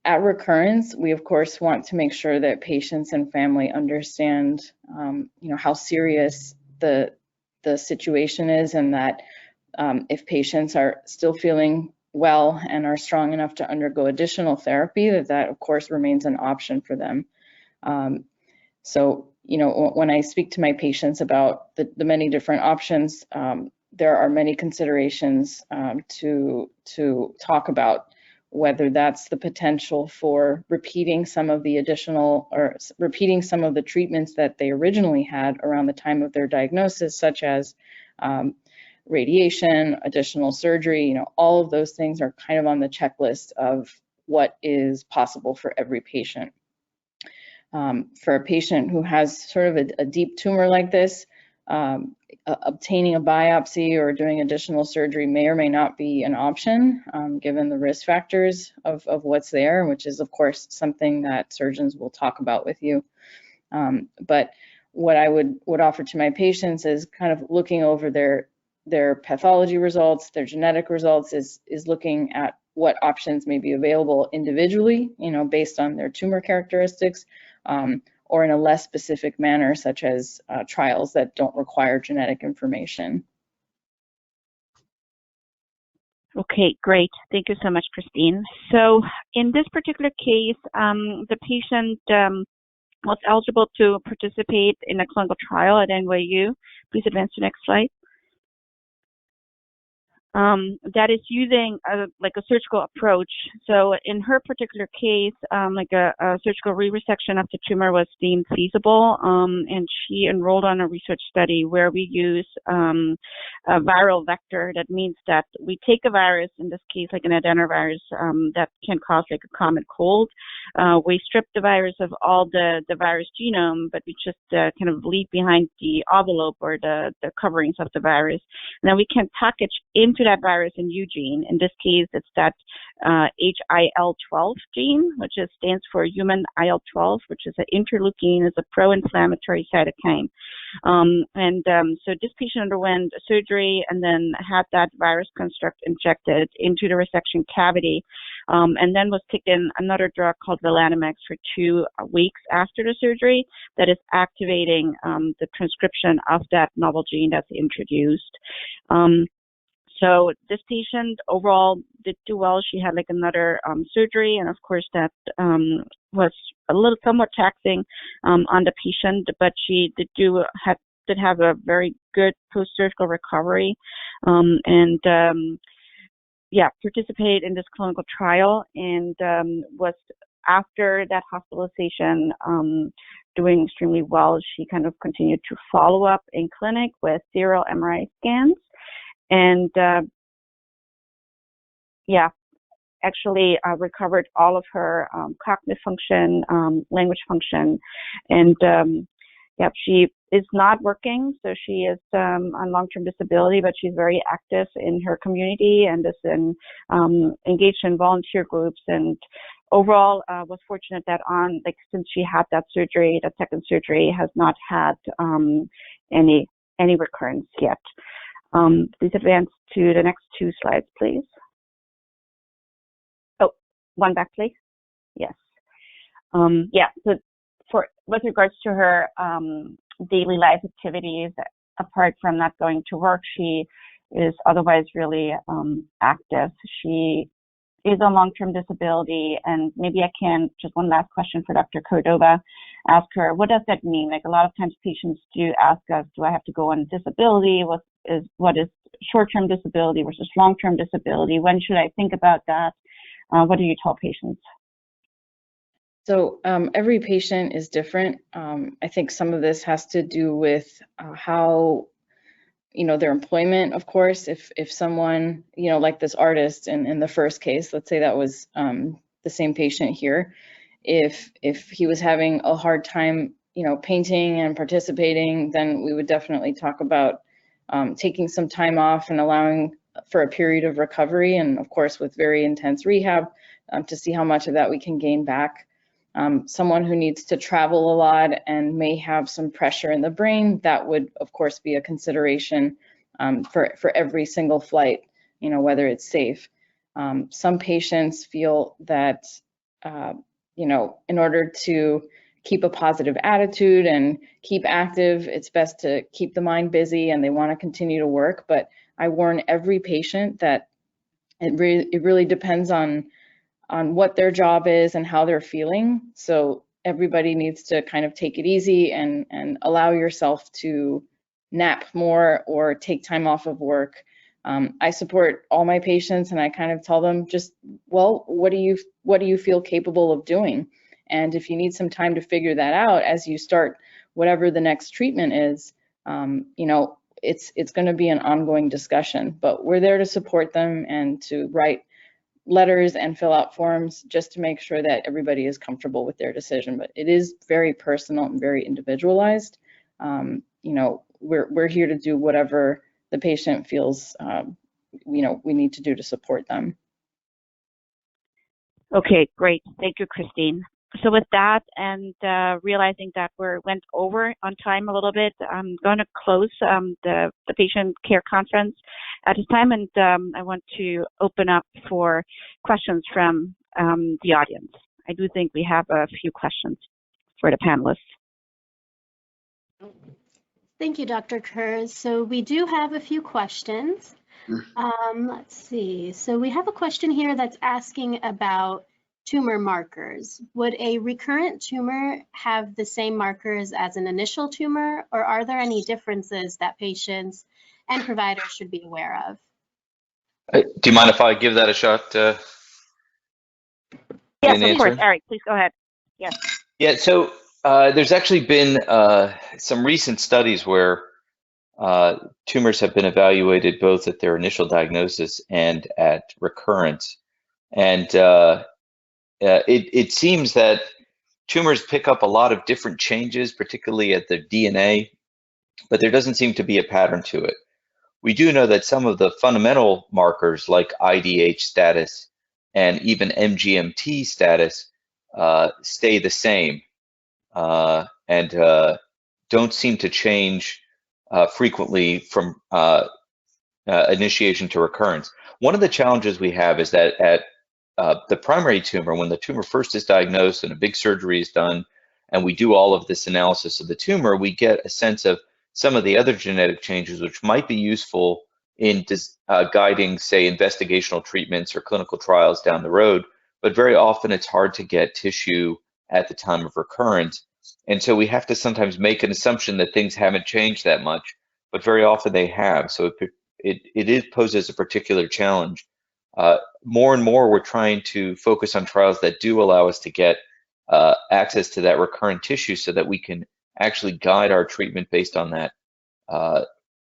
At recurrence, we of course want to make sure that patients and family understand, how serious the situation is, and that if patients are still feeling well and are strong enough to undergo additional therapy, that of course remains an option for them. So, when I speak to my patients about the many different options, there are many considerations to talk about, whether that's the potential for repeating some of the treatments that they originally had around the time of their diagnosis, such as radiation, additional surgery. All of those things are kind of on the checklist of what is possible for every patient. For a patient who has sort of a deep tumor like this, obtaining a biopsy or doing additional surgery may or may not be an option, given the risk factors of what's there, which is of course something that surgeons will talk about with you. But what I would offer to my patients is kind of looking over their pathology results, their genetic results, is looking at what options may be available individually, based on their tumor characteristics, or in a less specific manner, such as trials that don't require genetic information. Okay, great. Thank you so much, Christine. So in this particular case, the patient was eligible to participate in a clinical trial at NYU. Please advance to the next slide. That is using a surgical approach. So in her particular case, a surgical re-resection of the tumor was deemed feasible, and she enrolled on a research study where we use a viral vector. That means that we take a virus, in this case like an adenovirus that can cause like a common cold. We strip the virus of all the virus genome, but we just kind of leave behind the envelope or the coverings of the virus. And then we can package into that virus a new gene. In this case, it's that HIL-12 gene, which stands for human IL-12, which is an interleukin, is a pro-inflammatory cytokine. So this patient underwent surgery and then had that virus construct injected into the resection cavity, and then was taken another drug called Velanimex for 2 weeks after the surgery that is activating the transcription of that novel gene that's introduced. So this patient overall did do well. She had like another surgery, and of course that was a little somewhat taxing on the patient, but she did have a very good post-surgical recovery, and participated in this clinical trial, and was after that hospitalization doing extremely well. She kind of continued to follow up in clinic with serial MRI scans. And actually recovered all of her cognitive function, language function, and she is not working, so she is on long-term disability, but she's very active in her community and is engaged in volunteer groups. And overall, was fortunate that since she had that surgery, that second surgery, has not had any recurrence yet. Please advance to the next 2 slides, please. Oh, one back, please. Yes. So with regards to her daily life activities, apart from not going to work, she is otherwise really active. She is on long-term disability, and maybe I can, just one last question for Dr. Cordova, ask her, what does that mean? Like, a lot of times patients do ask us, do I have to go on disability? What is short-term disability versus long-term disability? When should I think about that? What do you tell patients? So every patient is different. I think some of this has to do with how, their employment, of course. If someone, like this artist in the first case, let's say that was the same patient here, if he was having a hard time, painting and participating, then we would definitely talk about taking some time off and allowing for a period of recovery, and of course with very intense rehab to see how much of that we can gain back. Someone who needs to travel a lot and may have some pressure in the brain, that would of course be a consideration for every single flight, whether it's safe. Some patients feel that in order to keep a positive attitude and keep active, it's best to keep the mind busy, and they want to continue to work. But I warn every patient that it really depends on what their job is and how they're feeling. So everybody needs to kind of take it easy and allow yourself to nap more or take time off of work. I support all my patients, and I kind of tell them, just, well, what do you feel capable of doing? And if you need some time to figure that out as you start whatever the next treatment is, it's going to be an ongoing discussion. But we're there to support them and to write letters and fill out forms just to make sure that everybody is comfortable with their decision. But it is very personal and very individualized. We're here to do whatever the patient feels we need to do to support them. Okay, great. Thank you, Christine. So with that, and realizing that we went over on time a little bit, I'm going to close the patient care conference at this time, and I want to open up for questions from the audience. I do think we have a few questions for the panelists. Thank you, Dr. Kurz. So we do have a few questions. Let's see. So we have a question here that's asking about tumor markers. Would a recurrent tumor have the same markers as an initial tumor, or are there any differences that patients and providers should be aware of? Do you mind if I give that a shot? Yes, of course. Eric, please go ahead. Yes. Yeah, so there's actually been some recent studies where tumors have been evaluated both at their initial diagnosis and at recurrence. And it seems that tumors pick up a lot of different changes, particularly at the DNA, but there doesn't seem to be a pattern to it. We do know that some of the fundamental markers like IDH status and even MGMT status stay the same. And don't seem to change frequently from initiation to recurrence. One of the challenges we have is that at the primary tumor, when the tumor first is diagnosed and a big surgery is done, and we do all of this analysis of the tumor, we get a sense of some of the other genetic changes which might be useful in guiding, say, investigational treatments or clinical trials down the road. But very often it's hard to get tissue at the time of recurrence. And so we have to sometimes make an assumption that things haven't changed that much, but very often they have. So it poses a particular challenge. More and more, we're trying to focus on trials that do allow us to get access to that recurrent tissue so that we can actually guide our treatment based on that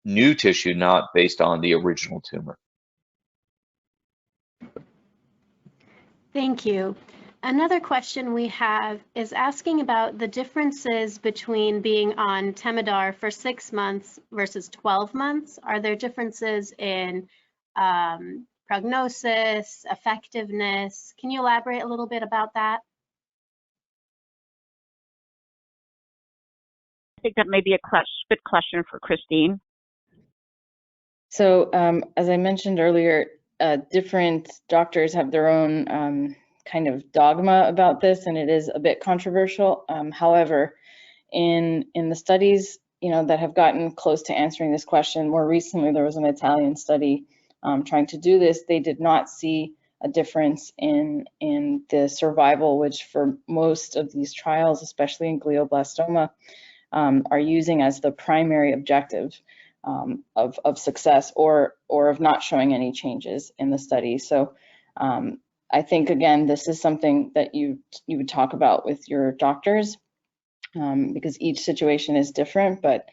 new tissue, not based on the original tumor. Thank you. Another question we have is asking about the differences between being on Temodar for 6 months versus 12 months. Are there differences in prognosis, effectiveness? Can you elaborate a little bit about that? I think that may be a good question for Christine. So as I mentioned earlier, different doctors have their own kind of dogma about this, and it is a bit controversial. However, in the studies that have gotten close to answering this question, more recently there was an Italian study trying to do this. They did not see a difference in the survival, which for most of these trials, especially in glioblastoma, are using as the primary objective of success or of not showing any changes in the study. So I think, again, this is something that you would talk about with your doctors because each situation is different. But,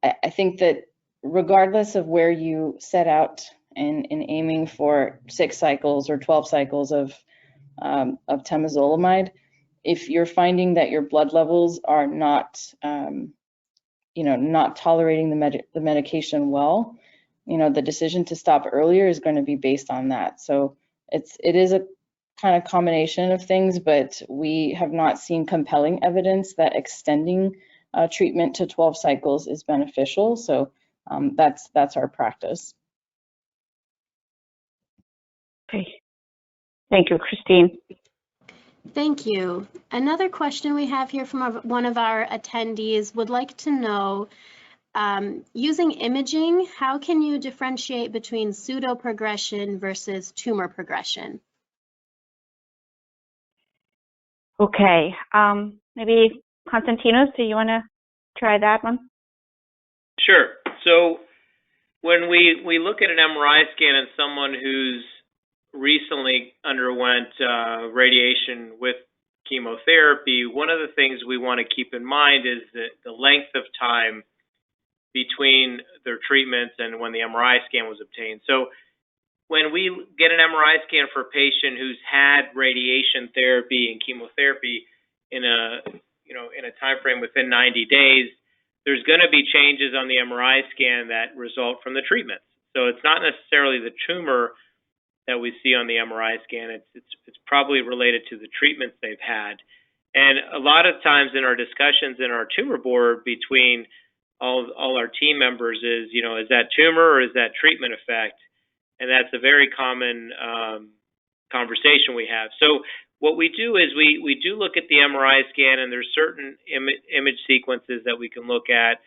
I think that regardless of where you set out in aiming for 6 cycles or 12 cycles of temozolomide, if you're finding that your blood levels are not, not tolerating the medication well, the decision to stop earlier is going to be based on that. So it is a kind of combination of things, but we have not seen compelling evidence that extending treatment to 12 cycles is beneficial. So that's our practice. Okay. Thank you, Christine. Thank you. Another question we have here from one of our attendees would like to know, using imaging, how can you differentiate between pseudoprogression versus tumor progression? Okay, maybe Konstantinos, do you want to try that one? Sure. So when we look at an MRI scan in someone who's recently underwent radiation with chemotherapy, one of the things we want to keep in mind is that the length of time between their treatments and when the MRI scan was obtained. So when we get an MRI scan for a patient who's had radiation therapy and chemotherapy in a time frame within 90 days, there's going to be changes on the MRI scan that result from the treatment. So it's not necessarily the tumor that we see on the MRI scan. It's probably related to the treatments they've had. And a lot of times in our discussions in our tumor board between all our team members is that tumor or is that treatment effect? And that's a very common conversation we have. So what we do is we do look at the MRI scan, and there's certain image sequences that we can look at.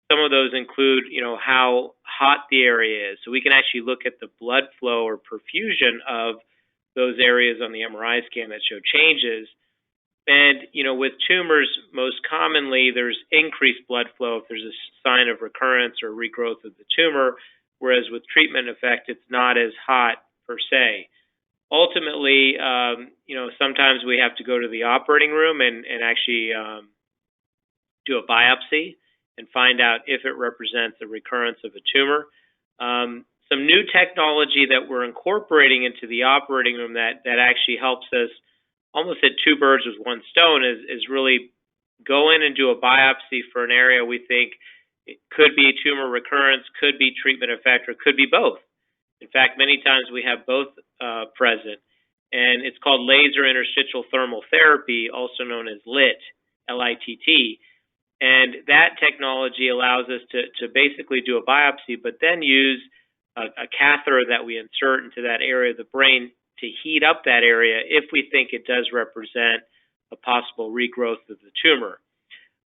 Some of those include, how hot the area is. So we can actually look at the blood flow or perfusion of those areas on the MRI scan that show changes. And, with tumors, most commonly, there's increased blood flow if there's a sign of recurrence or regrowth of the tumor, whereas with treatment effect, it's not as hot per se. Ultimately, sometimes we have to go to the operating room and actually do a biopsy and find out if it represents a recurrence of a tumor. Some new technology that we're incorporating into the operating room that actually helps us almost hit 2 birds with 1 stone is really go in and do a biopsy for an area we think it could be tumor recurrence, could be treatment effect, or could be both. In fact, many times we have both present, and it's called laser interstitial thermal therapy, also known as LITT, L-I-T-T. And that technology allows us to basically do a biopsy, but then use a catheter that we insert into that area of the brain to heat up that area if we think it does represent a possible regrowth of the tumor.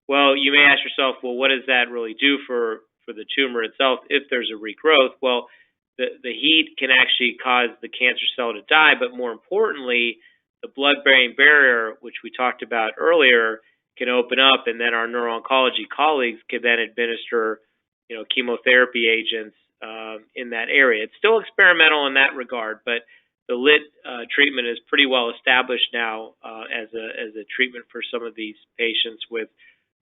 Well, you may ask yourself, well, what does that really do for the tumor itself if there's a regrowth? Well, the heat can actually cause the cancer cell to die, but more importantly, the blood-brain barrier, which we talked about earlier, can open up, and then our neuro-oncology colleagues can then administer, chemotherapy agents in that area. It's still experimental in that regard, but the LIT treatment is pretty well established now as a treatment for some of these patients with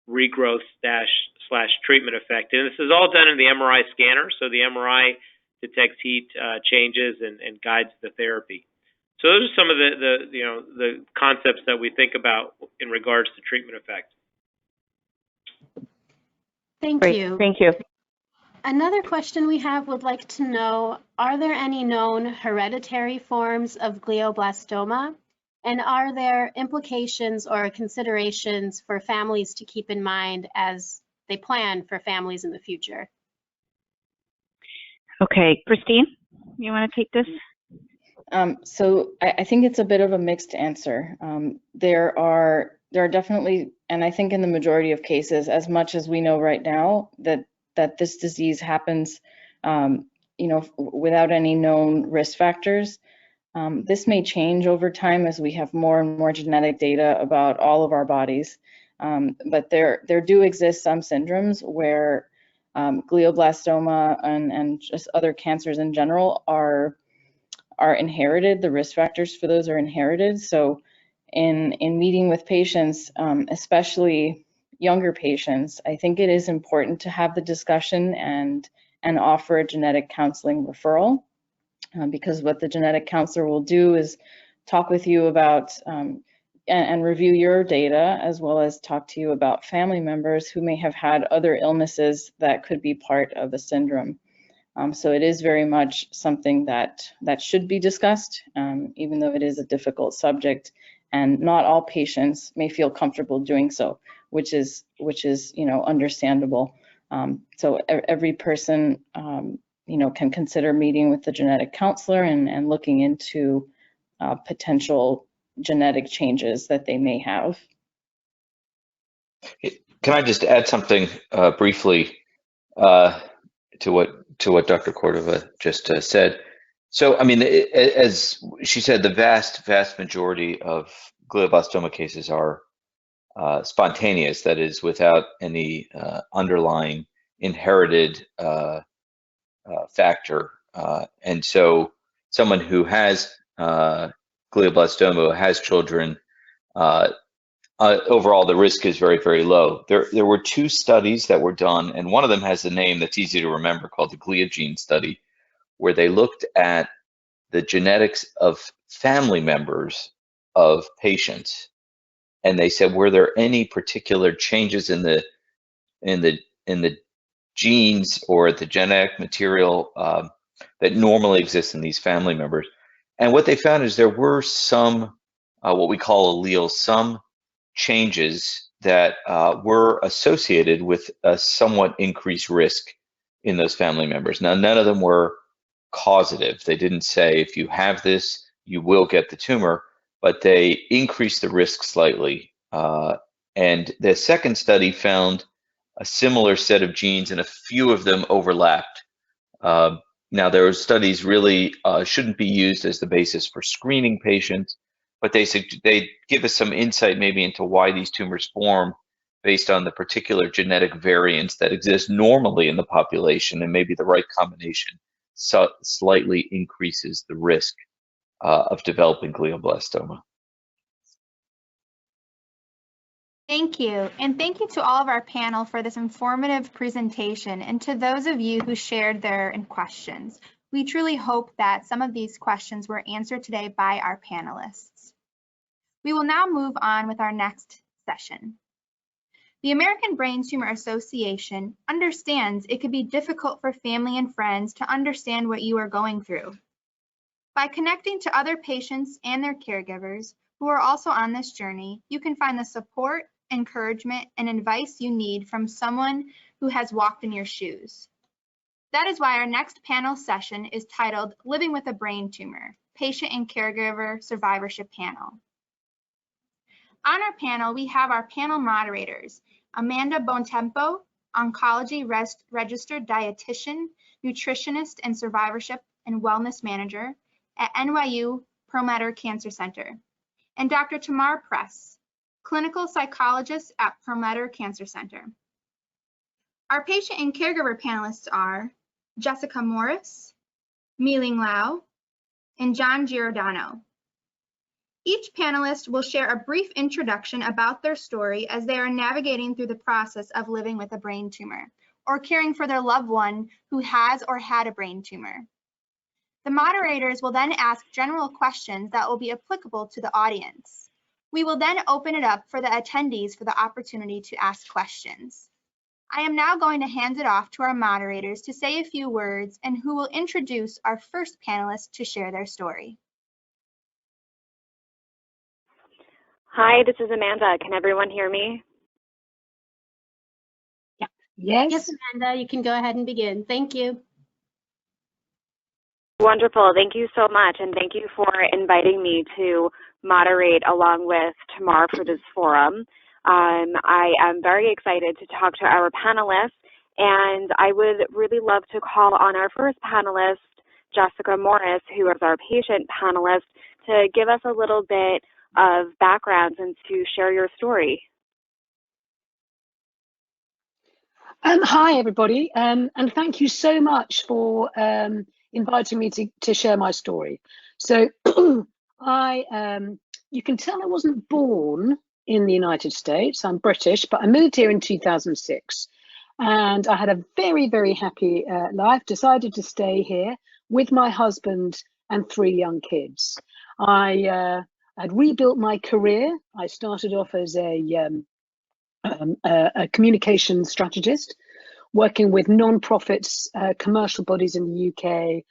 regrowth / treatment effect. And this is all done in the MRI scanner, so the MRI detects heat changes and guides the therapy. So those are some of the concepts that we think about in regards to treatment effect. Thank Great. you. Thank you. Another question we have would like to know, are there any known hereditary forms of glioblastoma? And are there implications or considerations for families to keep in mind as they plan for families in the future? Okay, Christine, you want to take this? So I think it's a bit of a mixed answer. There are definitely, and I think in the majority of cases, as much as we know right now, that this disease happens, without any known risk factors. This may change over time as we have more and more genetic data about all of our bodies. But there do exist some syndromes where glioblastoma and just other cancers in general are inherited. The risk factors for those are inherited. So in meeting with patients, especially younger patients, I think it is important to have the discussion and offer a genetic counseling referral, because what the genetic counselor will do is talk with you about and review your data, as well as talk to you about family members who may have had other illnesses that could be part of the syndrome. So it is very much something that should be discussed, even though it is a difficult subject, and not all patients may feel comfortable doing so, which is understandable. So every person can consider meeting with the genetic counselor and looking into potential genetic changes that they may have. Can I just add something briefly to what Dr. Cordova just said? So, I mean, as she said, the vast majority of glioblastoma cases are spontaneous, that is, without any underlying inherited factor. And so someone who has glioblastoma, has children, overall the risk is very, very low. There were two studies that were done, and one of them has a name that's easy to remember called the GliaGene study, where they looked at the genetics of family members of patients, and they said, were there any particular changes in the genes or the genetic material that normally exists in these family members? And what they found is there were some what we call alleles, some changes that were associated with a somewhat increased risk in those family members. Now, none of them were causative. They didn't say if you have this, you will get the tumor, but they increased the risk slightly. And the second study found a similar set of genes, and a few of them overlapped. Now, those studies really shouldn't be used as the basis for screening patients, but they give us some insight maybe into why these tumors form based on the particular genetic variants that exist normally in the population, and maybe the right combination slightly increases the risk of developing glioblastoma. Thank you. And thank you to all of our panel for this informative presentation, and to those of you who shared their questions. We truly hope that some of these questions were answered today by our panelists. We will now move on with our next session. The American Brain Tumor Association understands it could be difficult for family and friends to understand what you are going through. By connecting to other patients and their caregivers who are also on this journey, you can find the support, encouragement, and advice you need from someone who has walked in your shoes. That is why our next panel session is titled Living with a Brain Tumor, Patient and Caregiver Survivorship Panel. On our panel, we have our panel moderators, Amanda Bontempo, Oncology Registered Dietitian, Nutritionist, and Survivorship and Wellness Manager at NYU Perlmutter Cancer Center, and Dr. Tamar Press, Clinical Psychologist at Perlmutter Cancer Center. Our patient and caregiver panelists are Jessica Morris, Mi-Ling Lau, and John Giordano. Each panelist will share a brief introduction about their story as they are navigating through the process of living with a brain tumor or caring for their loved one who has or had a brain tumor. The moderators will then ask general questions that will be applicable to the audience. We will then open it up for the attendees for the opportunity to ask questions. I am now going to hand it off to our moderators to say a few words and who will introduce our first panelist to share their story. Hi, this is Amanda. Can everyone hear me? Yeah. Yes. Yes, Amanda, you can go ahead and begin. Thank you. Wonderful. Thank you so much. And thank you for inviting me to moderate along with Tamar for this forum. I am very excited to talk to our panelists, and I would really love to call on our first panelist, Jessica Morris, who is our patient panelist, to give us a little bit of background and to share your story. Hi, everybody, and thank you so much for inviting me to share my story. So you can tell I wasn't born in the United States. I'm British, but I moved here in 2006. And I had a very, very happy life, decided to stay here with my husband and 3 young kids. I had rebuilt my career. I started off as a communications strategist, working with non-profits, commercial bodies in the UK,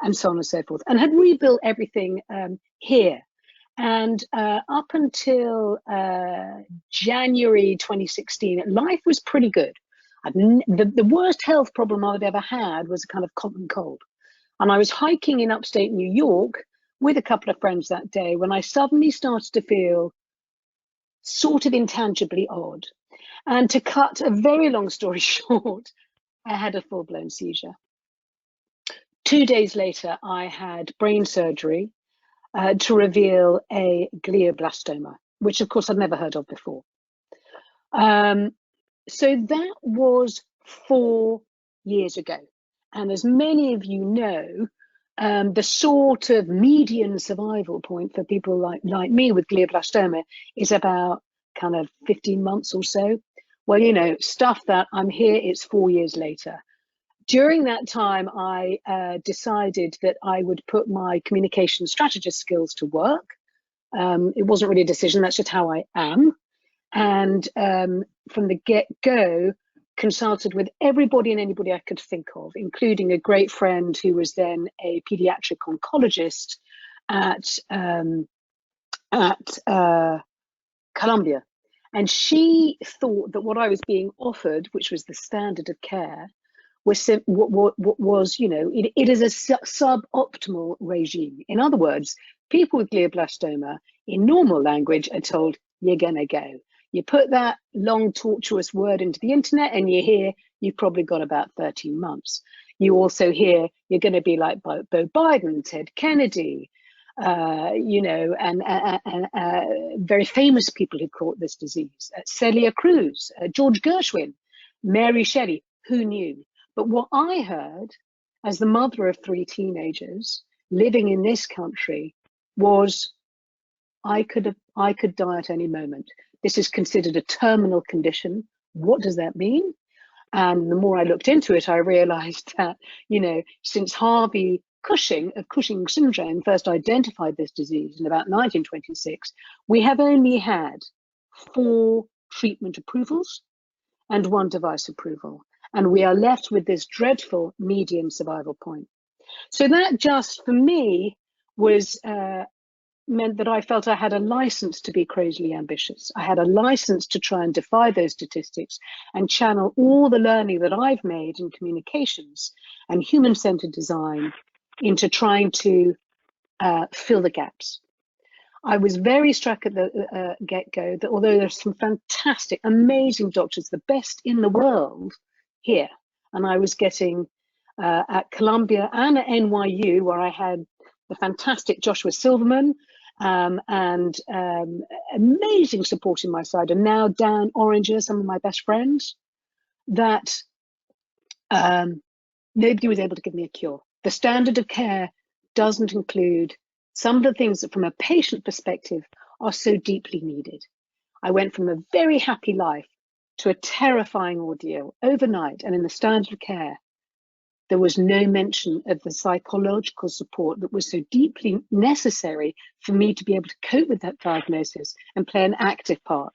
and so on and so forth, and had rebuilt everything here. And up until January 2016, life was pretty good. The worst health problem I'd ever had was a kind of common cold. And I was hiking in upstate New York with a couple of friends that day when I suddenly started to feel sort of intangibly odd. And to cut a very long story short, I had a full-blown seizure. 2 days later, I had brain surgery to reveal a glioblastoma, which of course I'd never heard of before. So that was 4 years ago. And as many of you know, the sort of median survival point for people like me with glioblastoma is about kind of 15 months or so. Well, you know, stuff that I'm here, it's 4 years later. During that time, I decided that I would put my communication strategist skills to work. It wasn't really a decision, that's just how I am. And from the get-go, consulted with everybody and anybody I could think of, including a great friend who was then a pediatric oncologist at Columbia. And she thought that what I was being offered, which was the standard of care, was you know, it is a suboptimal regime. In other words, people with glioblastoma, in normal language, are told, you're gonna go. You put that long, tortuous word into the internet and you hear you've probably got about 13 months. You also hear you're going to be like Bo Biden, Ted Kennedy, you know, and very famous people who caught this disease. Celia Cruz, George Gershwin, Mary Shelley, who knew? But what I heard as the mother of 3 teenagers living in this country was I could die at any moment. This is considered a terminal condition. What does that mean? And the more I looked into it, I realized that, you know, since Harvey Cushing of Cushing syndrome first identified this disease in about 1926, we have only had 4 treatment approvals and 1 device approval. And we are left with this dreadful median survival point. So that just, for me, was meant that I felt I had a license to be crazily ambitious. I had a license to try and defy those statistics and channel all the learning that I've made in communications and human-centered design into trying to fill the gaps. I was very struck at the get-go that although there's some fantastic, amazing doctors, the best in the world here, and I was getting at Columbia and at NYU, where I had the fantastic Joshua Silverman and amazing support in my side, and now Dan Oranger, some of my best friends, that nobody was able to give me a cure. The standard of care doesn't include some of the things that from a patient perspective are so deeply needed. I went from a very happy life to a terrifying ordeal overnight, and in the standard of care, there was no mention of the psychological support that was so deeply necessary for me to be able to cope with that diagnosis and play an active part.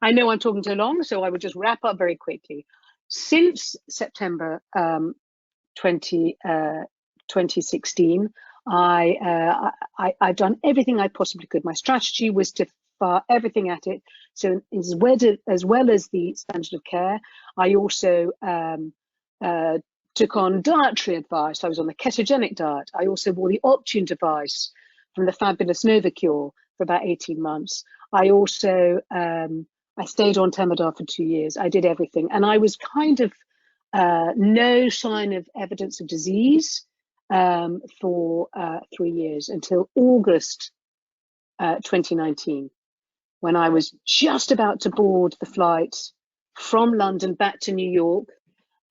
I know I'm talking too long, so I would just wrap up very quickly. Since September 2016, I've done everything I possibly could. My strategy was to fire everything at it. So as well as the standard of care, I also took on dietary advice. I was on the ketogenic diet. I also wore the Optune device from the fabulous Novacure for about 18 months. I also, I stayed on Temodar for 2 years. I did everything. And I was kind of no sign of evidence of disease for 3 years until August 2019, when I was just about to board the flight from London back to New York,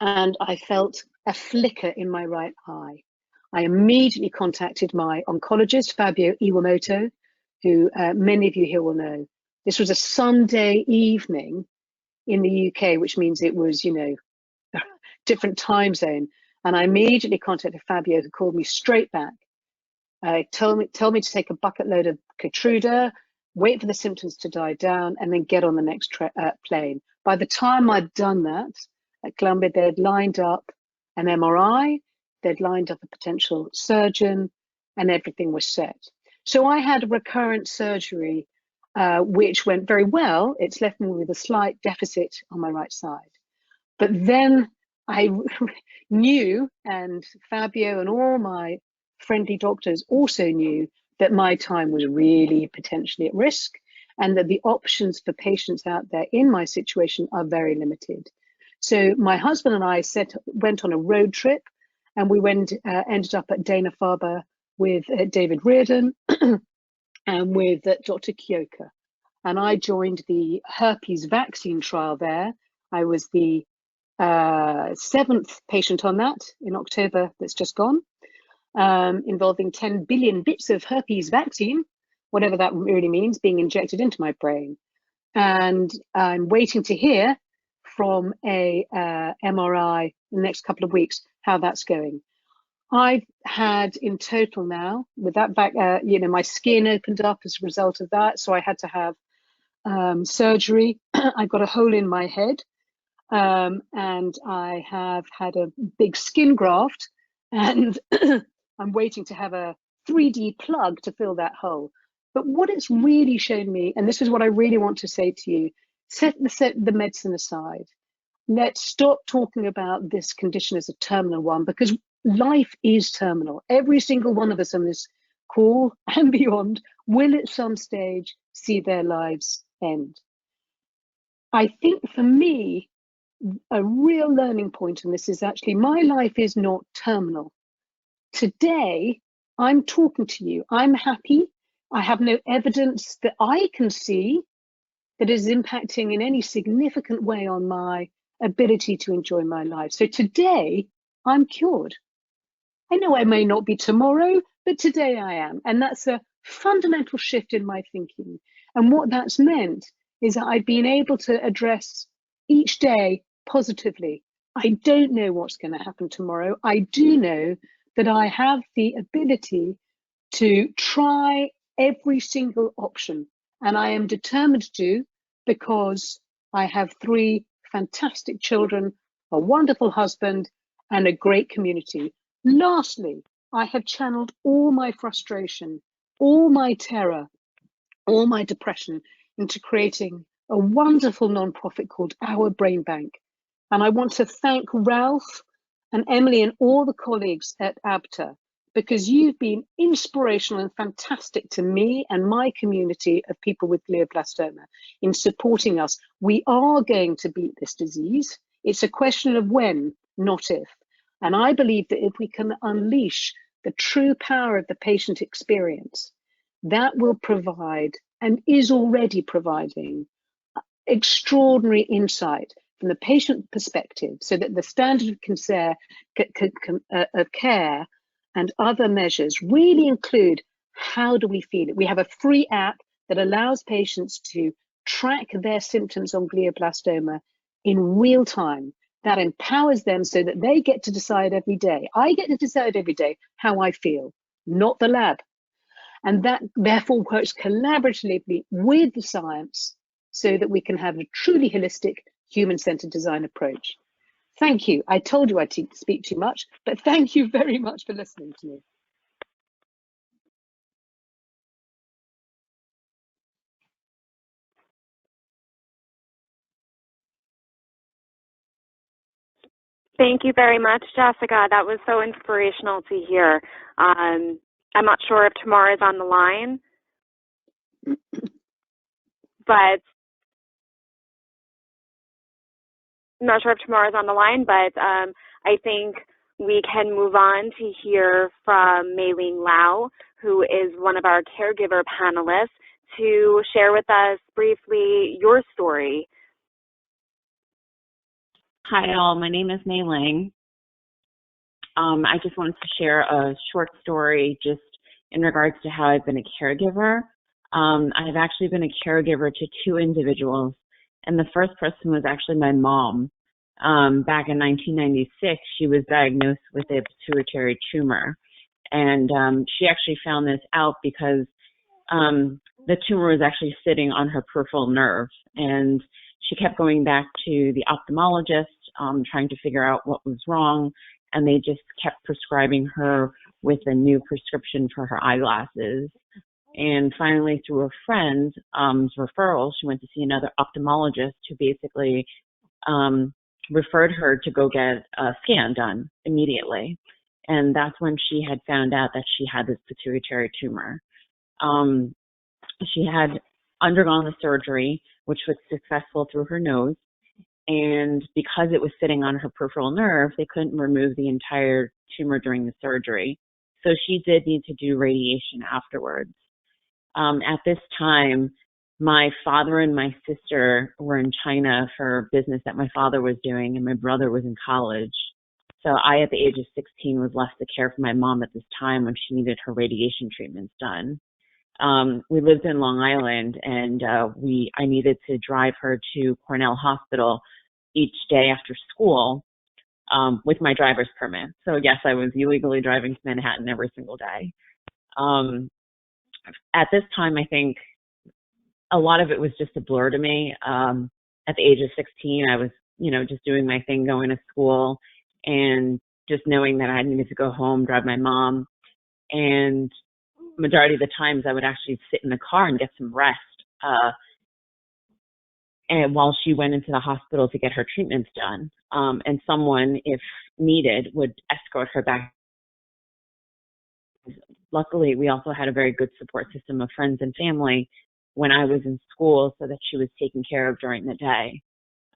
and I felt a flicker in my right eye. I immediately contacted my oncologist, Fabio Iwamoto, who many of you here will know. This was a Sunday evening in the UK, which means it was, you know, different time zone. And I immediately contacted Fabio, who called me straight back. Told me to take a bucket load of Keytruda, wait for the symptoms to die down, and then get on the next plane. By the time I'd done that, at Columbia, they'd lined up an MRI, they'd lined up a potential surgeon, and everything was set. So I had a recurrent surgery, which went very well. It's left me with a slight deficit on my right side. But then I knew, and Fabio and all my friendly doctors also knew, that my time was really potentially at risk, and that the options for patients out there in my situation are very limited. So my husband and I went on a road trip, and we ended up at Dana-Farber with David Reardon and with Dr. Kyoka. And I joined the herpes vaccine trial there. I was the 7th patient on that in October that's just gone, involving 10 billion bits of herpes vaccine, whatever that really means, being injected into my brain. And I'm waiting to hear from a MRI in the next couple of weeks how that's going. I've had in total now, with that back, you know, my skin opened up as a result of that, so I had to have surgery. I got a hole in my head, and I have had a big skin graft, and I'm waiting to have a 3D plug to fill that hole. But what it's really shown me, and this is what I really want to say to you, set the medicine aside. Let's stop talking about this condition as a terminal one, because life is terminal. Every single one of us on this call and beyond will at some stage see their lives end. I think for me, a real learning point in this is actually my life is not terminal. Today, I'm talking to you. I'm happy. I have no evidence that I can see that is impacting in any significant way on my ability to enjoy my life. So today, I'm cured. I know I may not be tomorrow, but today I am. And that's a fundamental shift in my thinking. And what that's meant is that I've been able to address each day positively. I don't know what's going to happen tomorrow. I do know that I have the ability to try every single option. And I am determined to, because I have 3 fantastic children, a wonderful husband, and a great community. Lastly, I have channeled all my frustration all my terror, all my depression into creating a wonderful nonprofit called Our Brain Bank. And I want to thank Ralph and Emily and all the colleagues at ABTA, because you've been inspirational and fantastic to me and my community of people with glioblastoma in supporting us. We are going to beat this disease. It's a question of when, not if. And I believe that if we can unleash the true power of the patient experience, that will provide and is already providing extraordinary insight from the patient perspective, so that the standard of care and other measures really include how do we feel it. We have a free app that allows patients to track their symptoms on glioblastoma in real time. That empowers them so that they get to decide every day. I get to decide every day how I feel, not the lab. And that therefore works collaboratively with the science so that we can have a truly holistic, human-centered design approach. Thank you. I told you I'd speak too much, but thank you very much for listening to me. Thank you very much, Jessica. That was so inspirational to hear. I'm not sure if Tamar is on the line, but I think we can move on to hear from Mei-Ling Lau, who is one of our caregiver panelists, to share with us briefly your story. Hi all, my name is Mei-Ling. I just wanted to share a short story just in regards to how I've been a caregiver. I've actually been a caregiver to 2 individuals, and the first person was actually my mom. Back in 1996, she was diagnosed with a pituitary tumor, and she actually found this out because the tumor was actually sitting on her peripheral nerve, and she kept going back to the ophthalmologist, trying to figure out what was wrong, and they just kept prescribing her with a new prescription for her eyeglasses. And finally, through a friend's referral, she went to see another ophthalmologist who basically referred her to go get a scan done immediately. And that's when she had found out that she had this pituitary tumor. She had undergone the surgery, which was successful through her nose. And because it was sitting on her peripheral nerve, they couldn't remove the entire tumor during the surgery. So she did need to do radiation afterwards. At this time, my father and my sister were in China for business that my father was doing, and my brother was in college. So I, at the age of 16, was left to care for my mom at this time when she needed her radiation treatments done. We lived in Long Island, and I needed to drive her to Cornell Hospital each day after school with my driver's permit. So yes, I was illegally driving to Manhattan every single day. At this time, I think a lot of it was just a blur to me. At the age of 16, I was, just doing my thing, going to school, and just knowing that I needed to go home, drive my mom. And majority of the times I would actually sit in the car and get some rest. And while she went into the hospital to get her treatments done, and someone, if needed, would escort her back. Luckily, we also had a very good support system of friends and family when I was in school, so that she was taken care of during the day.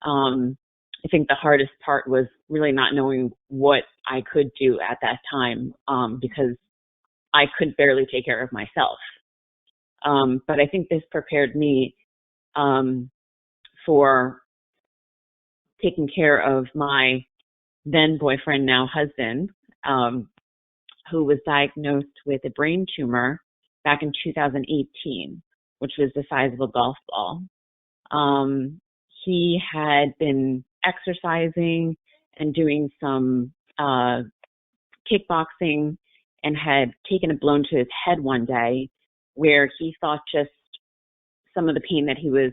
I think the hardest part was really not knowing what I could do at that time, because I could barely take care of myself. But I think this prepared me for taking care of my then boyfriend, now husband, who was diagnosed with a brain tumor back in 2018, which was the size of a golf ball. He had been exercising and doing some kickboxing, and had taken a blow to his head one day, where he thought just some of the pain that he was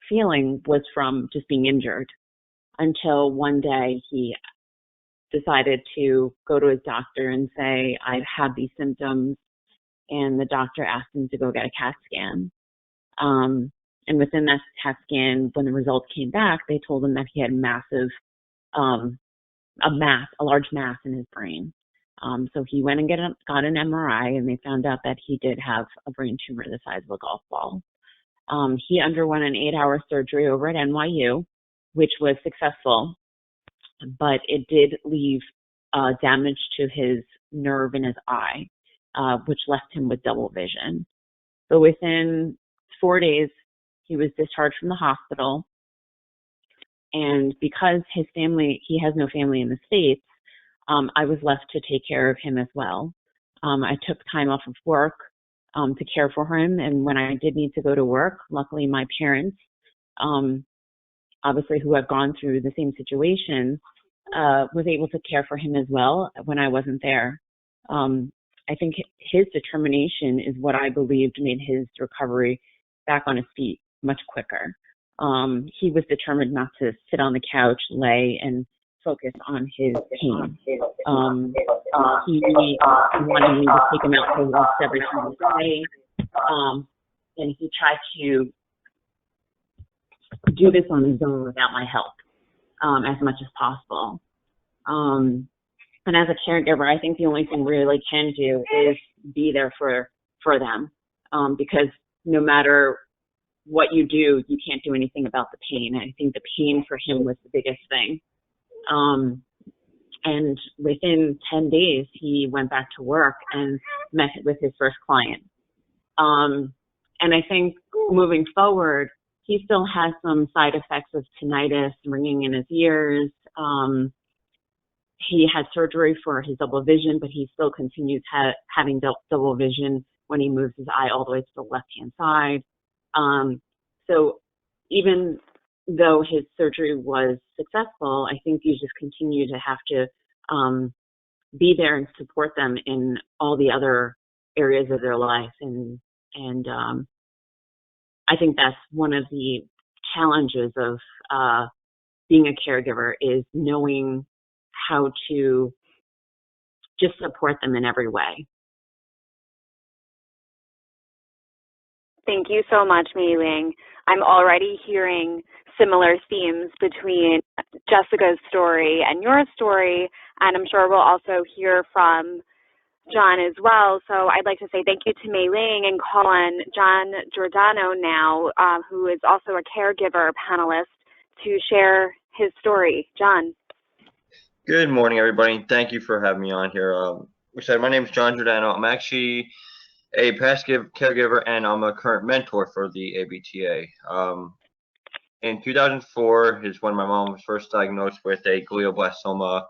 feeling was from just being injured, until one day he decided to go to his doctor and say, I have these symptoms, and the doctor asked him to go get a CAT scan. And within that CAT scan, when the results came back, they told him that he had a large mass in his brain. So he went and got an MRI, and they found out that he did have a brain tumor the size of a golf ball. He underwent an 8-hour surgery over at NYU, which was successful, but it did leave damage to his nerve in his eye, which left him with double vision. So within 4 days, he was discharged from the hospital. And because he has no family in the States, I was left to take care of him as well. I took time off of work to care for him. And when I did need to go to work, luckily my parents, obviously who have gone through the same situation, was able to care for him as well when I wasn't there. I think his determination is what I believed made his recovery back on his feet much quicker. He was determined not to sit on the couch, lay, and focus on his pain. He wanted me to take him out for walks every single day, and he tried to do this on his own without my help as much as possible. And as a caregiver, I think the only thing we really can do is be there for them, because no matter what you do, you can't do anything about the pain. I think the pain for him was the biggest thing. And within 10 days, he went back to work and met with his first client. And I think moving forward, he still has some side effects of tinnitus, ringing in his ears. He had surgery for his double vision, but he still continues having double vision when he moves his eye all the way to the left-hand side. So even though his surgery was successful, I think you just continue to have to be there and support them in all the other areas of their life. And I think that's one of the challenges of being a caregiver, is knowing how to just support them in every way. Thank you so much, Mei Ling. I'm already hearing similar themes between Jessica's story and your story, and I'm sure we'll also hear from John as well. So I'd like to say thank you to Mei Ling and call on John Giordano now, who is also a caregiver panelist, to share his story. John. Good morning, everybody. Thank you for having me on here. My name is John Giordano. I'm actually a past caregiver, and I'm a current mentor for the ABTA. In 2004 is when my mom was first diagnosed with a glioblastoma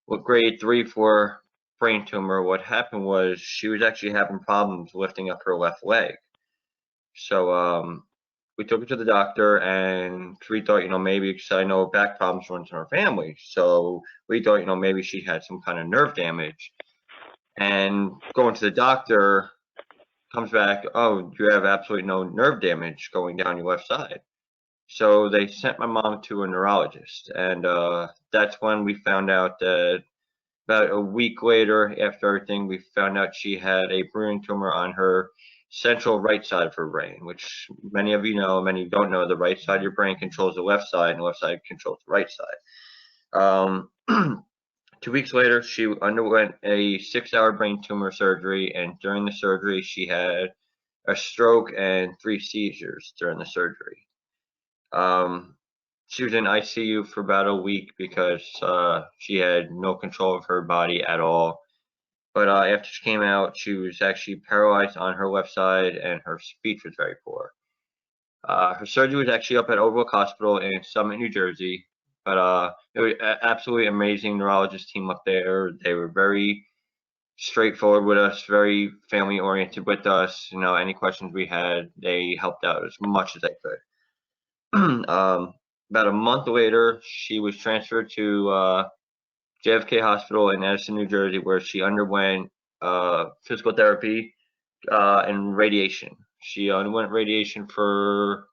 with grade 3/4 brain tumor. What happened was she was actually having problems lifting up her left leg. So we took her to the doctor, and we thought, maybe, because I know back problems runs in her family. So we thought, maybe she had some kind of nerve damage. And going to the doctor, comes back, oh, you have absolutely no nerve damage going down your left side. So they sent my mom to a neurologist, and that's when we found out that about a week later, after everything, we found out she had a brain tumor on her central right side of her brain, which many of you know, many don't know. The right side of your brain controls the left side, and the left side controls the right side. 2 weeks later, she underwent a 6-hour brain tumor surgery, and during the surgery, she had a stroke and 3 seizures during the surgery. She was in ICU for about a week because she had no control of her body at all. But after she came out, she was actually paralyzed on her left side, and her speech was very poor. Her surgery was actually up at Overlook Hospital in Summit, New Jersey. But it was an absolutely amazing neurologist team up there. They were very straightforward with us, very family oriented with us. Any questions we had, they helped out as much as they could. About a month later, she was transferred to JFK Hospital in Edison, New Jersey, where she underwent physical therapy and radiation. She underwent radiation for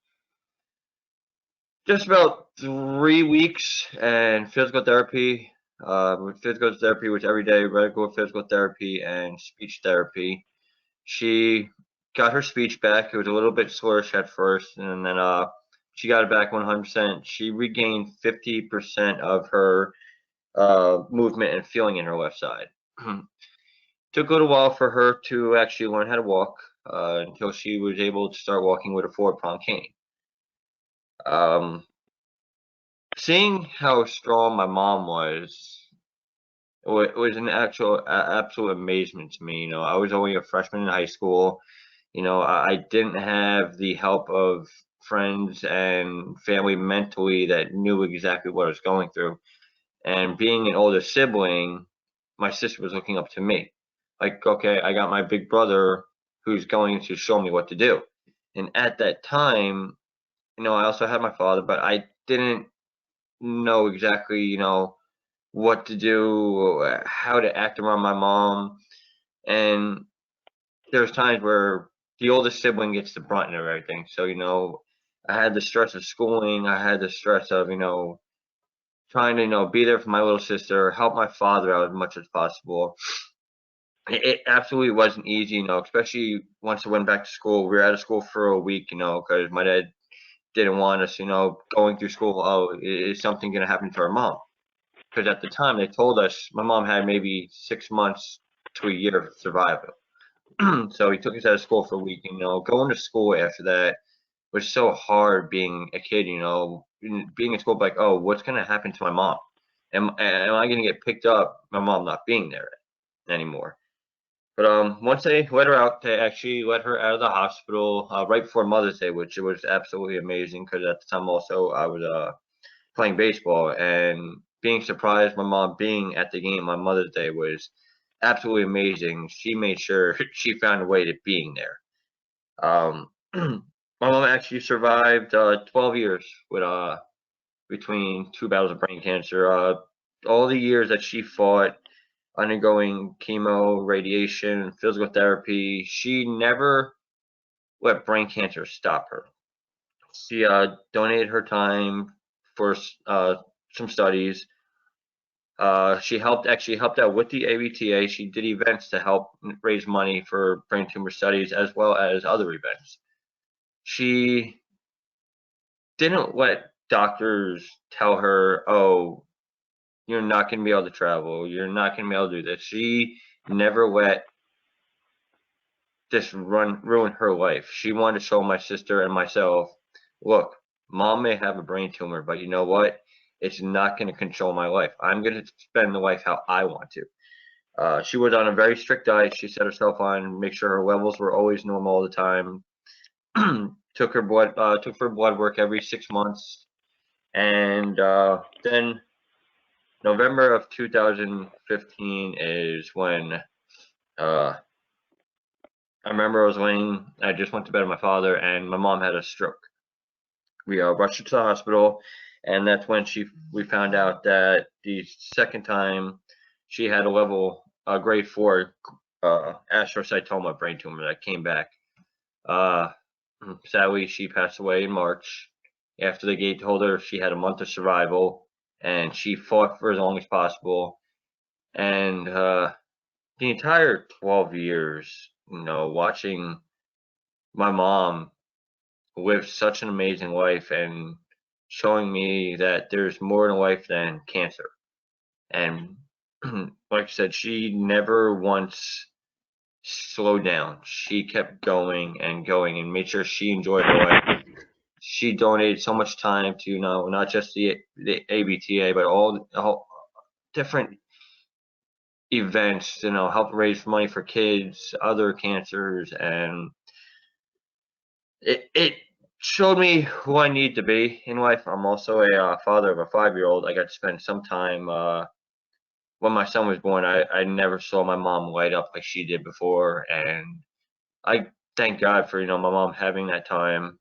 just about 3 weeks, and physical therapy, which every day, regular physical therapy and speech therapy. She got her speech back. It was a little bit slurish at first, and then she got it back 100%. She regained 50% of her movement and feeling in her left side. Took a little while for her to actually learn how to walk until she was able to start walking with a 4-prong cane. Seeing how strong my mom was an absolute amazement to me. You know, I was only a freshman in high school. You know, I didn't have the help of friends and family mentally that knew exactly what I was going through. And being an older sibling, my sister was looking up to me. Like, okay, I got my big brother who's going to show me what to do. And at that time, you know, I also had my father, but I didn't know exactly, you know, what to do, how to act around my mom. And there's times where the oldest sibling gets the brunt of everything. So, you know, I had the stress of schooling. I had the stress of, you know, trying to, you know, be there for my little sister, help my father out as much as possible. It absolutely wasn't easy, you know, especially once I went back to school. We were out of school for a week, you know, because my dad didn't want us, you know, going through school. Oh, is something going to happen to our mom? Because at the time they told us my mom had maybe 6 months to a year of survival. So he took us out of school for a week. You know, going to school after that was so hard being a kid, you know, being in school like, oh, what's going to happen to my mom? Am I going to get picked up, my mom not being there anymore? But once they let her out, they actually let her out of the hospital right before Mother's Day, which was absolutely amazing because at the time also I was playing baseball, and being surprised my mom being at the game on Mother's Day was absolutely amazing. She made sure she found a way to being there. My mom actually survived 12 years with between 2 battles of brain cancer. All the years that she fought, undergoing chemo, radiation, physical therapy, she never let brain cancer stop her. She donated her time for some studies. She actually helped out with the ABTA. She did events to help raise money for brain tumor studies as well as other events. She didn't let doctors tell her, oh, you're not going to be able to travel. You're not going to be able to do this. She never let this ruin her life. She wanted to show my sister and myself, look, mom may have a brain tumor, but you know what? It's not going to control my life. I'm going to spend the life how I want to. She was on a very strict diet. She set herself on, make sure her levels were always normal all the time. took her blood work every 6 months, and then November of 2015 is when I remember I just went to bed with my father, and my mom had a stroke. We rushed her to the hospital, and that's when we found out that the second time she had a grade 4 astrocytoma brain tumor that came back. Sadly, she passed away in March after they told her she had a month of survival, and she fought for as long as possible. And the entire 12 years, you know, watching my mom live such an amazing life and showing me that there's more in life than cancer. And like I said, she never once slowed down. She kept going and going and made sure she enjoyed her life. She donated so much time to, you know, not just the ABTA, but all different events, you know, help raise money for kids, other cancers, and it showed me who I need to be in life. I'm also a father of a 5-year-old. I got to spend some time when my son was born. I never saw my mom light up like she did before, and I thank God for, you know, my mom having that time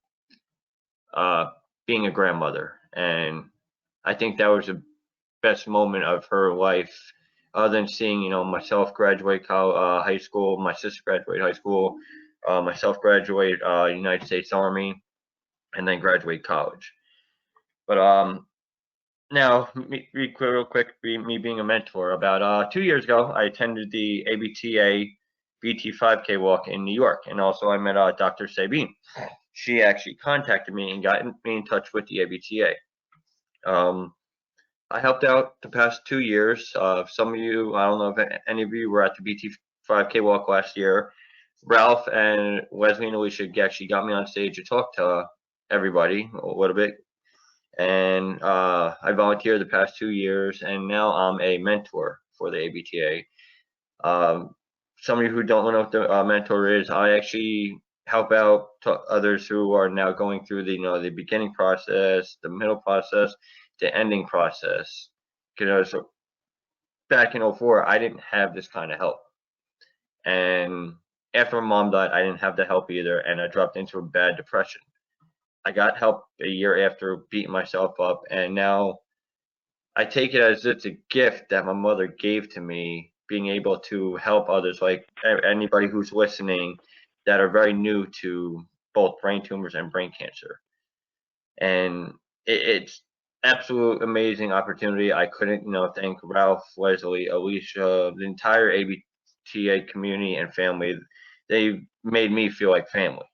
being a grandmother. And I think that was the best moment of her life, other than seeing, you know, myself graduate high school, my sister graduate high school, myself graduate United States Army, and then graduate college. But now, real quick, me being a mentor, about 2 years ago, I attended the ABTA BT5K walk in New York. And also I met Dr. Sabine. She actually contacted me and got me in touch with the ABTA. I helped out the past 2 years. Some of you, I don't know if any of you were at the BT5K walk last year. Ralph and Wesley and Alicia actually got me on stage to talk to everybody a little bit. And I volunteered the past 2 years, and now I'm a mentor for the ABTA. Some of you who don't know what the mentor is, I actually help out to others who are now going through the, the beginning process, the middle process, the ending process. So back in 2004, I didn't have this kind of help. And after my mom died, I didn't have the help either, and I dropped into a bad depression. I got help a year after beating myself up, and now I take it as it's a gift that my mother gave to me, being able to help others, like anybody who's listening, that are very new to both brain tumors and brain cancer. And it's absolute amazing opportunity. I couldn't, thank Ralph, Wesley, Alicia, the entire ABTA community and family. They made me feel like family.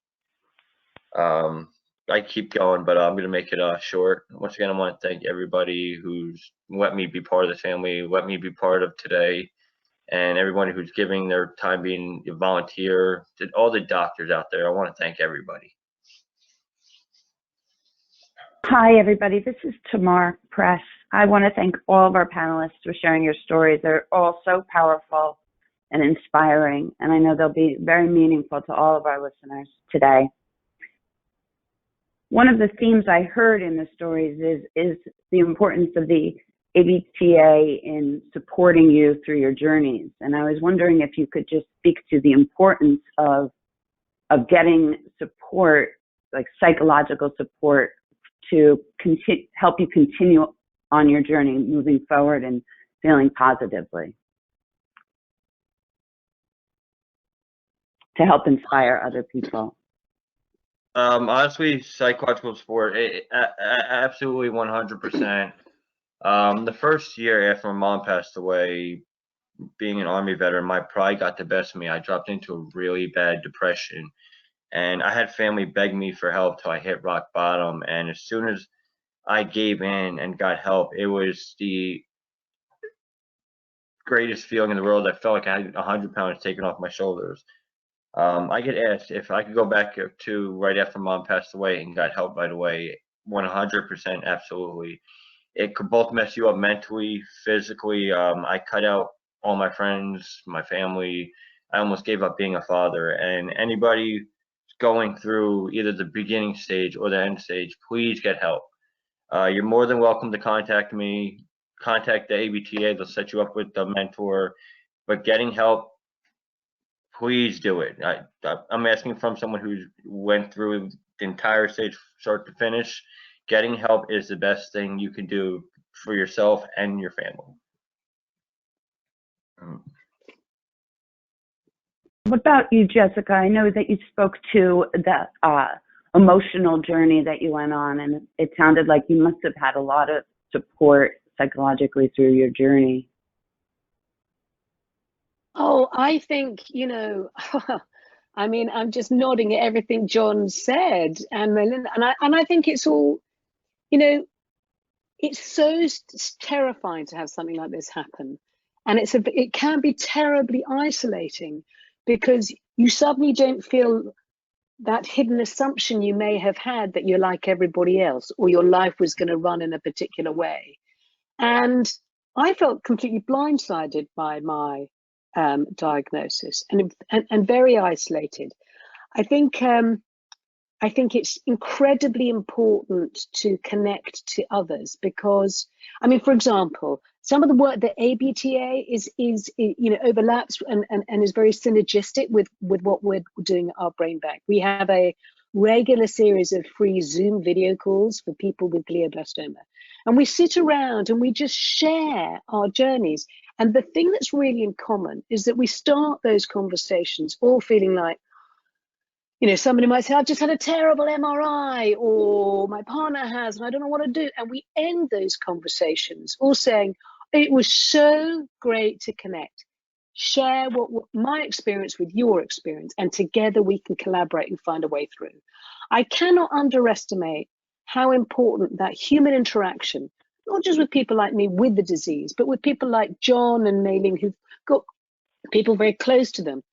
I keep going, but I'm going to make it short. Once again, I want to thank everybody who's let me be part of the family, let me be part of today, and everybody who's giving their time being a volunteer, to all the doctors out there. I want to thank everybody. Hi, everybody. This is Tamar Press. I want to thank all of our panelists for sharing your stories. They're all so powerful and inspiring, and I know they'll be very meaningful to all of our listeners today. One of the themes I heard in the stories is the importance of the ABTA in supporting you through your journeys. And I was wondering if you could just speak to the importance of getting support, like psychological support, to help you continue on your journey, moving forward and feeling positively, to help inspire other people. Honestly, psychological support, absolutely 100%. The first year after my mom passed away, being an Army veteran, my pride got the best of me. I dropped into a really bad depression, and I had family beg me for help till I hit rock bottom. And as soon as I gave in and got help, it was the greatest feeling in the world. I felt like I had 100 pounds taken off my shoulders. I get asked if I could go back to right after mom passed away and got help right away. 100%, absolutely. It could both mess you up mentally, physically. I cut out all my friends, my family. I almost gave up being a father. And anybody going through either the beginning stage or the end stage, please get help. You're more than welcome to contact me. Contact the ABTA. They'll set you up with the mentor. But getting help, please do it. I'm asking from someone who went through the entire stage, start to finish. Getting help is the best thing you can do for yourself and your family. What about you, Jessica? I know that you spoke to the emotional journey that you went on, and it sounded like you must have had a lot of support psychologically through your journey. Oh, I think, I mean, I'm just nodding at everything John said, and Melinda, and I think it's all, it's so terrifying to have something like this happen, and it can be terribly isolating, because you suddenly don't feel that hidden assumption you may have had that you're like everybody else, or your life was going to run in a particular way. And I felt completely blindsided by my diagnosis and very isolated. I think it's incredibly important to connect to others, because, I mean, for example, some of the work that ABTA is overlaps and is very synergistic with what we're doing at our brain bank. We have a regular series of free Zoom video calls for people with glioblastoma, and we sit around and we just share our journeys. And the thing that's really in common is that we start those conversations all feeling like, somebody might say, I've just had a terrible MRI, or my partner has, and I don't know what to do. And we end those conversations all saying, it was so great to connect. share what my experience with your experience, and together we can collaborate and find a way through. I cannot underestimate how important that human interaction, not just with people like me with the disease, but with people like John and Mei-Ling who've got people very close to them.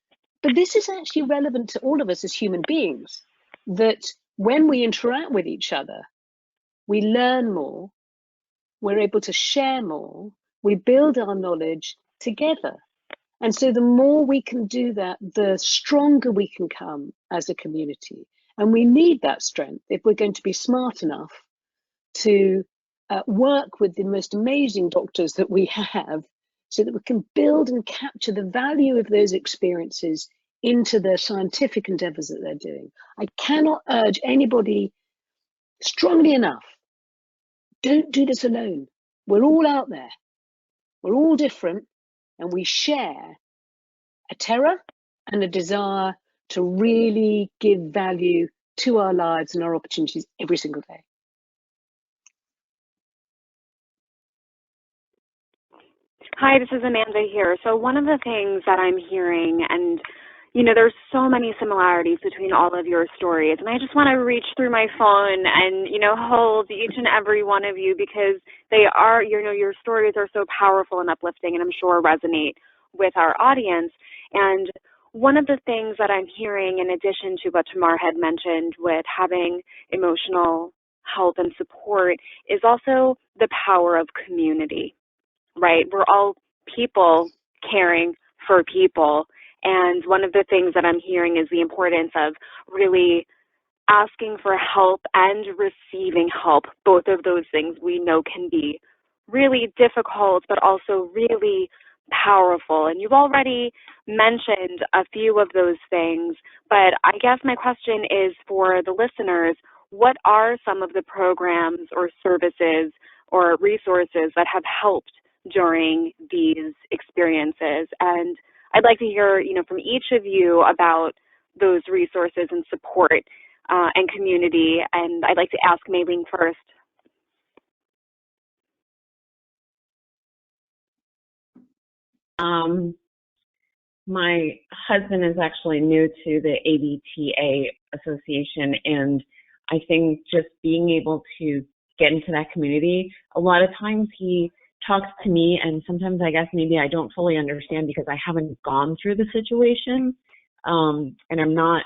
But this is actually relevant to all of us as human beings, that when we interact with each other, we learn more, we're able to share more, we build our knowledge together. And so the more we can do that, the stronger we can come as a community. And we need that strength if we're going to be smart enough to work with the most amazing doctors that we have, so that we can build and capture the value of those experiences into the scientific endeavors that they're doing. I cannot urge anybody strongly enough, don't do this alone. We're all out there. We're all different, and we share a terror and a desire to really give value to our lives and our opportunities every single day. Hi, this is Amanda here. So one of the things that I'm hearing, and there's so many similarities between all of your stories, and I just want to reach through my phone and, hold each and every one of you, because they are, your stories are so powerful and uplifting, and I'm sure resonate with our audience. And one of the things that I'm hearing, in addition to what Tamar had mentioned with having emotional help and support, is also the power of community, right? We're all people caring for people. And one of the things that I'm hearing is the importance of really asking for help and receiving help. Both of those things we know can be really difficult, but also really powerful. And you've already mentioned a few of those things, but I guess my question is for the listeners, what are some of the programs or services or resources that have helped during these experiences? And I'd like to hear, from each of you about those resources and support and community. And I'd like to ask Mei-Ling first. My husband is actually new to the ABTA Association, and I think just being able to get into that community, a lot of times he talks to me, and sometimes I guess maybe I don't fully understand because I haven't gone through the situation, and I'm not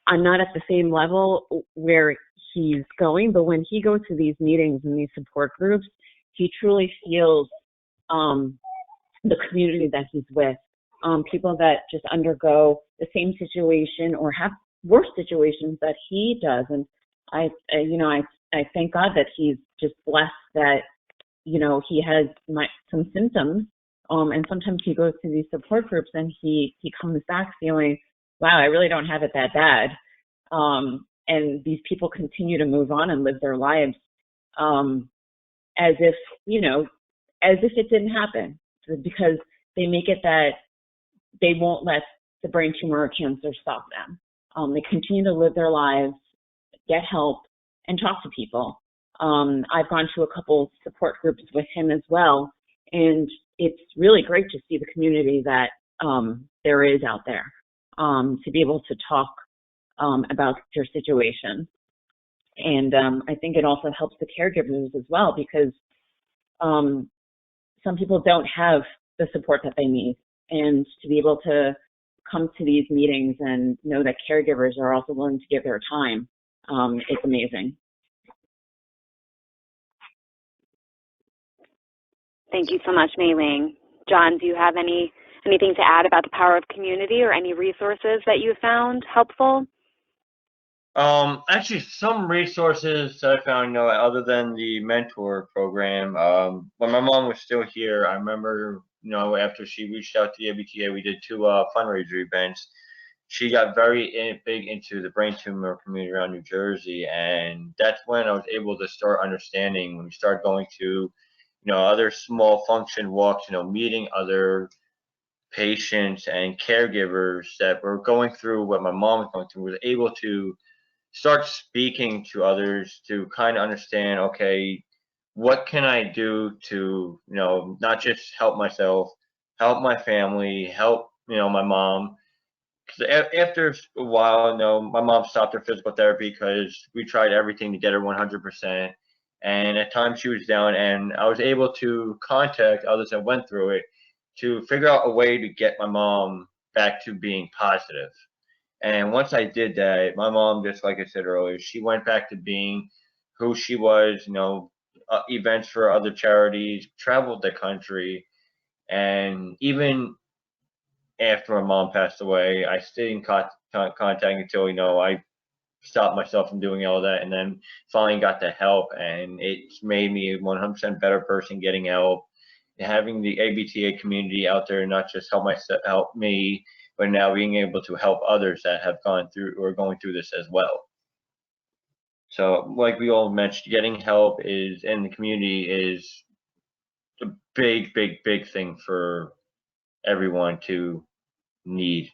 at the same level where he's going. But when he goes to these meetings and these support groups, he truly feels the community that he's with, people that just undergo the same situation or have worse situations that he does. And I thank God that he's just blessed that, he has some symptoms. And sometimes he goes to these support groups and he comes back feeling, wow, I really don't have it that bad. And these people continue to move on and live their lives as if it didn't happen, because they make it that they won't let the brain tumor or cancer stop them. They continue to live their lives, get help, and talk to people. I've gone to a couple support groups with him as well, and it's really great to see the community that there is out there, to be able to talk about your situation. And I think it also helps the caregivers as well, because some people don't have the support that they need, and to be able to come to these meetings and know that caregivers are also willing to give their time, it's amazing. Thank you so much, Mei-Ling. John, do you have anything to add about the power of community or any resources that you found helpful? Actually, some resources that I found, other than the mentor program, when my mom was still here, I remember, after she reached out to the ABTA, we did 2 fundraiser events. She got very big into the brain tumor community around New Jersey, and that's when I was able to start understanding, when we started going to, other small function walks, meeting other patients and caregivers that were going through what my mom was going through, was able to start speaking to others to kind of understand, okay, what can I do to, not just help myself, help my family, help, my mom. Because after a while, my mom stopped her physical therapy because we tried everything to get her 100%. And at times she was down, and I was able to contact others that went through it to figure out a way to get my mom back to being positive. And once I did that, my mom, just like I said earlier, she went back to being who she was, events for other charities, traveled the country. And even after my mom passed away, I stayed in contact until, I stopped myself from doing all that, and then finally got the help, and it's made me a 100% better person getting help. Having the ABTA community out there, not just help me, but now being able to help others that have gone through or going through this as well. So like we all mentioned, getting help in the community is a big, big, big thing for everyone to need.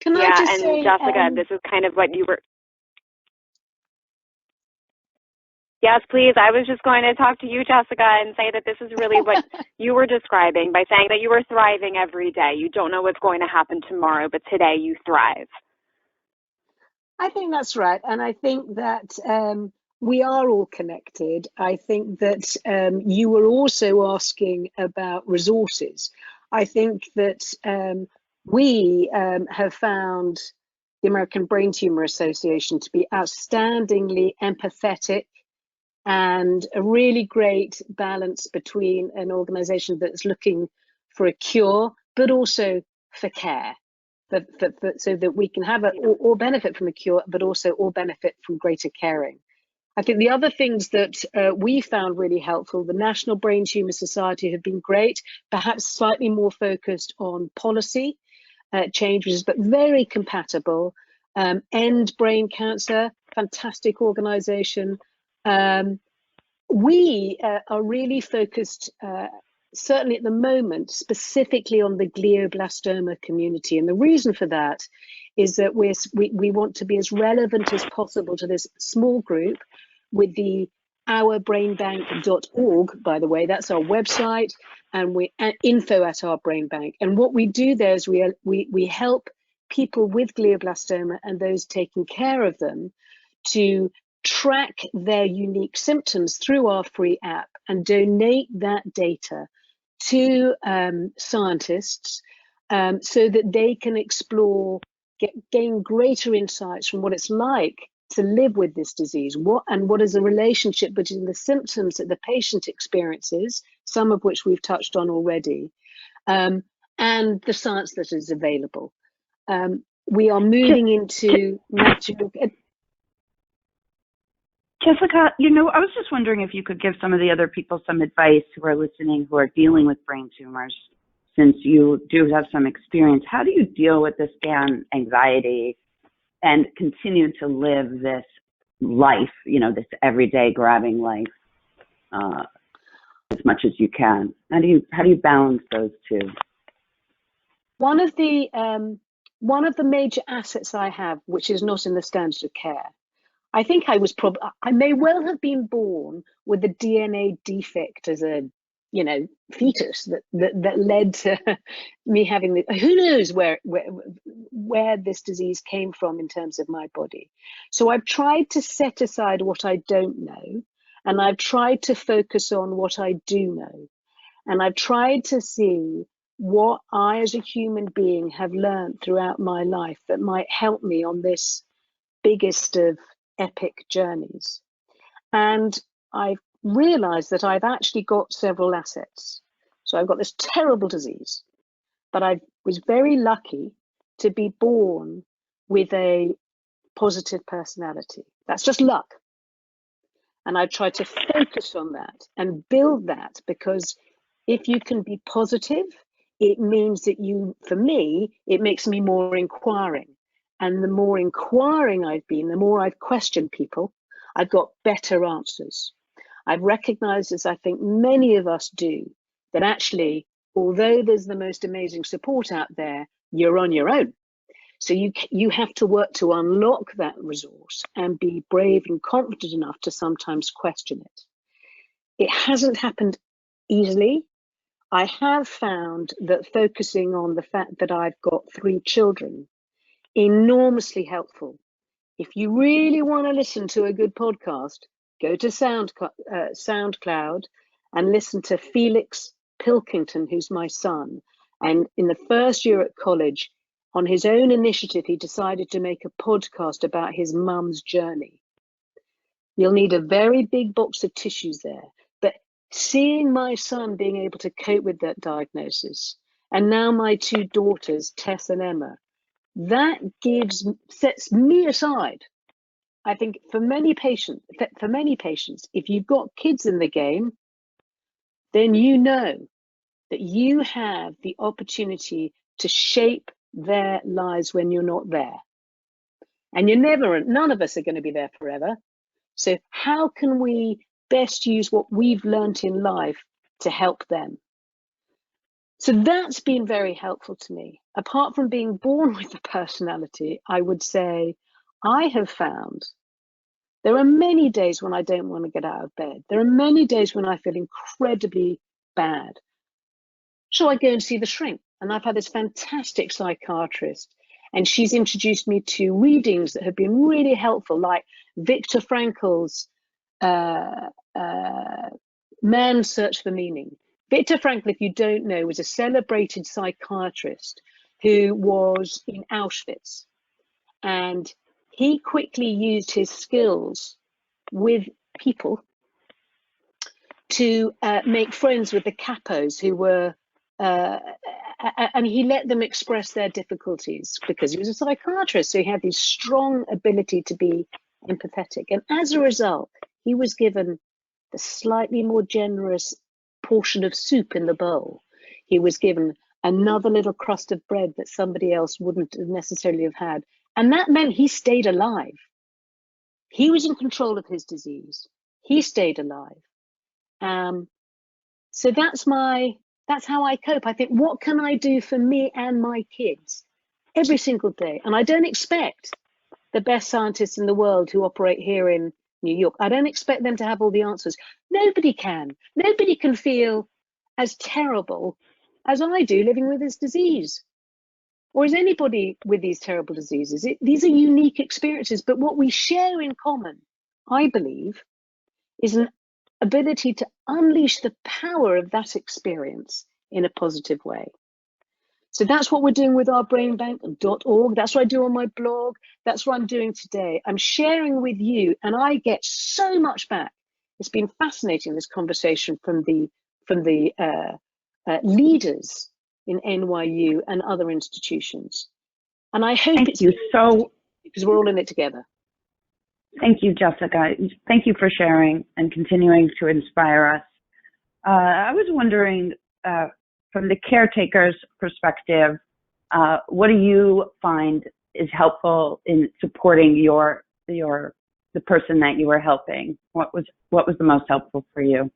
Can I just say, Jessica, this is kind of what you were. Yes, please. I was just going to talk to you, Jessica, and say that this is really what you were describing by saying that you were thriving every day. You don't know what's going to happen tomorrow, but today you thrive. I think that's right. And I think that we are all connected. I think that you were also asking about resources. I think that we have found the American Brain Tumor Association to be outstandingly empathetic and a really great balance between an organization that's looking for a cure, but also for care, so that we can have all benefit from a cure, but also all benefit from greater caring. I think the other things that we found really helpful, the National Brain Tumor Society have been great, perhaps slightly more focused on policy changes, but very compatible. End Brain Cancer, fantastic organization. We are really focused, certainly at the moment, specifically on the glioblastoma community. And the reason for that is that we want to be as relevant as possible to this small group with the ourbrainbank.org, by the way, that's our website, and info at our brain bank. And what we do there is we help people with glioblastoma and those taking care of them to track their unique symptoms through our free app and donate that data to scientists so that they can explore, gain greater insights from what it's like to live with this disease, what is the relationship between the symptoms that the patient experiences, some of which we've touched on already, and the science that is available. We are moving into natural. Jessica, I was just wondering if you could give some of the other people some advice who are listening, who are dealing with brain tumors, since you do have some experience. How do you deal with this anxiety and continue to live this life, this everyday grabbing life as much as you can? How do you balance those two? One of the major assets I have, which is not in the standard of care, I think I may well have been born with a DNA defect as a, fetus that led to me having who knows where this disease came from in terms of my body. So I've tried to set aside what I don't know, and I've tried to focus on what I do know. And I've tried to see what I as a human being have learned throughout my life that might help me on this biggest of epic journeys. And I've realized that I've actually got several assets. So I've got this terrible disease, but I was very lucky to be born with a positive personality. That's just luck. And I tried to focus on that and build that, because if you can be positive, it means that for me, it makes me more inquiring. And the more inquiring I've been, the more I've questioned people, I've got better answers. I've recognized, as I think many of us do, that actually, although there's the most amazing support out there, you're on your own. So you have to work to unlock that resource and be brave and confident enough to sometimes question it. It hasn't happened easily. I have found that focusing on the fact that I've got 3 children, enormously helpful. If you really want to listen to a good podcast, go to SoundCloud and listen to Felix Pilkington, who's my son. And in the first year at college, on his own initiative, he decided to make a podcast about his mum's journey. You'll need a very big box of tissues there. But seeing my son being able to cope with that diagnosis, and now my 2 daughters, Tess and Emma, that sets me aside. I think for many patients, if you've got kids in the game, then you know that you have the opportunity to shape their lives when you're not there. And none of us are going to be there forever. So how can we best use what we've learned in life to help them? So that's been very helpful to me. Apart from being born with the personality, I would say I have found there are many days when I don't want to get out of bed. There are many days when I feel incredibly bad. So I go and see the shrink. And I've had this fantastic psychiatrist, and she's introduced me to readings that have been really helpful, like Viktor Frankl's Man's Search for Meaning. Viktor Frankl, if you don't know, was a celebrated psychiatrist who was in Auschwitz. And he quickly used his skills with people to make friends with the capos who were, and he let them express their difficulties because he was a psychiatrist. So he had this strong ability to be empathetic. And as a result, he was given the slightly more generous portion of soup in the bowl. He was given another little crust of bread that somebody else wouldn't necessarily have had. And that meant he stayed alive. He was in control of his disease. He stayed alive. So that's how I cope. I think, what can I do for me and my kids every single day? And I don't expect the best scientists in the world who operate here in New York, I don't expect them to have all the answers. Nobody can. Nobody can feel as terrible as I do living with this disease. Or is anybody with these terrible diseases? These are unique experiences, but what we share in common, I believe, is an ability to unleash the power of that experience in a positive way. So that's what we're doing with our brainbank.org. That's what I do on my blog. That's what I'm doing today. I'm sharing with you, and I get so much back. It's been fascinating, this conversation from the leaders in NYU and other institutions. And I hope it's so, because we're all in it together. Thank you, Jessica. Thank you for sharing and continuing to inspire us. I was wondering, from the caretaker's perspective, what do you find is helpful in supporting the person that you were helping? What was the most helpful for you?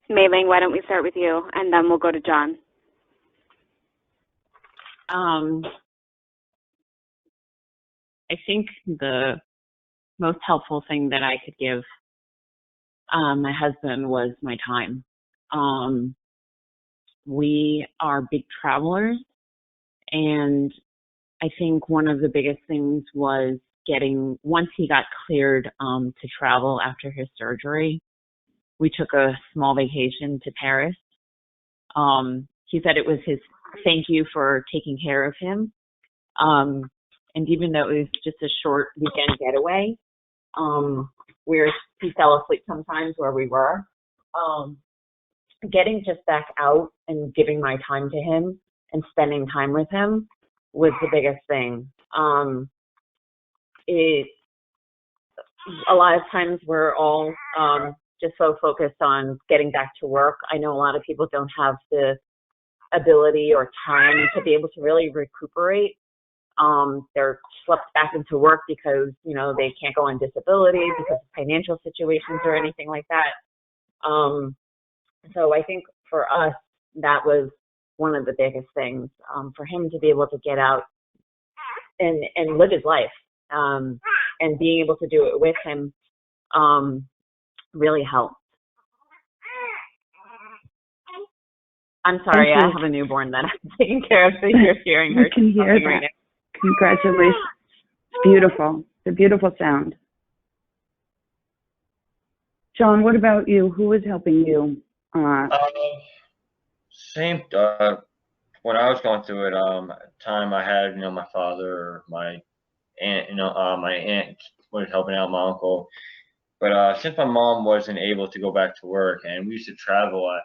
Mei-Ling, why don't we start with you, and then we'll go to John. I think the most helpful thing that I could give my husband was my time. We are big travelers, and I think one of the biggest things was once he got cleared to travel after his surgery, we took a small vacation to Paris. He said it was his thank you for taking care of him. And even though it was just a short weekend getaway, where he fell asleep sometimes where we were, getting just back out and giving my time to him and spending time with him was the biggest thing. A lot of times we're all just so focused on getting back to work. I know a lot of people don't have the ability or time to be able to really recuperate. They're swept back into work because, they can't go on disability because of financial situations or anything like that. So I think for us, that was one of the biggest things, for him to be able to get out and live his life, and being able to do it with him really helped. I'm sorry, I have a newborn that I'm taking care of, so you're hearing her. You can hear that. Right now. Congratulations. It's beautiful. It's a beautiful sound. John, what about you? Who was helping you? Same. When I was going through it, at the time I had, my father, my aunt, my aunt was helping out my uncle. But since my mom wasn't able to go back to work, and we used to travel,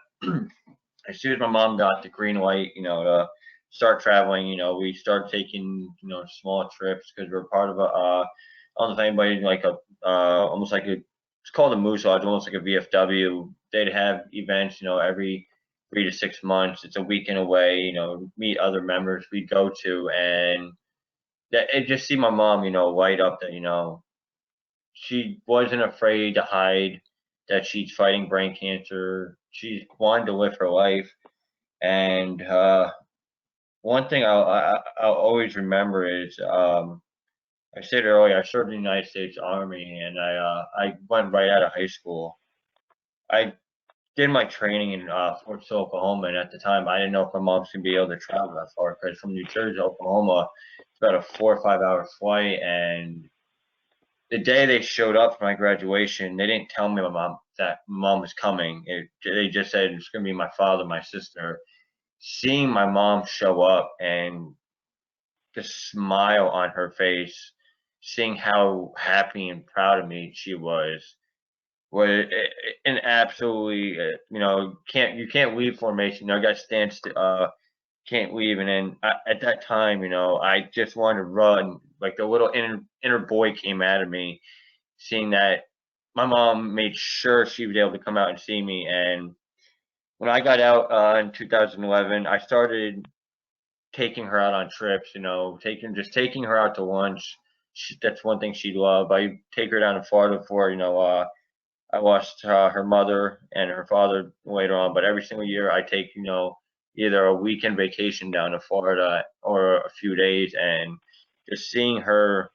as soon as my mom got the green light, to start traveling, we started taking, small trips because we're part of a, I don't know if anybody like almost like it's called a Moose Lodge, almost like a VFW. They'd have events, every 3 to 6 months. It's a weekend away, meet other members we'd go to, and it just see my mom, light up that, she wasn't afraid to hide that she's fighting brain cancer. She wanted to live her life. And one thing I'll always remember is, I said earlier, I served in the United States Army, and I went right out of high school. I did my training in Fort Sill, Oklahoma, and at the time I didn't know if my mom's gonna be able to travel that far, because from New Jersey to Oklahoma, it's about a 4 or 5 hour flight. And the day they showed up for my graduation, they didn't tell me that mom was coming. They just said it's gonna be my father, my sister. Seeing my mom show up and the smile on her face, seeing how happy and proud of me she was an absolutely, you can't leave formation. I got to stand still, can't leave. And then at that time, I just wanted to run. Like the little inner boy came out of me, seeing that my mom made sure she was able to come out and see me. And when I got out in 2011, I started taking her out on trips, taking her out to lunch. That's one thing she loved. I take her down to Florida for, I lost her mother and her father later on, but every single year I take, either a weekend vacation down to Florida or a few days, and just seeing her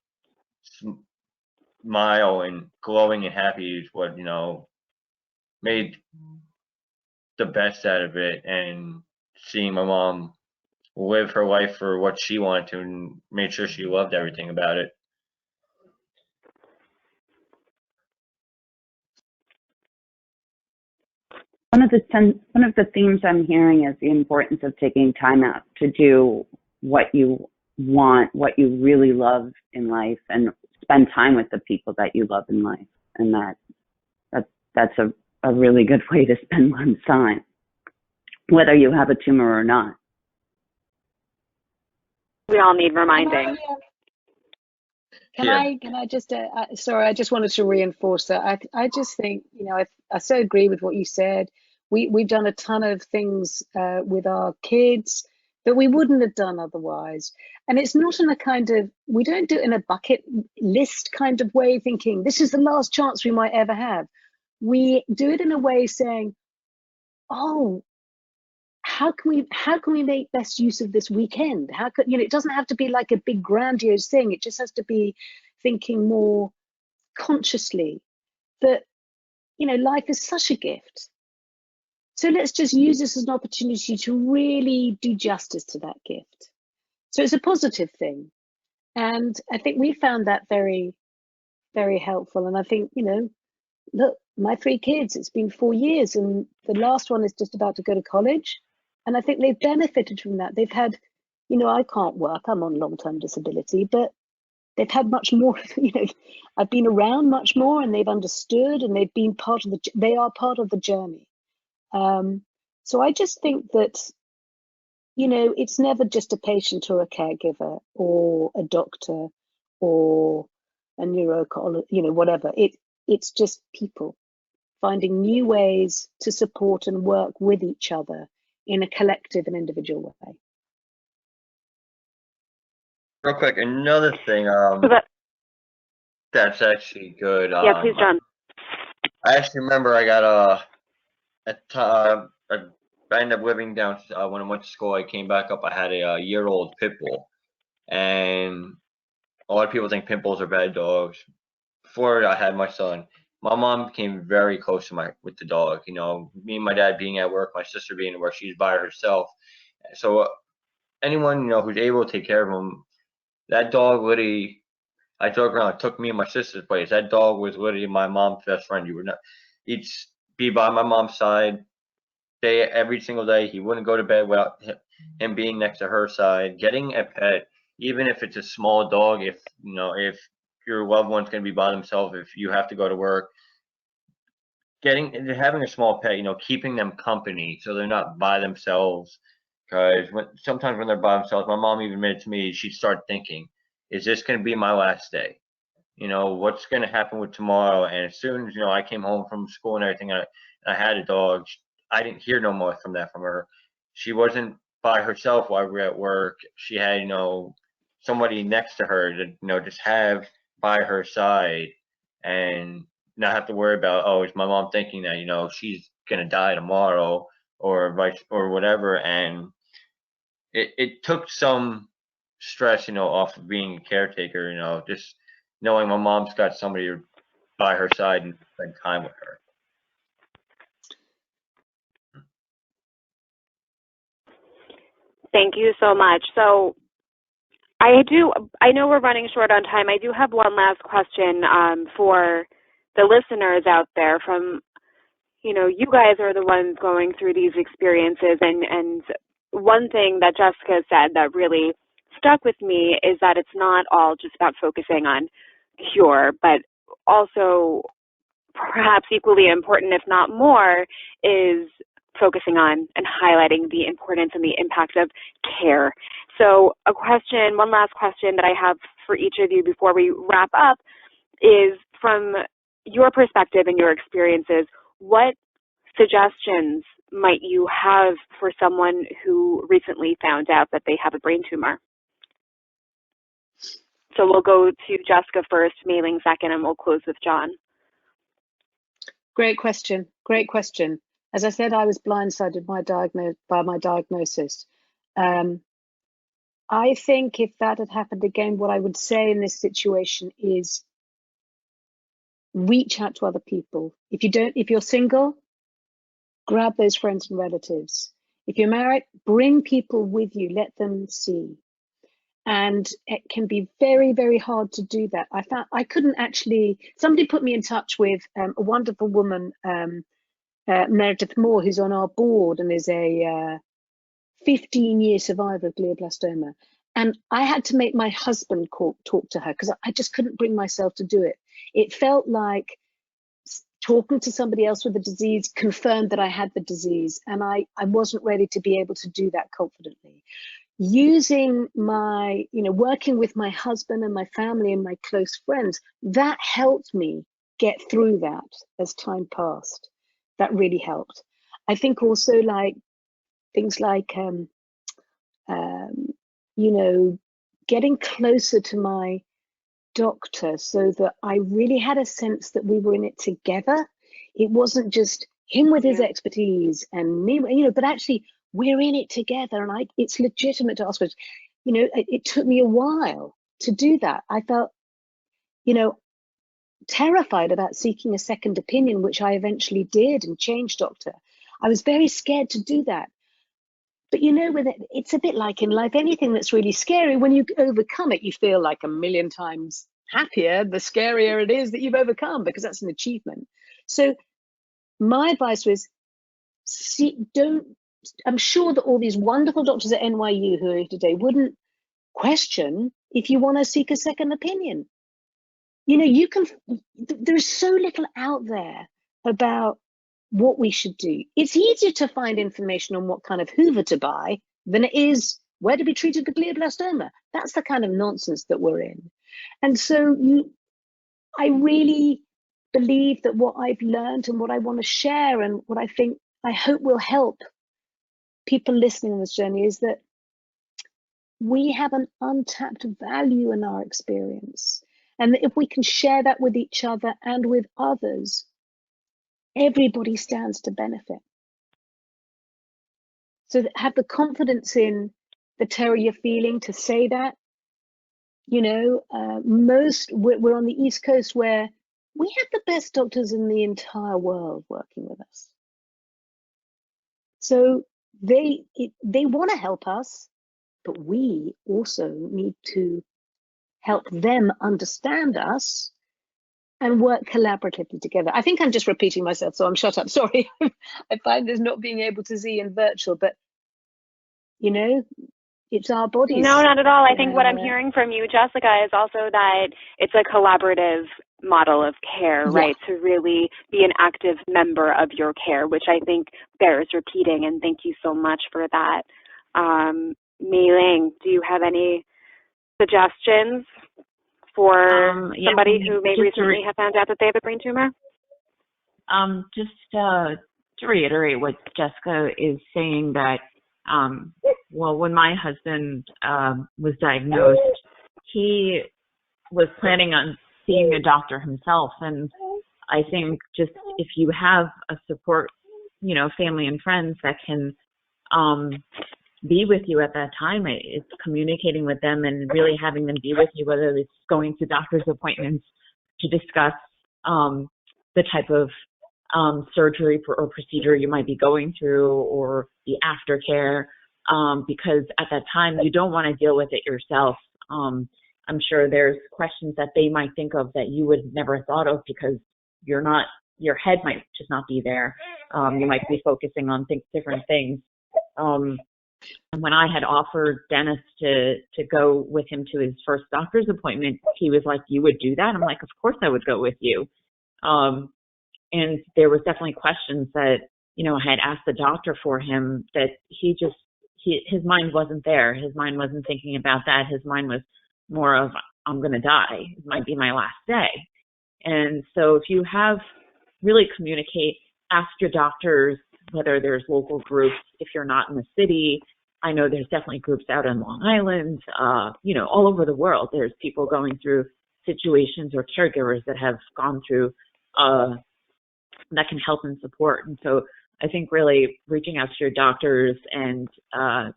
smile and glowing and happy is what, made the best out of it. And seeing my mom live her life for what she wanted to and made sure she loved everything about it. One of the themes I'm hearing is the importance of taking time out to do what you want, what you really love in life, and spend time with the people that you love in life. And that's a really good way to spend one's time, whether you have a tumor or not. We all need reminding. Can I just, sorry, I just wanted to reinforce that. I just think, I so agree with what you said. We've done a ton of things with our kids that we wouldn't have done otherwise. And it's not in a kind of, we don't do it in a bucket list kind of way, thinking this is the last chance we might ever have. We do it in a way saying, oh, how can we make best use of this weekend? How could, it doesn't have to be like a big grandiose thing. It just has to be thinking more consciously that, life is such a gift. So let's just use this as an opportunity to really do justice to that gift. So it's a positive thing. And I think we found that very, very helpful. And I think, look, my 3 kids, it's been 4 years, and the last one is just about to go to college. And I think they've benefited from that. They've had, I can't work, I'm on long-term disability, but they've had much more, I've been around much more, and they've understood, and they've been they are part of the journey. So I just think that, it's never just a patient or a caregiver or a doctor or a neuro-oncologist, whatever. It's just people finding new ways to support and work with each other in a collective and individual way. Real quick, another thing that's actually good. Yeah, please, John. I actually remember I got a I ended up living down when I went to school. I came back up. I had a year-old pit bull, and a lot of people think pit bulls are bad dogs. Before I had my son, my mom became very close to with the dog. You know, me and my dad being at work, my sister being at work, she's by herself. So anyone, you know, who's able to take care of him, that dog literally, I joke around, it took me and my sister's place. That dog was literally my mom's best friend. You would not, he'd be by my mom's side every single day. He wouldn't go to bed without him being next to her side. Getting a pet, even if it's a small dog, if you know, if your loved one's going to be by themselves, if you have to go to work, having a small pet, you know, keeping them company so they're not by themselves. Because sometimes when they're by themselves, my mom even admitted to me, she'd start thinking, is this going to be my last day? You know, what's going to happen with tomorrow? And as soon as, you know, I came home from school and everything, I had a dog, I didn't hear no more from her. She wasn't by herself while we were at work. She had, you know, somebody next to her to, you know, just have by her side and not have to worry about, oh, is my mom thinking that, you know, she's going to die tomorrow or whatever. And it took some stress, you know, off of being a caretaker, you know, just knowing my mom's got somebody by her side and spend time with her. Thank you so much. So I know we're running short on time. I do have one last question for the listeners out there. From, you know, you guys are the ones going through these experiences, and one thing that Jessica said that really stuck with me is that it's not all just about focusing on cure, but also perhaps equally important, if not more, is focusing on and highlighting the importance and the impact of care. So one last question that I have for each of you before we wrap up is, from your perspective and your experiences, what suggestions might you have for someone who recently found out that they have a brain tumor? So we'll go to Jessica first, Mei-Ling second, and we'll close with John. Great question. Great question. As I said, I was blindsided by my diagnosis. I think if that had happened again, what I would say in this situation is reach out to other people. If you're single, grab those friends and relatives. If you're married, bring people with you, let them see. And it can be very, very hard to do that. I found I couldn't actually, somebody put me in touch with a wonderful woman, Meredith Moore, who's on our board and is a 15-year survivor of glioblastoma. And I had to make my husband talk to her because I just couldn't bring myself to do it. It felt like talking to somebody else with the disease confirmed that I had the disease, and I wasn't ready to be able to do that confidently. Using working with my husband and my family and my close friends, that helped me get through that as time passed. That really helped. I think also things like, getting closer to my doctor so that I really had a sense that we were in it together. It wasn't just him with his expertise and me, but actually we're in it together, and it's legitimate to ask questions. It took me a while to do that. I felt, terrified about seeking a second opinion, which I eventually did and changed doctor. I was very scared to do that. But it's a bit like in life, anything that's really scary, when you overcome it, you feel like a million times happier, the scarier it is that you've overcome, because that's an achievement. So my advice was, I'm sure that all these wonderful doctors at NYU who are here today wouldn't question if you want to seek a second opinion. There's so little out there about what we should do. It's easier to find information on what kind of Hoover to buy than it is where to be treated for glioblastoma. That's the kind of nonsense that we're in. And so I really believe that what I've learned and what I want to share and what I hope will help people listening on this journey is that we have an untapped value in our experience. And that if we can share that with each other and with others, everybody stands to benefit. So have the confidence in the terror you're feeling to say that. You know, we're on the East Coast where we have the best doctors in the entire world working with us. So they want to help us, but we also need to help them understand us and work collaboratively together. I think I'm just repeating myself, so I'm shut up. Sorry. I find this not being able to see in virtual, but you know, it's our bodies. No, not at all. I think what I'm hearing from you, Jessica, is also that it's a collaborative model of care, right? To really be an active member of your care, which I think bears repeating, and thank you so much for that. Mei Ling, do you have any suggestions for somebody who may recently have found out that they have a brain tumor? Just to reiterate what Jessica is saying, that well, when my husband was diagnosed, he was planning on seeing a doctor himself, and I think just if you have a support, you know, family and friends that can be with you at that time, it's communicating with them and really having them be with you, whether it's going to doctor's appointments to discuss the type of surgery or procedure you might be going through, or the aftercare, because at that time you don't want to deal with it yourself. I'm sure there's questions that they might think of that you would never thought of because your head might just not be there. You might be focusing on different things. And when I had offered Dennis to go with him to his first doctor's appointment, he was like, "You would do that?" I'm like, "Of course I would go with you." And there was definitely questions that, you know, I had asked the doctor for him that his mind wasn't there. His mind wasn't thinking about that. His mind was more of, I'm going to die. It might be my last day. And so if you really communicate, ask your doctors, whether there's local groups, if you're not in the city. I know there's definitely groups out in Long Island, you know, all over the world. There's people going through situations, or caregivers that have gone through that can help and support. And so I think really reaching out to your doctors and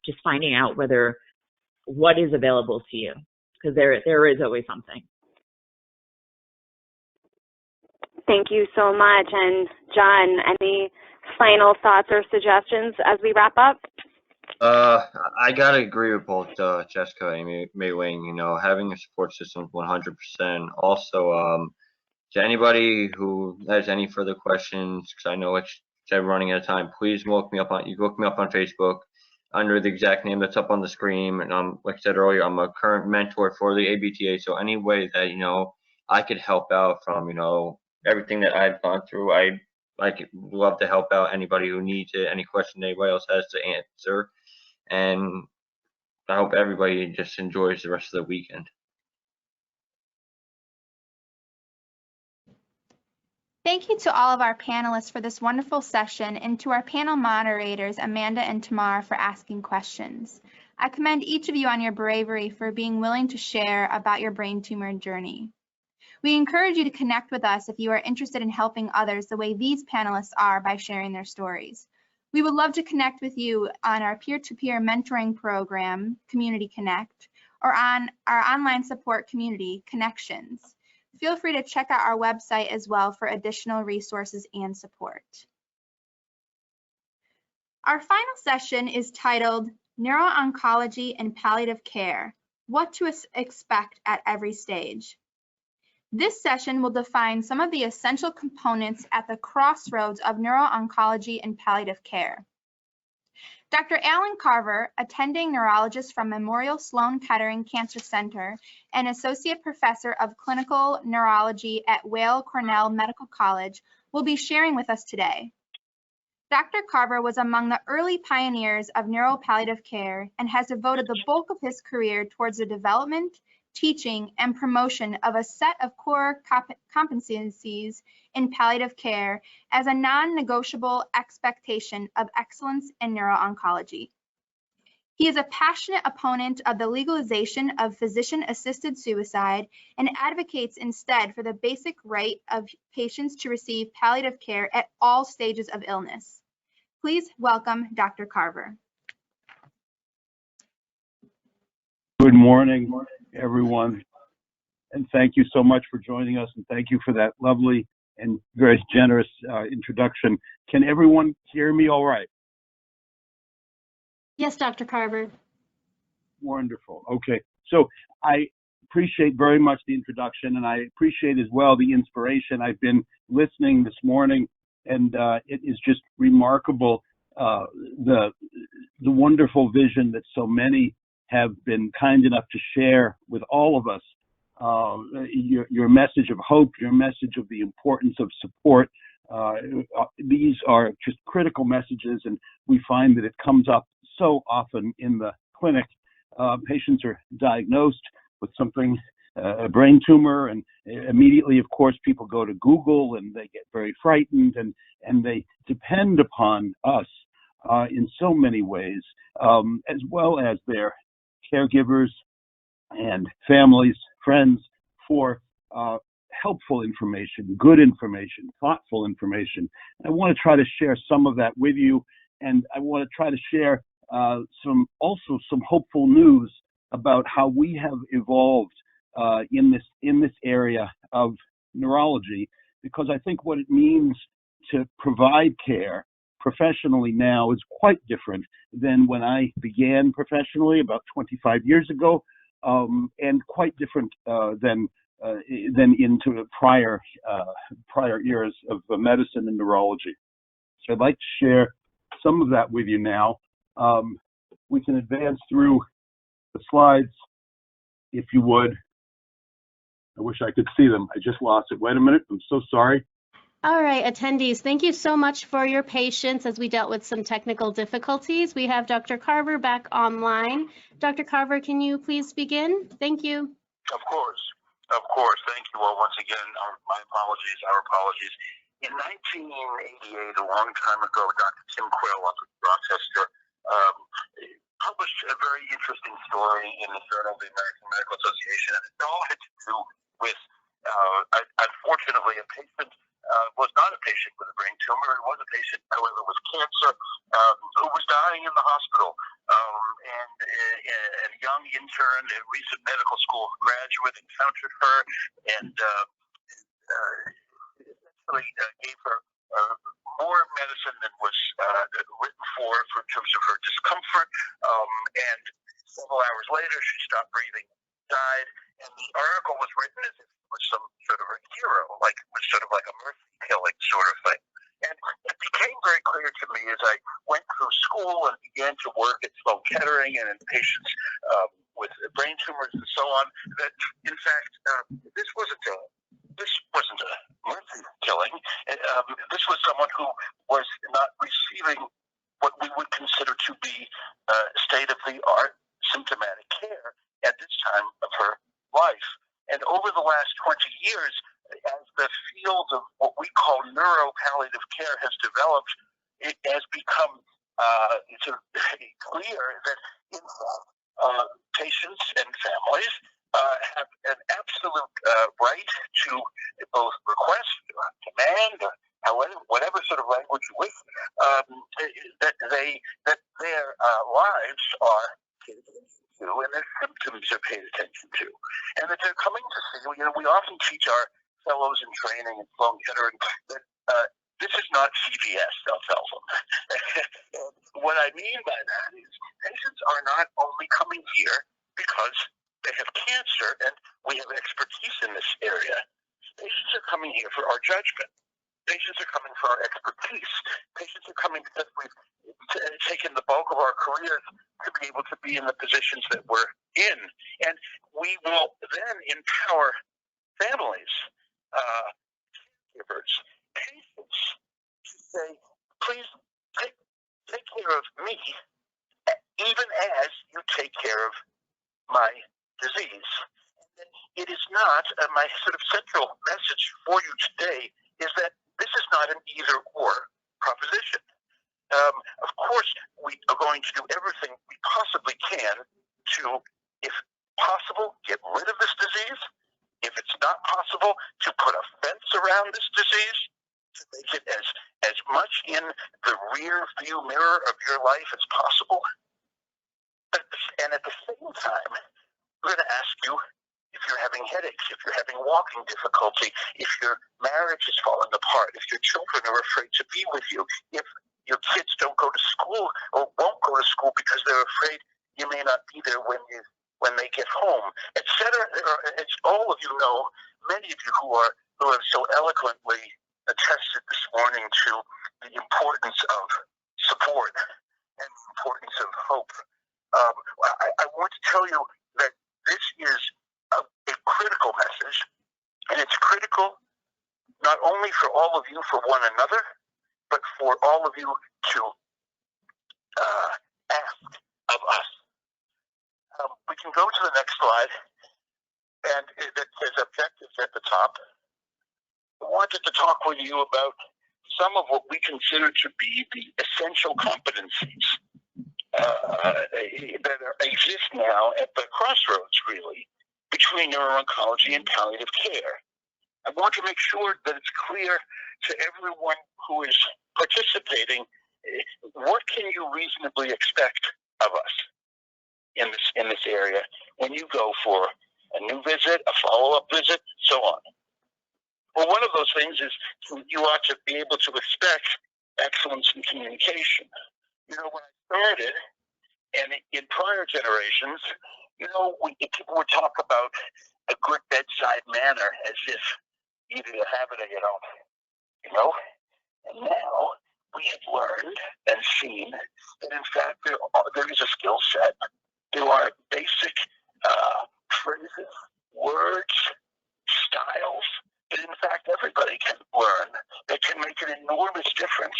just finding out what is available to you, because there is always something. Thank you so much. And John, any final thoughts or suggestions as we wrap up? I gotta agree with both Jessica and Mei Ling. You know, having a support system is 100%. Also, to anybody who has any further questions, because I know it's running out of time, please look me up on Facebook under the exact name that's up on the screen. And like I said earlier, I'm a current mentor for the ABTA. So any way that, you know, I could help out from, you know, everything that I've gone through, I love to help out anybody who needs it, any question anybody else has to answer. And I hope everybody just enjoys the rest of the weekend. Thank you to all of our panelists for this wonderful session, and to our panel moderators, Amanda and Tamar, for asking questions. I commend each of you on your bravery for being willing to share about your brain tumor journey. We encourage you to connect with us if you are interested in helping others the way these panelists are by sharing their stories. We would love to connect with you on our peer-to-peer mentoring program, Community Connect, or on our online support community, Connections. Feel free to check out our website as well for additional resources and support. Our final session is titled Neuro-Oncology and Palliative Care, What to Expect at Every Stage. This session will define some of the essential components at the crossroads of neuro-oncology and palliative care. Dr. Alan Carver, attending neurologist from Memorial Sloan Kettering Cancer Center and associate professor of clinical neurology at Weill Cornell Medical College, will be sharing with us today. Dr. Carver was among the early pioneers of neuropalliative care and has devoted the bulk of his career towards the development, teaching, and promotion of a set of core competencies in palliative care as a non-negotiable expectation of excellence in neuro-oncology. He is a passionate opponent of the legalization of physician-assisted suicide and advocates instead for the basic right of patients to receive palliative care at all stages of illness. Please welcome Dr. Carver. Good morning, everyone. And thank you so much for joining us. And thank you for that lovely and very generous introduction. Can everyone hear me all right? Yes, Dr. Carver. Wonderful. Okay. So I appreciate very much the introduction, and I appreciate as well the inspiration. I've been listening this morning, and it is just remarkable the wonderful vision that so many have been kind enough to share with all of us. Your message of hope, your message of the importance of support. These are just critical messages, and we find that it comes up so often in the clinic. Patients are diagnosed with something, a brain tumor, and immediately, of course, people go to Google and they get very frightened, and they depend upon us in so many ways, as well as their caregivers and families, friends, for helpful information, good information, thoughtful information. I want to try to share some of that with you, and I want to try to share some hopeful news about how we have evolved in this area of neurology, because I think what it means to provide care professionally now is quite different than when I began professionally about 25 years ago, and quite different than into the prior eras of medicine and neurology. So I'd like to share some of that with you now. We can advance through the slides, if you would. I wish I could see them. I just lost it. Wait a minute. I'm so sorry. All right, attendees, thank you so much for your patience as we dealt with some technical difficulties. We have Dr. Carver back online. Dr. Carver, can you please begin? Thank you. Of course. Thank you all once again. My apologies, our apologies. In 1988, a long time ago, Dr. Tim Quill up at Rochester published a very interesting story in the Journal of the American Medical Association, and it all had to do with, unfortunately, a patient was not a patient with a brain tumor. It was a patient, however, with cancer, who was dying in the hospital. And a young intern, a recent medical school graduate, encountered her and essentially gave her more medicine than was written for in terms of her discomfort. And several hours later, she stopped breathing, died. And the article was written as if it was some sort of a hero, like it was sort of like a mercy killing sort of thing. And it became very clear to me as I went through school and began to work at Sloan Kettering and in patients with brain tumors and so on, that in fact this wasn't a mercy killing. This was someone who was not receiving what we would consider to be state-of-the-art symptomatic care at this time of her life. And over the last 20 years, as the field of what we call neuro-palliative care has developed, it has become sort of clear that in fact patients and families have an absolute right to both request, demand, or whatever sort of language you wish, that their lives are paid attention to and their symptoms are paid attention to, and that they're coming to see. We often teach our fellows in training in Sloan Kettering that this is not CVS, they'll tell them. What I mean by that is patients are not only coming here because they have cancer and we have expertise in this area. Patients are coming here for our judgment. Patients are coming for our expertise. Patients are coming because we've taken the bulk of our careers to be able to be in the positions that we're in. And we will then empower families, caregivers, patients to say, please take care of me, even as you take care of my disease. It is not, my sort of central message for you today is that this is not an either-or proposition. Of course, we are going to do everything we possibly can to, if possible, get rid of this disease. If it's not possible, to put a fence around this disease, to make it as much in the rear view mirror of your life as possible. And at the same time, We're going to ask you if you're having headaches, if you're having walking difficulty, if your marriage is falling apart, if your children are afraid to be with you, if your kids don't go to school or won't go to school because they're afraid you may not be there when they get home, etc. As all of you know, many of you who have so eloquently attested this morning to the importance of support and the importance of hope. I want to tell you that this is a critical message, and it's critical not only for all of you, for one another, but for all of you to ask of us. We can go to the next slide, and there's objectives at the top. I wanted to talk with you about some of what we consider to be the essential competencies that exist now at the crossroads, really, between neuro-oncology and palliative care. I want to make sure that it's clear to everyone who is participating, what can you reasonably expect of us in this area when you go for a new visit, a follow-up visit, so on. Well, one of those things is you ought to be able to expect excellence in communication. You know, when I started, and in prior generations, you know, people would talk about a good bedside manner as if either you have it or you don't, you know? And now we have learned and seen that, in fact, there is a skill set. There are basic phrases, words, styles that, in fact, everybody can learn that can make an enormous difference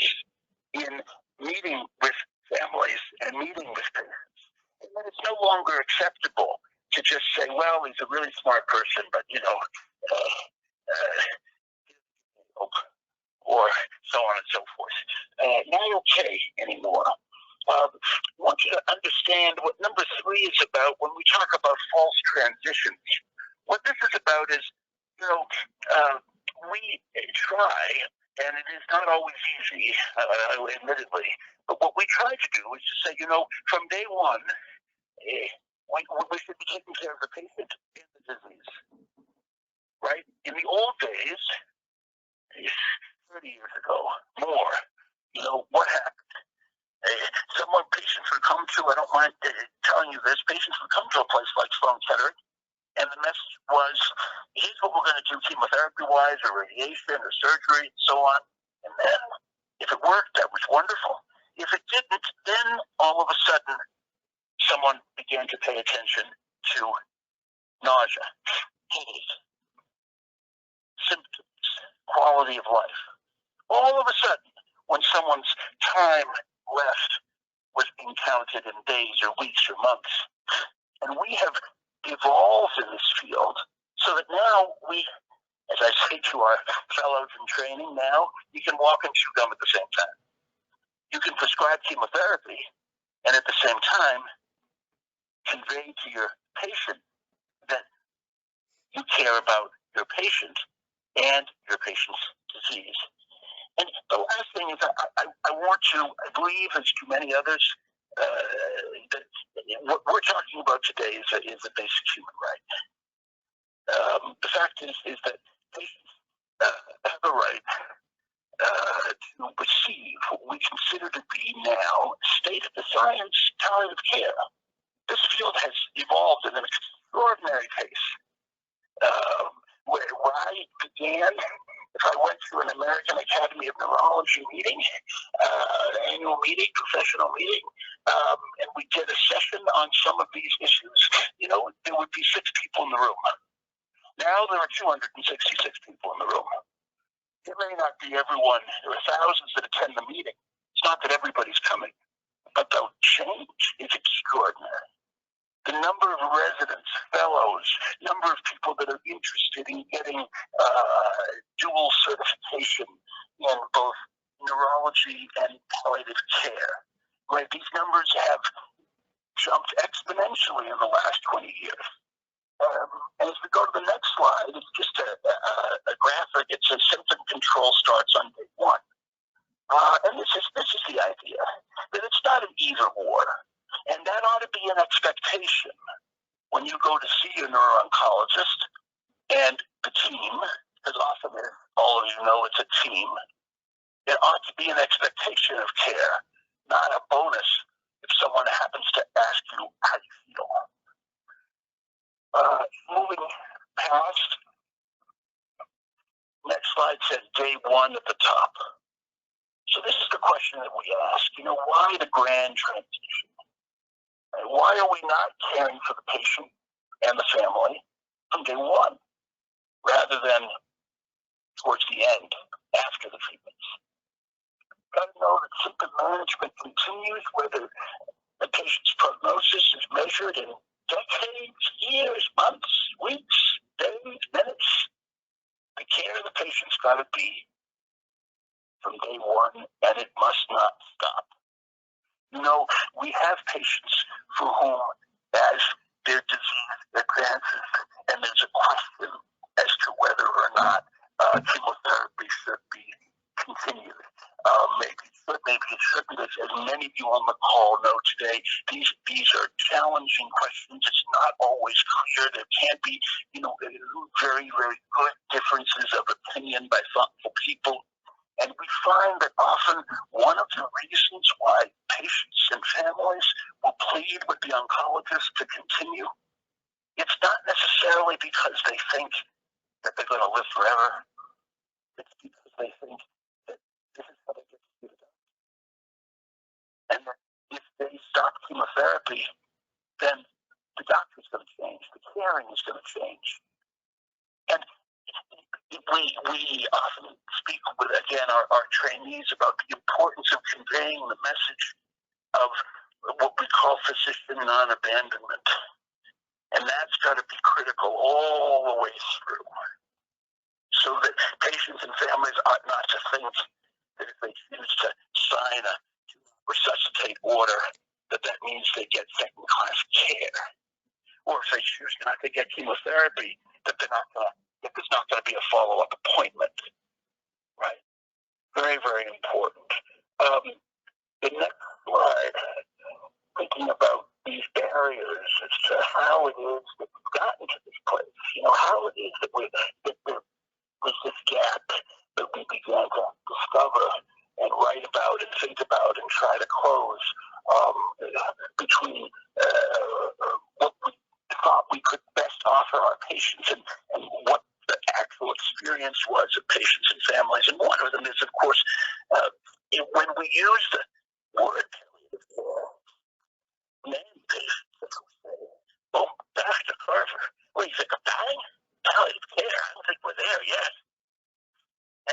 in meeting with families and meeting with parents. And then it's no longer acceptable to just say, well, he's a really smart person, but, you know, or so on and so forth. Not okay anymore. I want you to understand what number 3 is about when we talk about false transitions. What this is about is, you know, we try, and it is not always easy, admittedly, but what we try to do is to say, you know, from day one, we should be taking care of the patient and the disease, right? In the old days, 30 years ago, more, you know, what happened? Patients would come to, I don't mind telling you this, patients would come to a place like Sloan Kettering, and the message was, here's what we're going to do chemotherapy-wise, or radiation, or surgery, and so on. And then, if it worked, that was wonderful. If it didn't, then all of a sudden, someone began to pay attention to nausea, headache, symptoms, quality of life. All of a sudden, when someone's time left was being counted in days or weeks or months. And we have evolved in this field so that now we, as I say to our fellows in training now, you can walk and chew gum at the same time. You can prescribe chemotherapy and at the same time convey to your patient that you care about your patient and your patient's disease. And the last thing is I want to, I believe, as to many others, that what we're talking about today is a basic human right. The fact is that patients have a right to receive what we consider to be now state-of-the-science palliative care. This field has evolved at an extraordinary pace. Where I began, if I went to an American Academy of Neurology meeting, annual meeting, professional meeting, and we did a session on some of these issues, you know, there would be 6 people in the room. Now there are 266 people in the room. It may not be everyone. There are thousands that attend the meeting. It's not that everybody's coming, but the change is extraordinary. The number of residents, fellows, number of people that are interested in getting dual certification in both neurology and palliative care, right? These numbers have jumped exponentially in the last 20 years. And as we go to the next slide, it's just a graphic. It says symptom control starts on day 1. And this is the idea, that it's not an either or. And that ought to be an expectation when you go to one at the top. So this is the question that we ask, why the grand transition? Why are we not caring for the patient and the family from day one, rather than towards the end, after the treatments? Got to know that symptom management continues, whether the patient's prognosis is measured in decades, years, months, weeks, days, minutes. The care of the patient's got to be from day one, and it must not stop. We have patients for whom, as their disease advances, and there's a question as to whether or not chemotherapy should be continued. Maybe it shouldn't. As many of you on the call know today, these are challenging questions. It's not always clear. There can be, very, very good differences of opinion by thoughtful people. And we find that often one of the reasons why patients and families will plead with the oncologist to continue, it's not necessarily because they think that they're going to live forever. It's because they think that this is how they get to do it. And that if they stop chemotherapy, then the doctor's going to change, the caring is going to change. And we often speak with, again, our trainees about the importance of conveying the message of what we call physician non-abandonment. And that's got to be critical all the way through, so that patients and families ought not to think that if they choose to sign a resuscitate order, that means they get second-class care. Or if they choose not to get chemotherapy, that there's not going to be a follow-up appointment, right? Very, very important. The next slide, thinking about these barriers as to how it is that we've gotten to this place, how it is that there's this gap that we began to discover and write about and think about and try to close between what we thought we could best offer our patients and what the actual experience was of patients and families. And one of them is, of course, when we use the word palliative care, many patients will say, "Oh, Dr. Carver, what do you think of dying? Palliative care? I don't think we're there yet."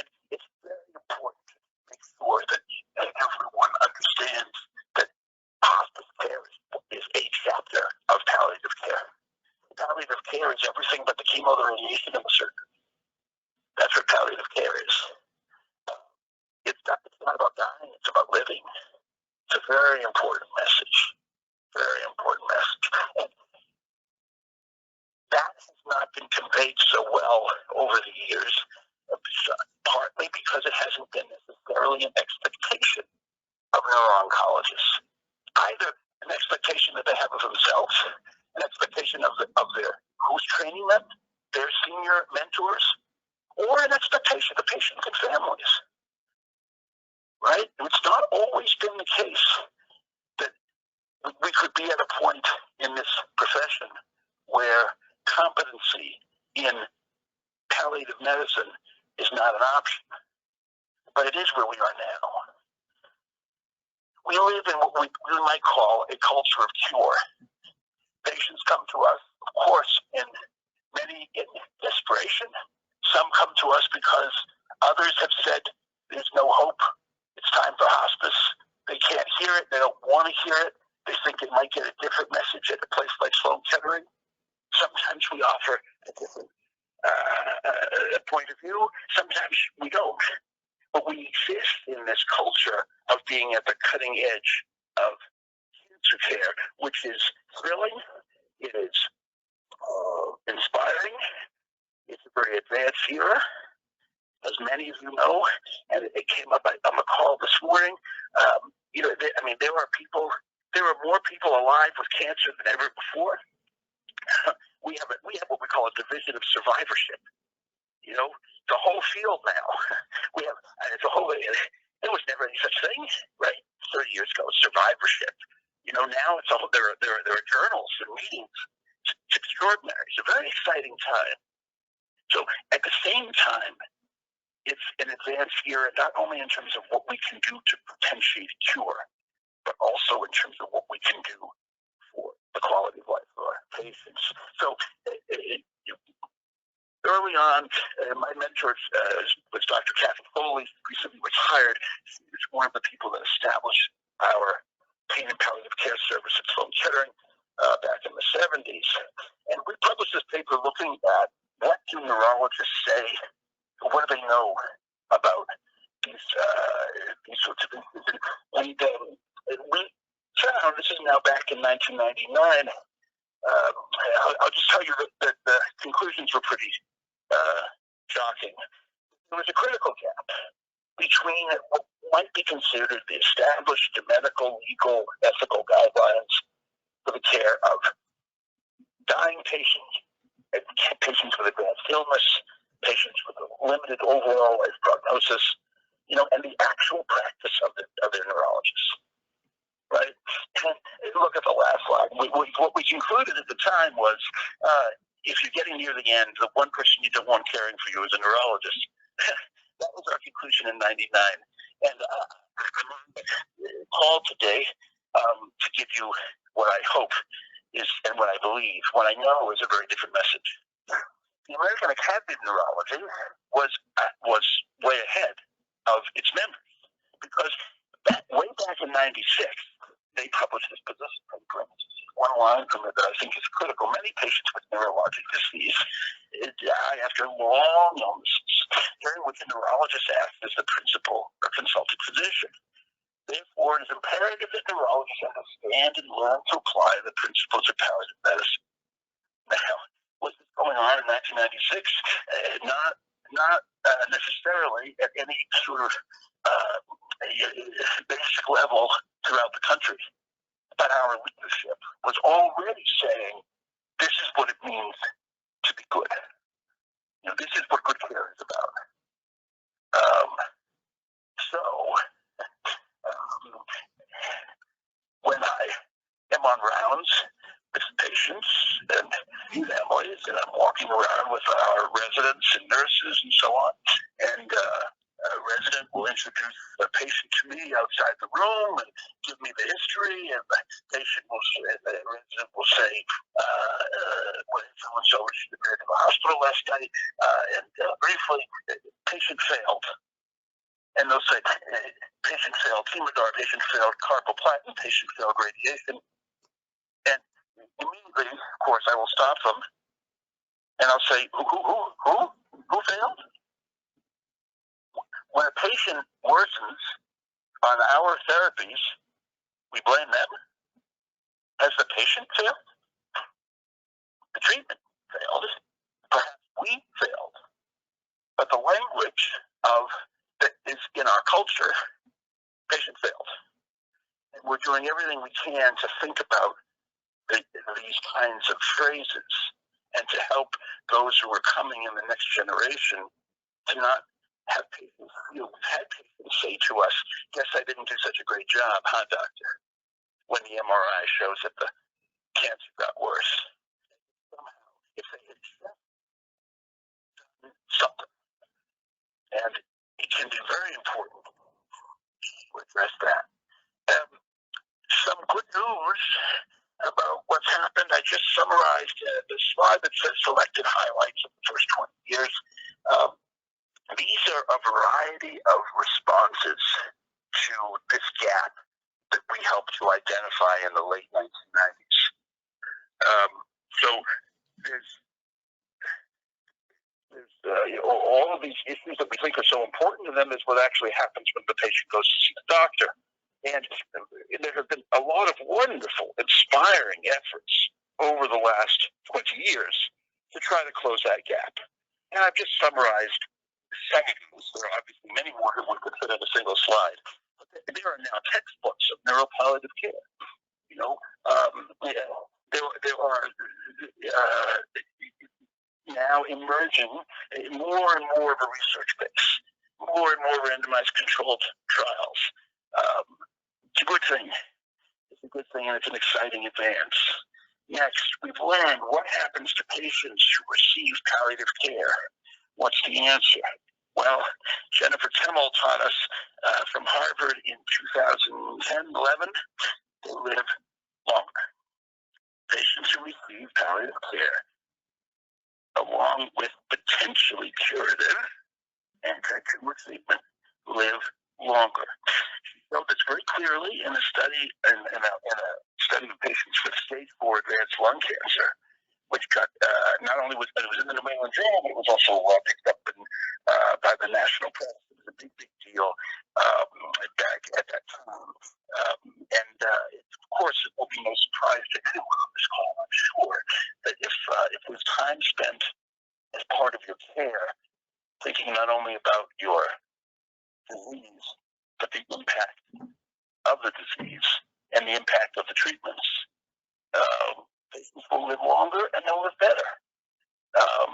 And it's very important to make sure that everyone understands that hospice care is a chapter of palliative care. Palliative care is everything but the chemo, the radiation, and the surgery. That's what palliative care is. It's not about dying, it's about living. It's a very important message. Very important message. And that has not been conveyed so well over the years, partly because it hasn't been necessarily an expectation of neuro-oncologists. Either an expectation that they have of themselves, an expectation of their who's training them, their senior mentors, or an expectation of patients and families. Right? It's not always been the case that we could be at a point in this profession where competency in palliative medicine is not an option, but it is where we are now. We live in what we might call a culture of cure. Patients come to us, of course, many in desperation. Some come to us because others have said there's no hope. It's time for hospice. They can't hear it. They don't want to hear it. They think they might get a different message at a place like Sloan Kettering. Sometimes we offer a different point of view. Sometimes we don't. But we exist in this culture of being at the cutting edge of cancer care, which is thrilling. It is inspiring. It's a very advanced era, as many of you know, and it came up on the call this morning. There are more people alive with cancer than ever before. We have what we call a division of survivorship. The whole field now. There was never any such thing, right? 30 years ago, survivorship. Now it's there are journals and meetings. It's extraordinary. It's a very exciting time. So at the same time, it's an advanced era, not only in terms of what we can do to potentiate cure, but also in terms of what we can do for the quality of life of our patients. So early on, my mentor was Dr. Kathy Foley, recently retired. She was one of the people that established our pain and palliative care service at Sloan Kettering back in the 70s. And we published this paper looking at what do neurologists say, what do they know about these sorts of things. And we found, this is now back in 1999, I'll just tell you that the conclusions were pretty shocking. There was a critical gap between what might be considered the established medical, legal, ethical guidelines for the care of dying patients, patients with advanced illness, patients with a limited overall life prognosis, and the actual practice of their neurologists. Right? And look at the last slide. What we concluded at the time was, if you're getting near the end, the one person you don't want caring for you is a neurologist. That was our conclusion in '99. And I'm called today to give you what I hope is, and what I believe, what I know is a very different message. The American Academy of Neurology was way ahead of its members, because way back in '96, they published this position paper. One line from it that I think is critical. Many patients with neurologic disease die after long illnesses, during which a neurologist acts as the principal or consulted physician. Therefore, it is imperative that neurologists understand and learn to apply the principles of palliative medicine. Now, was this going on in 1996? Not necessarily at any sort of basic level throughout the country, but our leadership was already saying, this is what it means to be good. This is what good care is about. When I am on rounds with patients and families, and I'm walking around with our residents and nurses and so on, and a resident will introduce a patient to me outside the room and give me the history, and the resident will say, so-and-so was admitted to the hospital last night, and briefly, patient failed. And they'll say, patient failed chemotherapy, patient failed carboplatin, patient failed radiation. And immediately, of course, I will stop them, and I'll say, who failed? When a patient worsens on our therapies, we blame them. Has the patient failed? The treatment failed. Perhaps we failed. But the language that is in our culture, patient failed. And we're doing everything we can to think about these kinds of phrases and to help those who are coming in the next generation to not have patients feel. We've had patients say to us, guess I didn't do such a great job, huh, doctor? When the MRI shows that the cancer got worse. Somehow, if they had done something, and it can be very important to address that. Some good news about what's happened. I just summarized the slide that says selected highlights of the first 20 years. These are a variety of responses to this gap that we helped to identify in the late 1990s. So there's all of these issues that we think are so important to them is what actually happens when the patient goes to see the doctor. And there have been a lot of wonderful, inspiring efforts over the last 20 years to try to close that gap. And I've just summarized some of those. There are obviously many more that one could fit in a single slide. But there are now textbooks of neuropalliative care. There are now emerging more and more of a research base, more and more randomized controlled trials. It's a good thing. It's a good thing, and it's an exciting advance. Next, we've learned what happens to patients who receive palliative care. What's the answer? Well, Jennifer Temmel taught us from Harvard in 2010-11, they live longer. Patients who receive palliative care, along with potentially curative anti-tumor treatment, live longer. She showed this very clearly in a study in a study of patients with stage 4 advanced lung cancer, which got not only was it was in the New England Journal, but it was also picked up by the national press. It was a big deal back at that time. Of course, it will be no surprise to anyone on this call, I'm sure, that if there's time spent as part of your care, thinking not only about your disease, but the impact of the disease and the impact of the treatments, patients will live longer and they'll live better.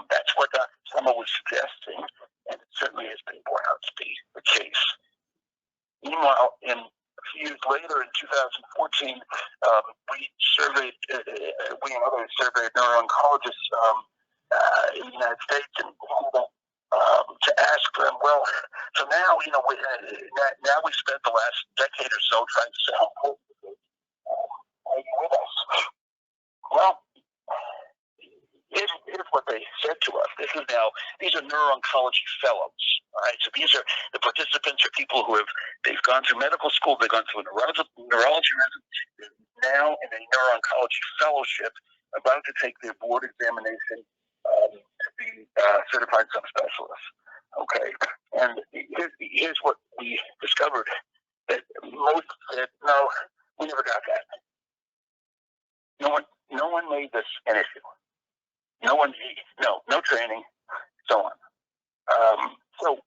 That's what Dr. Temmel was suggesting, and it certainly has been borne out to be the case. Meanwhile, a few years later, in 2014, we and others surveyed neuro-oncologists in the United States and to ask them, well, so now, now we spent the last decade or so trying to say, how important is it? Are you with us? Well, here's what they said to us. These are neuro-oncology fellows. All right, so these are the participants are people who they've gone through medical school, they've gone through a neurology residency, they're now in a neuro-oncology fellowship, about to take their board examination to be certified subspecialists. Okay, and here's what we discovered: that most said, no, we never got that. No one made this an issue. No training, so on. So,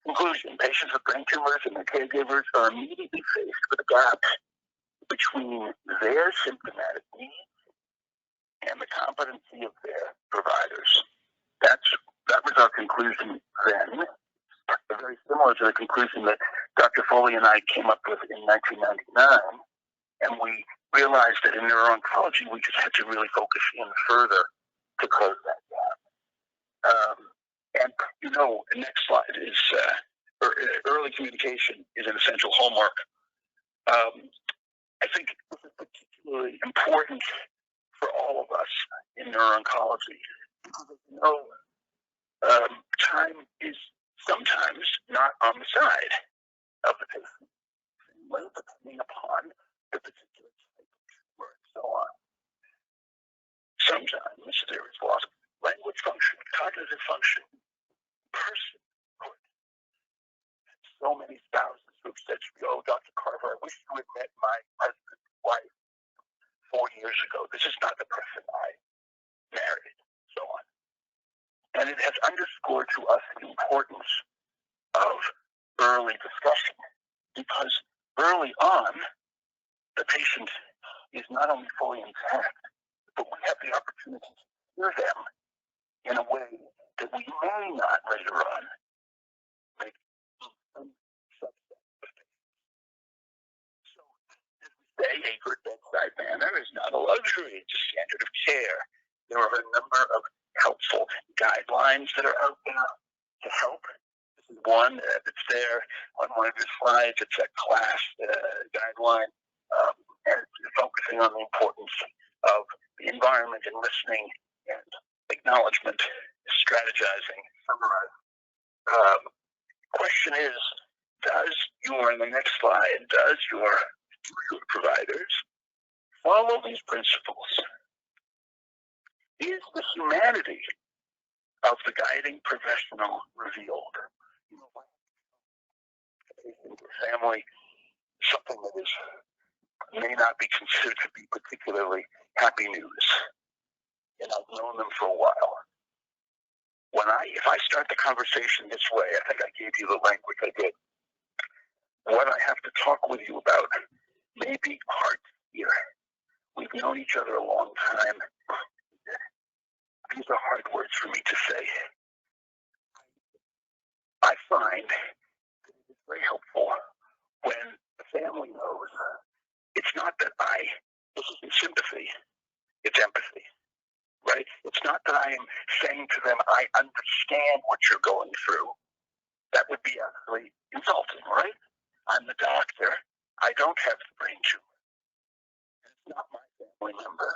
conclusion: patients with brain tumors and their caregivers are immediately faced with a gap between their symptomatic needs and the competency of their providers. That was our conclusion then, very similar to the conclusion that Dr. Foley and I came up with in 1999, and we realized that in neuro-oncology we just had to really focus in further to close that gap. The next slide is early communication is an essential hallmark. I think this is particularly important for all of us in neuro-oncology, because time is sometimes not on the side of the patient, depending upon the particular type of tumor and so on. Sometimes there is loss of language function, cognitive function, personhood. So many spouses who have said to me, oh, Dr. Carver, I wish you had met my husband's wife 4 years ago. This is not the person I married, so on. And it has underscored to us the importance of early discussion, because early on, the patient is not only fully intact, but we have the opportunity to hear them in a way that we may not later on make some subset of patients. So, as we say, a good bedside manner is not a luxury, it's a standard of care. There are a number of helpful guidelines that are out there to help. This is one that's there on one of your slides. It's a class guideline, and focusing on the importance of the environment and listening and acknowledgement, strategizing, summarizing. Question is, in the next slide, does your providers follow these principles? Is the humanity of the guiding professional revealed? Patient or family, something that may not be considered to be particularly happy news. And I've known them for a while. If I start the conversation this way, I think I gave you the language I did. What I have to talk with you about may be hard to hear. We've known each other a long time. These are hard words for me to say. I find that it is very helpful when the family knows it's not that this isn't sympathy, it's empathy, right? It's not that I am saying to them, I understand what you're going through. That would be actually insulting, right? I'm the doctor. I don't have the brain tumor. It's not my family member.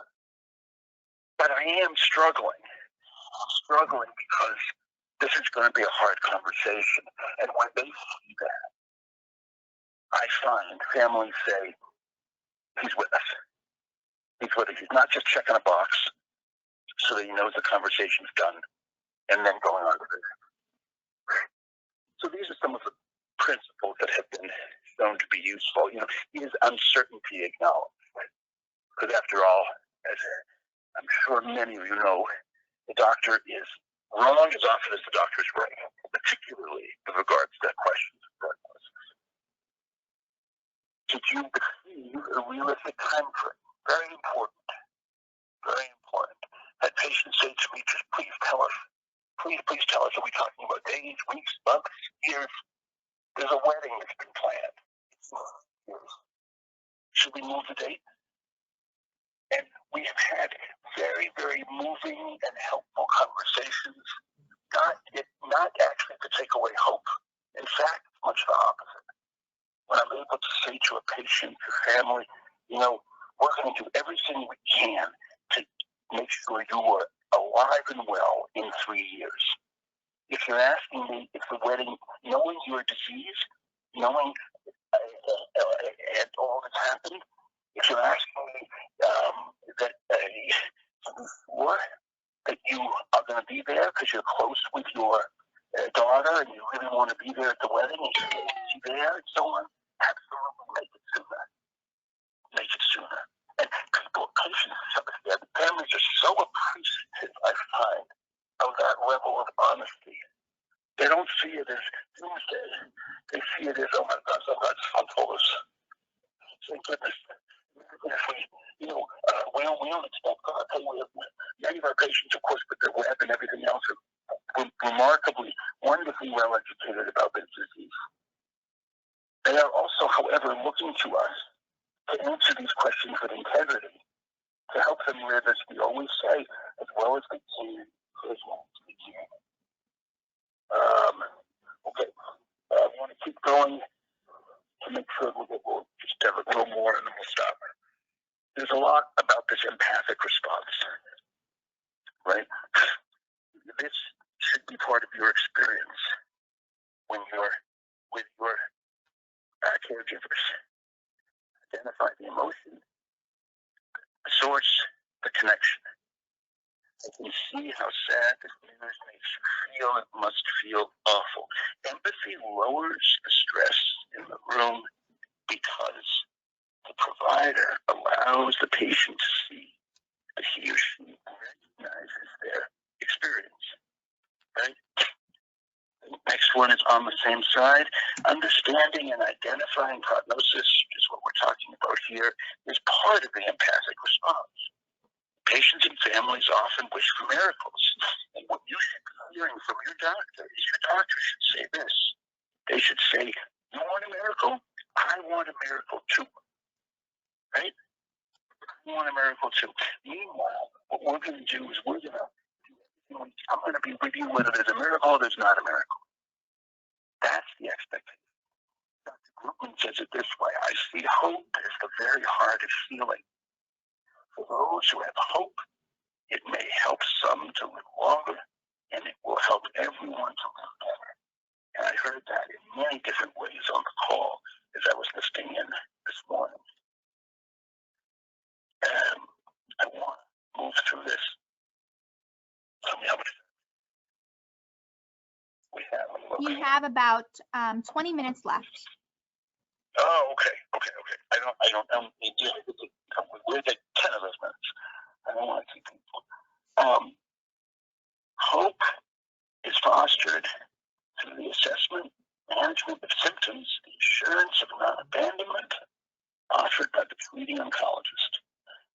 But I am struggling. I'm struggling because this is going to be a hard conversation. And when they see that, I find families say, he's with us. He's with us. He's not just checking a box so that he knows the conversation's done and then going on with it. So these are some of the principles that have been shown to be useful. Is uncertainty acknowledged? Because after all, as I'm sure many of you know, the doctor is wrong as often as the doctor is right, particularly with regards to questions of prognosis. Did you receive a realistic time frame? Very important. Very important. Had patients say to me, just please tell us. Please tell us, are we talking about days, weeks, months, years? There's a wedding that's been planned. Should we move the date? And we have had very, very moving and helpful conversations, not actually to take away hope. In fact, much the opposite. When I'm able to say to a patient, to family, we're going to do everything we can to make sure you are alive and well in 3 years. If you're asking me if the wedding, knowing your disease, knowing all that's happened, if you're asking me that sure that you are going to be there because you're close with your daughter and you really want to be there at the wedding and you're going to be there and so on, absolutely make it sooner. Make it sooner. And patients, families are so appreciative, I find, of that level of honesty. They don't see it as Tuesday. They see it as, oh my gosh, that's unfolders. Thank goodness. If we don't expect God. Many of our patients, of course, with their web and everything else, are remarkably, wonderfully well educated about this disease. They are also, however, looking to us to answer these questions with integrity, to help them live, as we always say, as well as they can, for as long as they can. Okay, I want to keep going to make sure we'll just have a little more and then we'll stop. There's a lot about this empathic response, right? This should be part of your experience when you're with your caregivers. Identify the emotion, the source, the connection. I can see how sad this news makes you feel. It must feel awful. Empathy lowers the stress in the room because the provider allows the patient to see that he or she recognizes their experience, right? The next one is on the same side. Understanding and identifying prognosis, which is what we're talking about here, is part of the empathic response. Patients and families often wish for miracles. And what you should be hearing from your doctor is your doctor should say this. They should say, you want a miracle? I want a miracle too. Right? I want a miracle too. Meanwhile, what we're going to do is I'm going to be with you whether there's a miracle or there's not a miracle. That's the expectation. Dr. Groupman says it this way. I see hope as the very hardest feeling. For those who have hope, it may help some to live longer, and it will help everyone to live better. And I heard that in many different ways on the call as I was listening in this morning. I want to move through this. Tell me how much we have. You have about 20 minutes left. Oh, okay. We'll take 10 of those minutes. I don't want to keep people. Hope is fostered through the assessment, management of symptoms, the assurance of non-abandonment offered by the treating oncologist.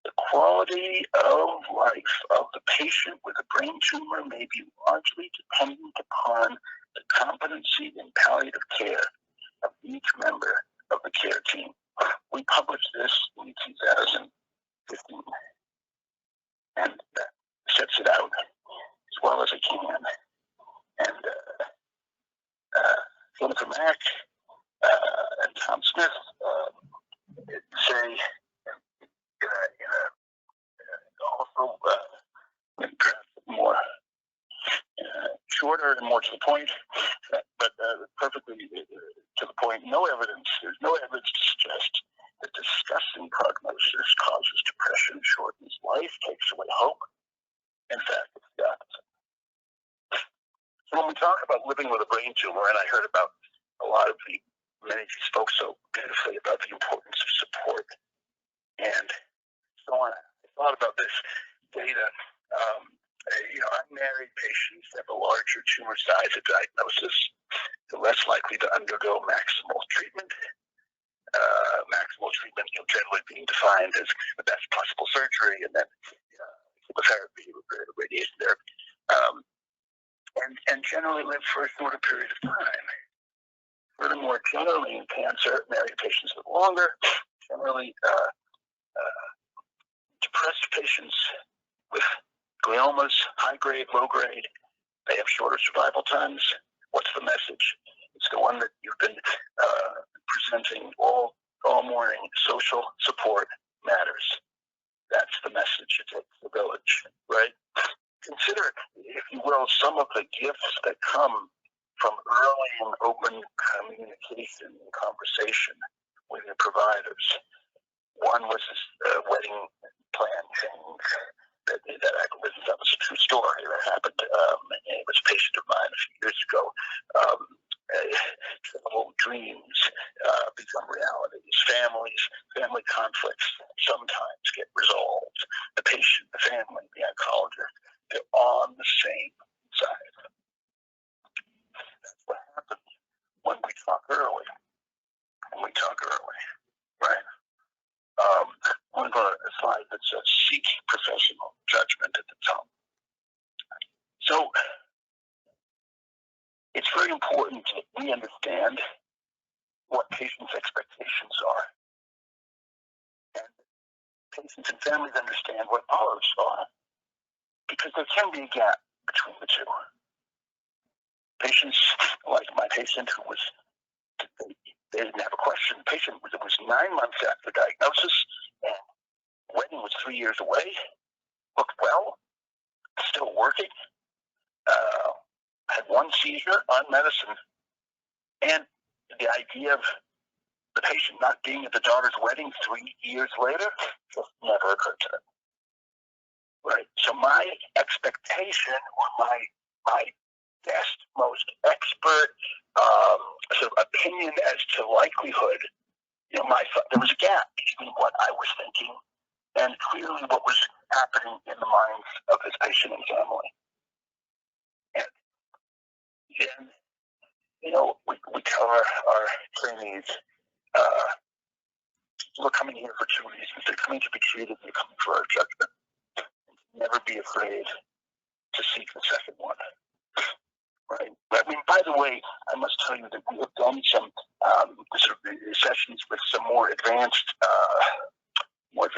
The quality of life of the patient with a brain tumor may be largely dependent upon the competency in palliative care of each member of the care team. We published this in 2015, and that sets it out as well as I can. And say also perhaps more shorter and more to the point, but perfectly to the point. There's no evidence to suggest that discussing prognosis causes depression, shortens life, takes away hope. In fact, it's the opposite. So when we talk about living with a brain tumor, and I heard about many of you spoke so beautifully about the importance of support and so on. I thought about this data. Unmarried patients have a larger tumor size at diagnosis. They're less likely to undergo maximal treatment. Maximal treatment, generally being defined as the best possible surgery and then chemotherapy, radiation therapy, and generally live for a shorter period of time. Furthermore, generally in cancer, married patients live longer. Generally, depressed patients with gliomas, high grade, low grade, they have shorter survival times. What's the message? It's the one that you've been presenting all morning. Social support matters. That's the message. It takes the village, right? Consider, if you will, some of the gifts that come from early and open communication and conversation with your providers. One was this wedding plan change. That was a true story that happened. It was a patient of mine a few years ago. Troubled dreams become realities. Family conflicts sometimes get resolved. The patient, the family, the oncologist, they're on the same side. That's what happens when we talk early. Right? I'm going to a slide that says seek professional judgment at the top. So it's very important that we understand what patients' expectations are. And patients and families understand what ours are. Because there can be a gap between the two. Patients, like my patient who was, they didn't have a question. The patient was 9 months after diagnosis, and wedding was 3 years away, looked well, still working, had one seizure on medicine, and the idea of the patient not being at the daughter's wedding 3 years later just never occurred to them. Right. So my expectation, or my best, most expert sort of opinion as to likelihood, there was a gap between what I was thinking and clearly what was happening in the minds of this patient and family. And then, we tell our trainees, we're coming here for two reasons. They're coming to be treated, they're coming for our judgment. Never be afraid to seek the second one. Right? I mean, by the way, I must tell you that we have done some sort of sessions with some more advanced, with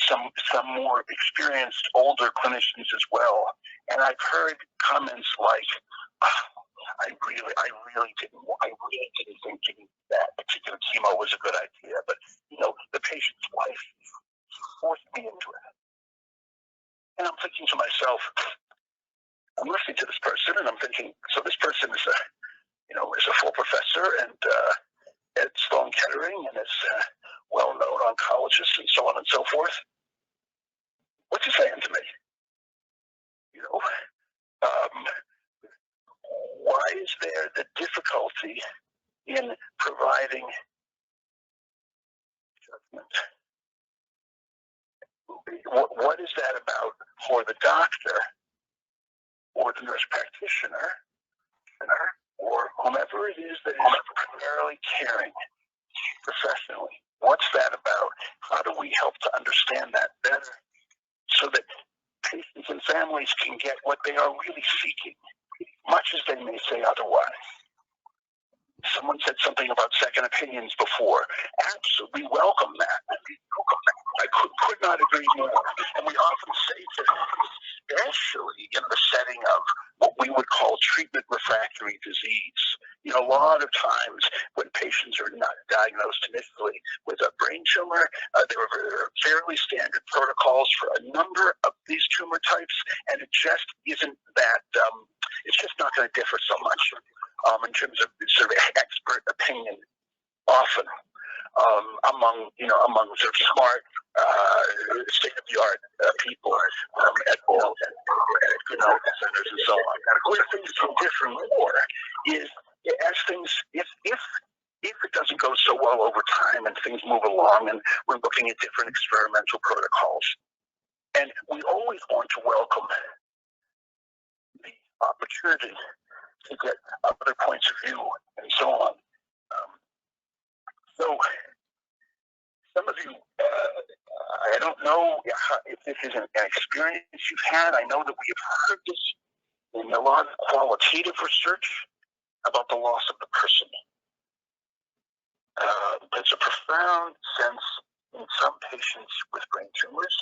some more experienced older clinicians as well. And I've heard comments like, I really didn't think giving that particular chemo was a good idea, but the patient's wife forced me into it. And I'm thinking to myself, I'm listening to this person, and I'm thinking, so this person is a full professor and at Sloan Kettering and is a well-known oncologist and so on and so forth. What's he saying to me? Why is there the difficulty in providing judgment? What is that about for the doctor or the nurse practitioner or whomever it is that is primarily caring professionally? What's that about? How do we help to understand that better so that patients and families can get what they are really seeking, much as they may say otherwise? Someone said something about second opinions before. Absolutely welcome that. I could not agree more. And we often say to them, especially in the setting of what we would call treatment refractory disease, a lot of times when patients are not diagnosed initially with a brain tumor. There are fairly standard protocols for a number of these tumor types, and it just isn't that, it's just not going to differ so much in terms of sort of expert opinion often among sort of smart, state-of-the-art people at good medical centers and so on. Where things can differ more is as things, if it doesn't go so well over time and things move along and we're looking at different experimental protocols. And we always want to welcome the opportunity to get other points of view and so on. So some of you, I don't know if this is an experience you've had. I know that we have heard this in a lot of qualitative research about the loss of the person. There's a profound sense in some patients with brain tumors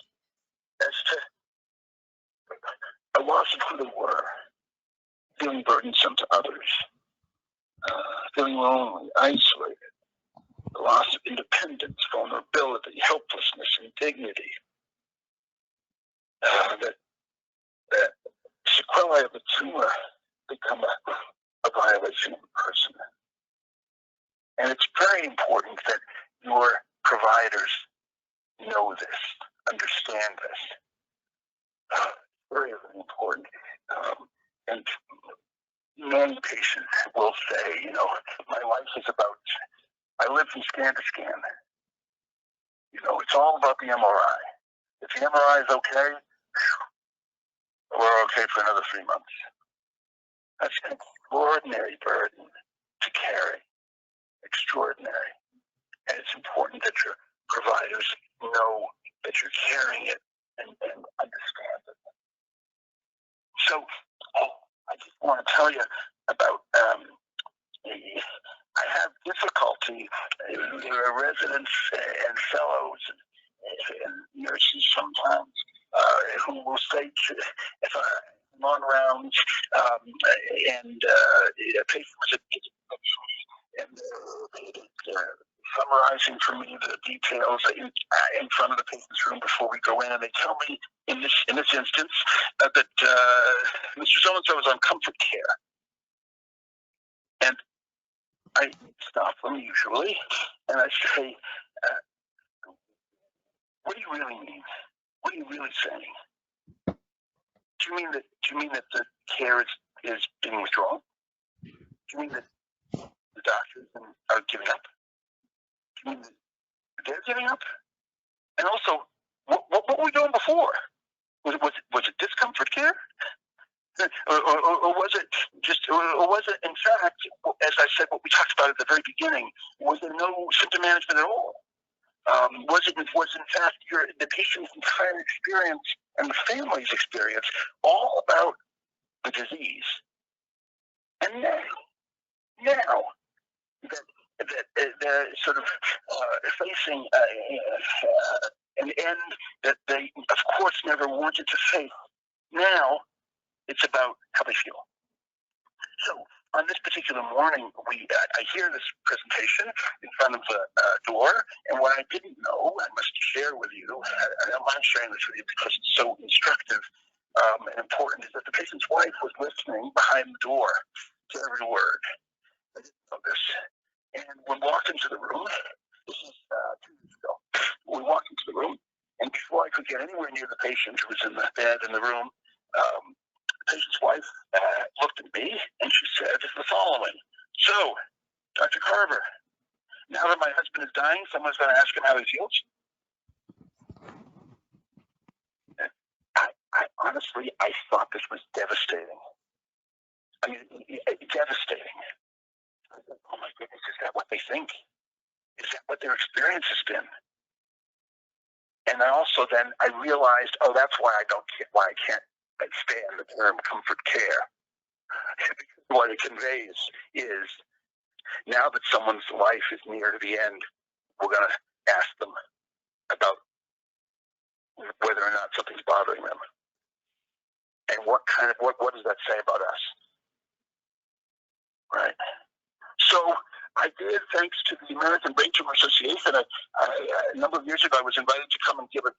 as to a loss of who they were, feeling burdensome to others, feeling lonely, isolated, the loss of independence, vulnerability, helplessness, and dignity. That sequelae of the tumor become a violation of the person. And it's very important that your providers know this, understand this. Very, very important. And many patients will say, my life is about, I live from scan to scan. It's all about the MRI. If the MRI is okay, we're okay for another 3 months. That's an extraordinary burden to carry. Extraordinary. And it's important that your providers know that you're carrying it and understand it. So I just want to tell you about I have difficulty residents and fellows and nurses sometimes who will say if I'm on rounds and a patient was and summarizing for me the details in front of the patient's room before we go in, and they tell me in this instance that Mr. So-and-so is on comfort care. And I stop them usually, and I say, what do you really mean? What are you really saying? Do you mean that the care is being withdrawn? Do you mean that the doctors are giving up? Do you mean that they're giving up? And also, what were we doing before? Was it discomfort care? Or was it in fact, as I said, what we talked about at the very beginning, was there no symptom management at all? Was in fact the patient's entire experience and the family's experience all about the disease? And now that they're sort of facing an end that they, of course, never wanted to face, now it's about how they feel. So on this particular morning, I hear this presentation in front of the door, and what I didn't know, I must share with you, I don't mind sharing this with you because it's so instructive and important, is that the patient's wife was listening behind the door to every word. I didn't know this. And we walked into the room, this is 2 weeks ago, we walked into the room, and before I could get anywhere near the patient who was in the bed in the room, the patient's wife looked at me and she said the following: "So, Dr. Carver, now that my husband is dying, someone's going to ask him how he feels?" I honestly, I thought this was devastating. I mean, devastating. I said, oh my goodness, is that what they think? Is that what their experience has been? And then I realized, oh, that's why I can't stand the term comfort care. What it conveys is, now that someone's life is near to the end, we're going to ask them about whether or not something's bothering them. And what does that say about us? Right? So I did, thanks to the American Brain Tumor Association. A number of years ago, I was invited to come and give a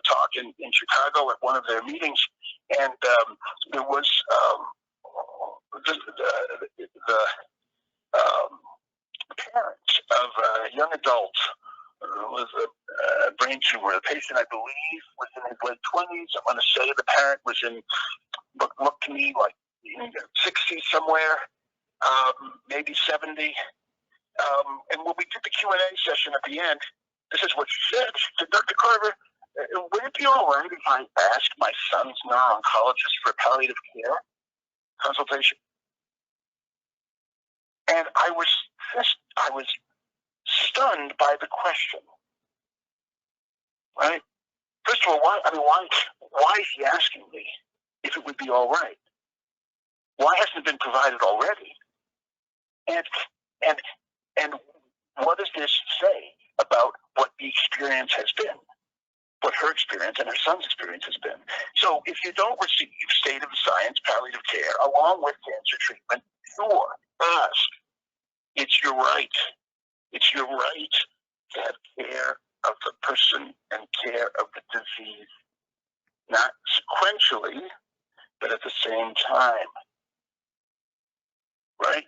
talk in Chicago at one of their meetings, and there was the parents of a young adult with a brain tumor. The patient, I believe, was in his late 20s. I want to say the parent was in, looked to me like 60 somewhere, maybe 70. And when we did the Q&A session at the end, this is what she said. She said, Dr. Carver, would it be all right if I asked my son's neuro-oncologist for palliative care consultation? And I was stunned by the question, right? First of all, why is he asking me if it would be all right? Why hasn't it been provided already? And what does this say about what the experience has been, what her experience and her son's experience has been? So if you don't receive state of the science palliative care along with cancer treatment, sure, ask. It's your right. It's your right to have care of the person and care of the disease, not sequentially, but at the same time, right?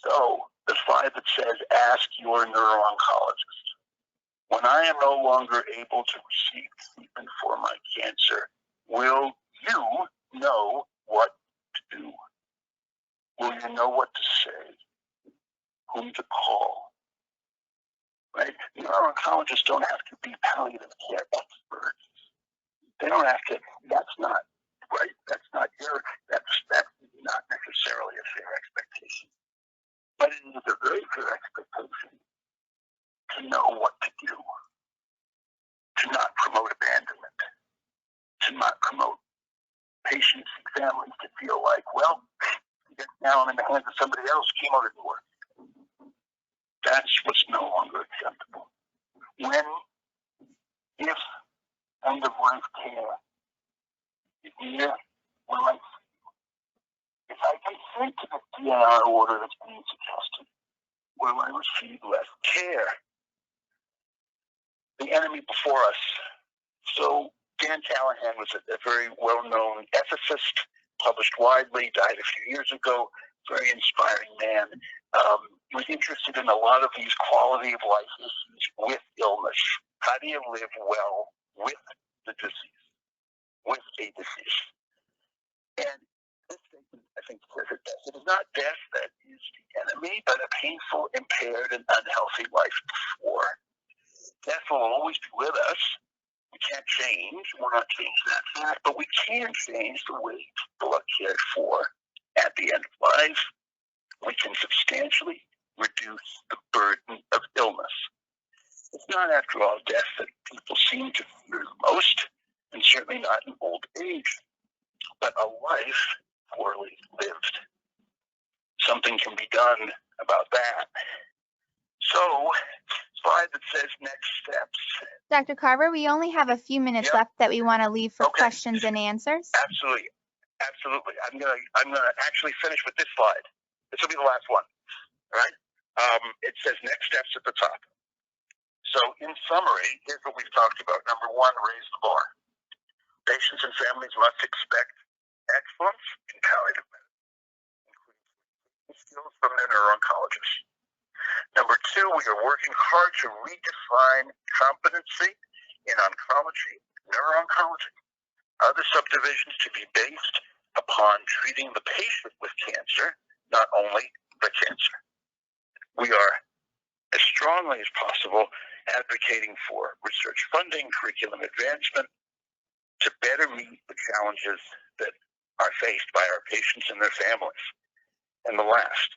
So the slide that says, ask your neuro-oncologist. When I am no longer able to receive treatment for my cancer, will you know what to do? Will you know what to say? Whom to call? Right? Neuro-oncologists don't have to be palliative care experts. They don't have to. That's not right. That's not not necessarily a fair expectation. But it is a very fair expectation to know what to do, to not promote abandonment, to not promote patients and families to feel like, well, now I'm in the hands of somebody else, chemo didn't work. That's what's no longer acceptable. When, if end-of-life care is near, will I, if I consent to the DNR order that's being suggested, will I receive less care? The enemy before us. So Dan Callahan was a very well-known ethicist, published widely, died a few years ago, very inspiring man. He was interested in a lot of these quality of life issues with illness. How do you live well with the disease, with a disease? And this statement, I think, says it best. It is not death that is the enemy, but a painful, impaired, and unhealthy life before. Death will always be with us. We can't change. We'll not change that fact, but we can change the way people are cared for at the end of life. We can substantially reduce the burden of illness. It's not, after all, death that people seem to fear the most, and certainly not in old age, but a life poorly lived. Something can be done about that. So, slide that says next steps. Dr. Carver, we only have a few minutes left that we want to leave for questions and answers. Absolutely. I'm gonna actually finish with this slide. This will be the last one. All right. It says next steps at the top. So in summary, here's what we've talked about. Number one, raise the bar. Patients and families must expect excellence in palliative medicine, including skills from their neuro-oncologist. Number two, we are working hard to redefine competency in oncology, neuro-oncology, other subdivisions to be based upon treating the patient with cancer, not only the cancer. We are, as strongly as possible, advocating for research funding, curriculum advancement, to better meet the challenges that are faced by our patients and their families. And the last,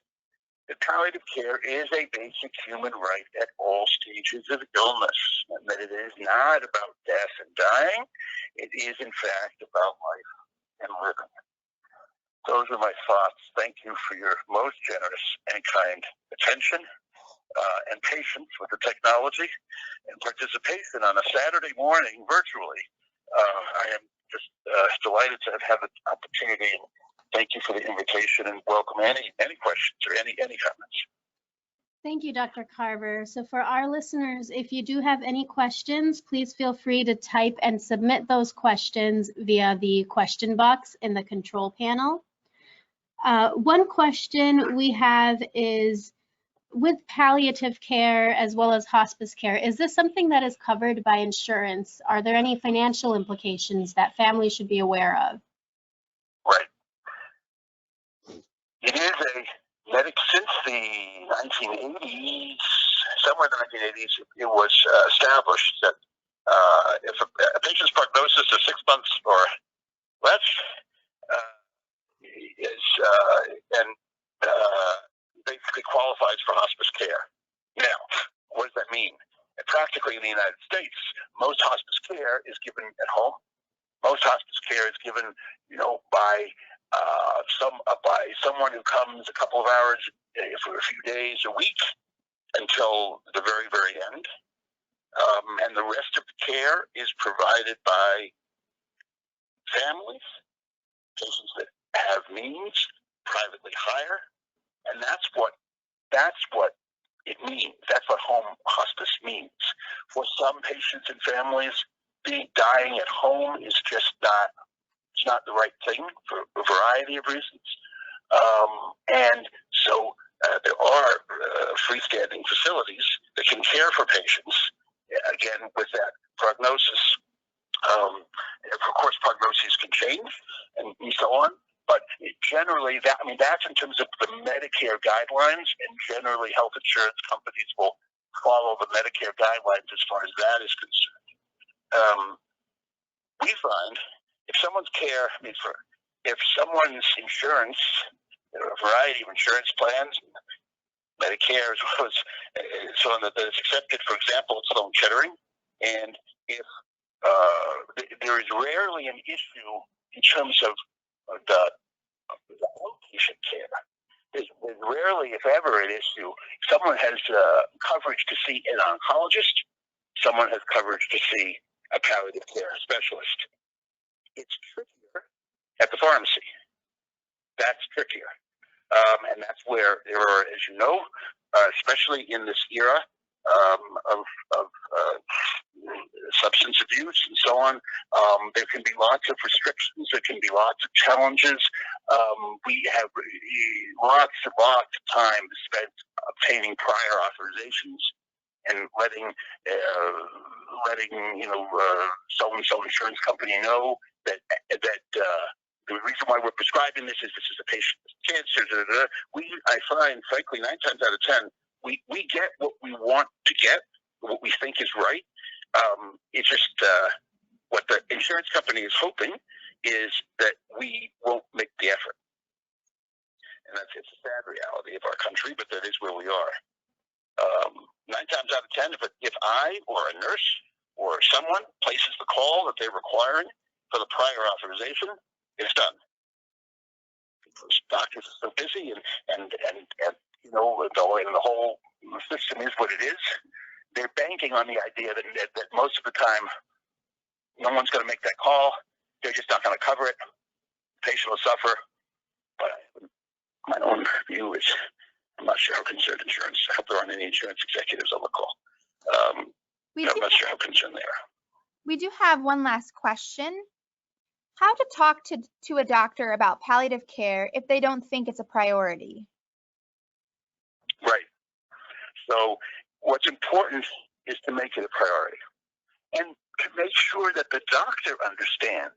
that palliative care is a basic human right at all stages of illness, and that it is not about death and dying. It is, in fact, about life and living. Those are my thoughts. Thank you for your most generous and kind attention and patience with the technology and participation on a Saturday morning virtually. I am just delighted to have an opportunity. And thank you for the invitation, and welcome any questions or any comments. Thank you, Dr. Carver. So for our listeners, if you do have any questions, please feel free to type and submit those questions via the question box in the control panel. One question we have is, with palliative care as well as hospice care, is this something that is covered by insurance? Are there any financial implications that families should be aware of? Right. It is a medic since the 1980s, somewhere in the 1980s, it was established that if a patient's prognosis is 6 months or less, basically qualifies for hospice care. Now, what does that mean? Practically in the United States, most hospice care is given at home. Most hospice care is given, by someone who comes a couple of hours for a few days a week until the very, very end. And the rest of the care is provided by families, patients that have means, privately hire, and that's what it means. That's what home hospice means. For some patients and families, dying at home is just not the right thing for a variety of reasons. And so there are freestanding facilities that can care for patients, again, with that prognosis. Of course, prognoses can change and so on, but generally, that's in terms of the Medicare guidelines, and generally health insurance companies will follow the Medicare guidelines as far as that is concerned. We find if someone's care, if someone's insurance, there are a variety of insurance plans, Medicare as well as so on that is accepted, for example, at Sloan Kettering, and if there is rarely an issue in terms of the outpatient care. There's rarely, if ever, an issue. Someone has coverage to see an oncologist. Someone has coverage to see a palliative care specialist. It's trickier at the pharmacy. That's trickier. And that's where there are, as you know, especially in this era of substance abuse and so on, there can be lots of restrictions. There can be lots of challenges. We have lots of time spent obtaining prior authorizations and letting so-and-so insurance company know that the reason why we're prescribing this is a patient with cancer. I find, frankly, 9 times out of 10, we get what we want to get, what we think is right. It's just what the insurance company is hoping is that we won't make the effort. And it's a sad reality of our country, but that is where we are. 9 times out of 10, if I or a nurse or someone places the call that they're requiring for the prior authorization, it's done. Because doctors are so busy and the whole system is what it is. They're banking on the idea that most of the time no one's going to make that call. They're just not going to cover it. The patient will suffer. But my own view is I'm not sure how concerned insurance. I hope there aren't any insurance executives on the call. I'm not sure how concerned they are. We do have one last question. How to talk to a doctor about palliative care if they don't think it's a priority? Right. So what's important is to make it a priority and to make sure that the doctor understands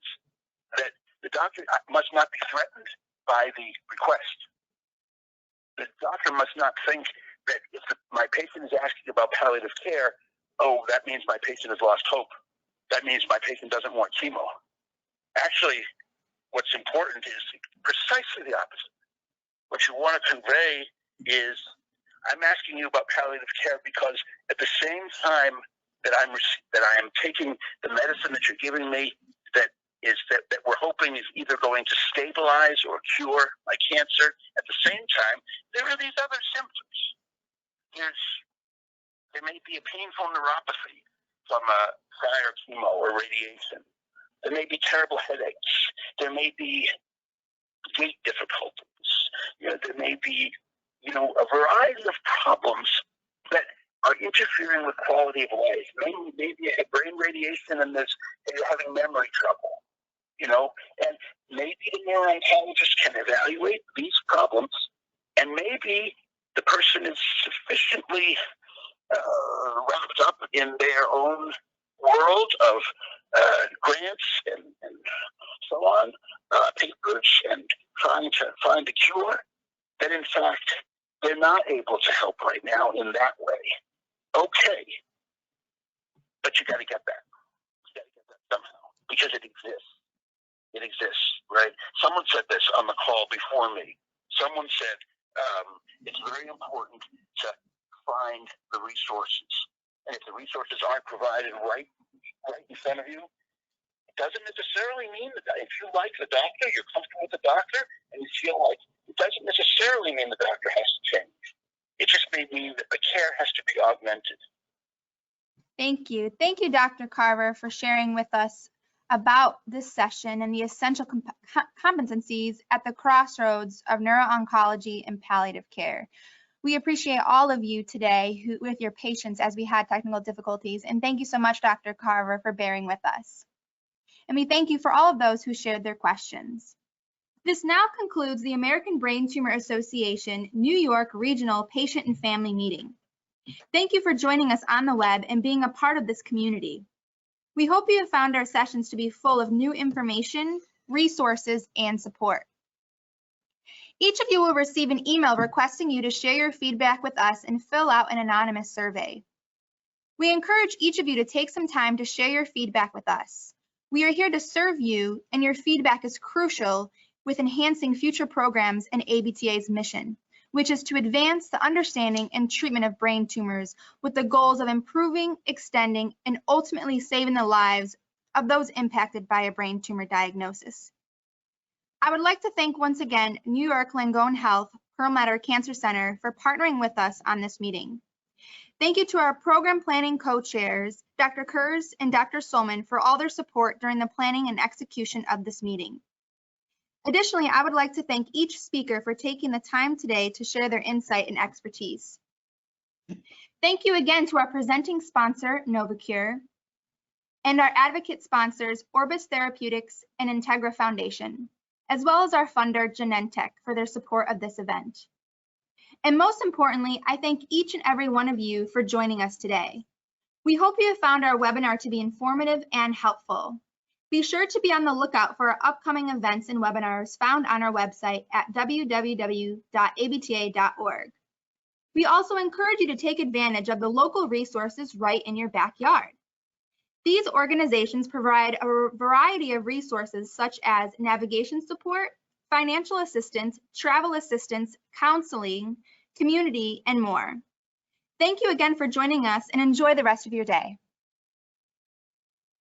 that the doctor must not be threatened by the request. The doctor must not think that if my patient is asking about palliative care, oh, that means my patient has lost hope. That means my patient doesn't want chemo. Actually, what's important is precisely the opposite. What you want to convey is, I'm asking you about palliative care because at the same time that I am taking the medicine that you're giving me that we're hoping is either going to stabilize or cure my cancer, at the same time, there are these other symptoms. There may be a painful neuropathy from a prior chemo or radiation. There may be terrible headaches. There may be gait difficulties. There may be you know, a variety of problems that are interfering with quality of life. Maybe you have brain radiation and you're having memory trouble, you know, and maybe the neuro-oncologist can evaluate these problems, and maybe the person is sufficiently wrapped up in their own world of grants and so on, papers, and trying to find a cure, that in fact they're not able to help right now in that way. Okay, but you got to get that. You got to get that somehow, because it exists. It exists, right? Someone said this on the call before me. Someone said it's very important to find the resources, and if the resources aren't provided right in front of you, it doesn't necessarily mean that if you like the doctor, you're comfortable with the doctor, and you feel like it doesn't necessarily mean the doctor has to change. It just may mean that the care has to be augmented. Thank you. Thank you, Dr. Carver, for sharing with us about this session and the essential competencies at the crossroads of neuro-oncology and palliative care. We appreciate all of you today with your patience as we had technical difficulties, and thank you so much, Dr. Carver, for bearing with us. And we thank you for all of those who shared their questions. This now concludes the American Brain Tumor Association New York Regional Patient and Family Meeting. Thank you for joining us on the web and being a part of this community. We hope you have found our sessions to be full of new information, resources, and support. Each of you will receive an email requesting you to share your feedback with us and fill out an anonymous survey. We encourage each of you to take some time to share your feedback with us. We are here to serve you, and your feedback is crucial with enhancing future programs and ABTA's mission, which is to advance the understanding and treatment of brain tumors with the goals of improving, extending, and ultimately saving the lives of those impacted by a brain tumor diagnosis. I would like to thank once again New York Langone Health Perlmutter Cancer Center for partnering with us on this meeting. Thank you to our program planning co-chairs, Dr. Kurz and Dr. Solman, for all their support during the planning and execution of this meeting. Additionally, I would like to thank each speaker for taking the time today to share their insight and expertise. Thank you again to our presenting sponsor, Novocure, and our advocate sponsors, Orbis Therapeutics and Integra Foundation, as well as our funder, Genentech, for their support of this event. And most importantly, I thank each and every one of you for joining us today. We hope you have found our webinar to be informative and helpful. Be sure to be on the lookout for our upcoming events and webinars found on our website at www.abta.org. We also encourage you to take advantage of the local resources right in your backyard. These organizations provide a variety of resources such as navigation support, financial assistance, travel assistance, counseling, community, and more. Thank you again for joining us, and enjoy the rest of your day.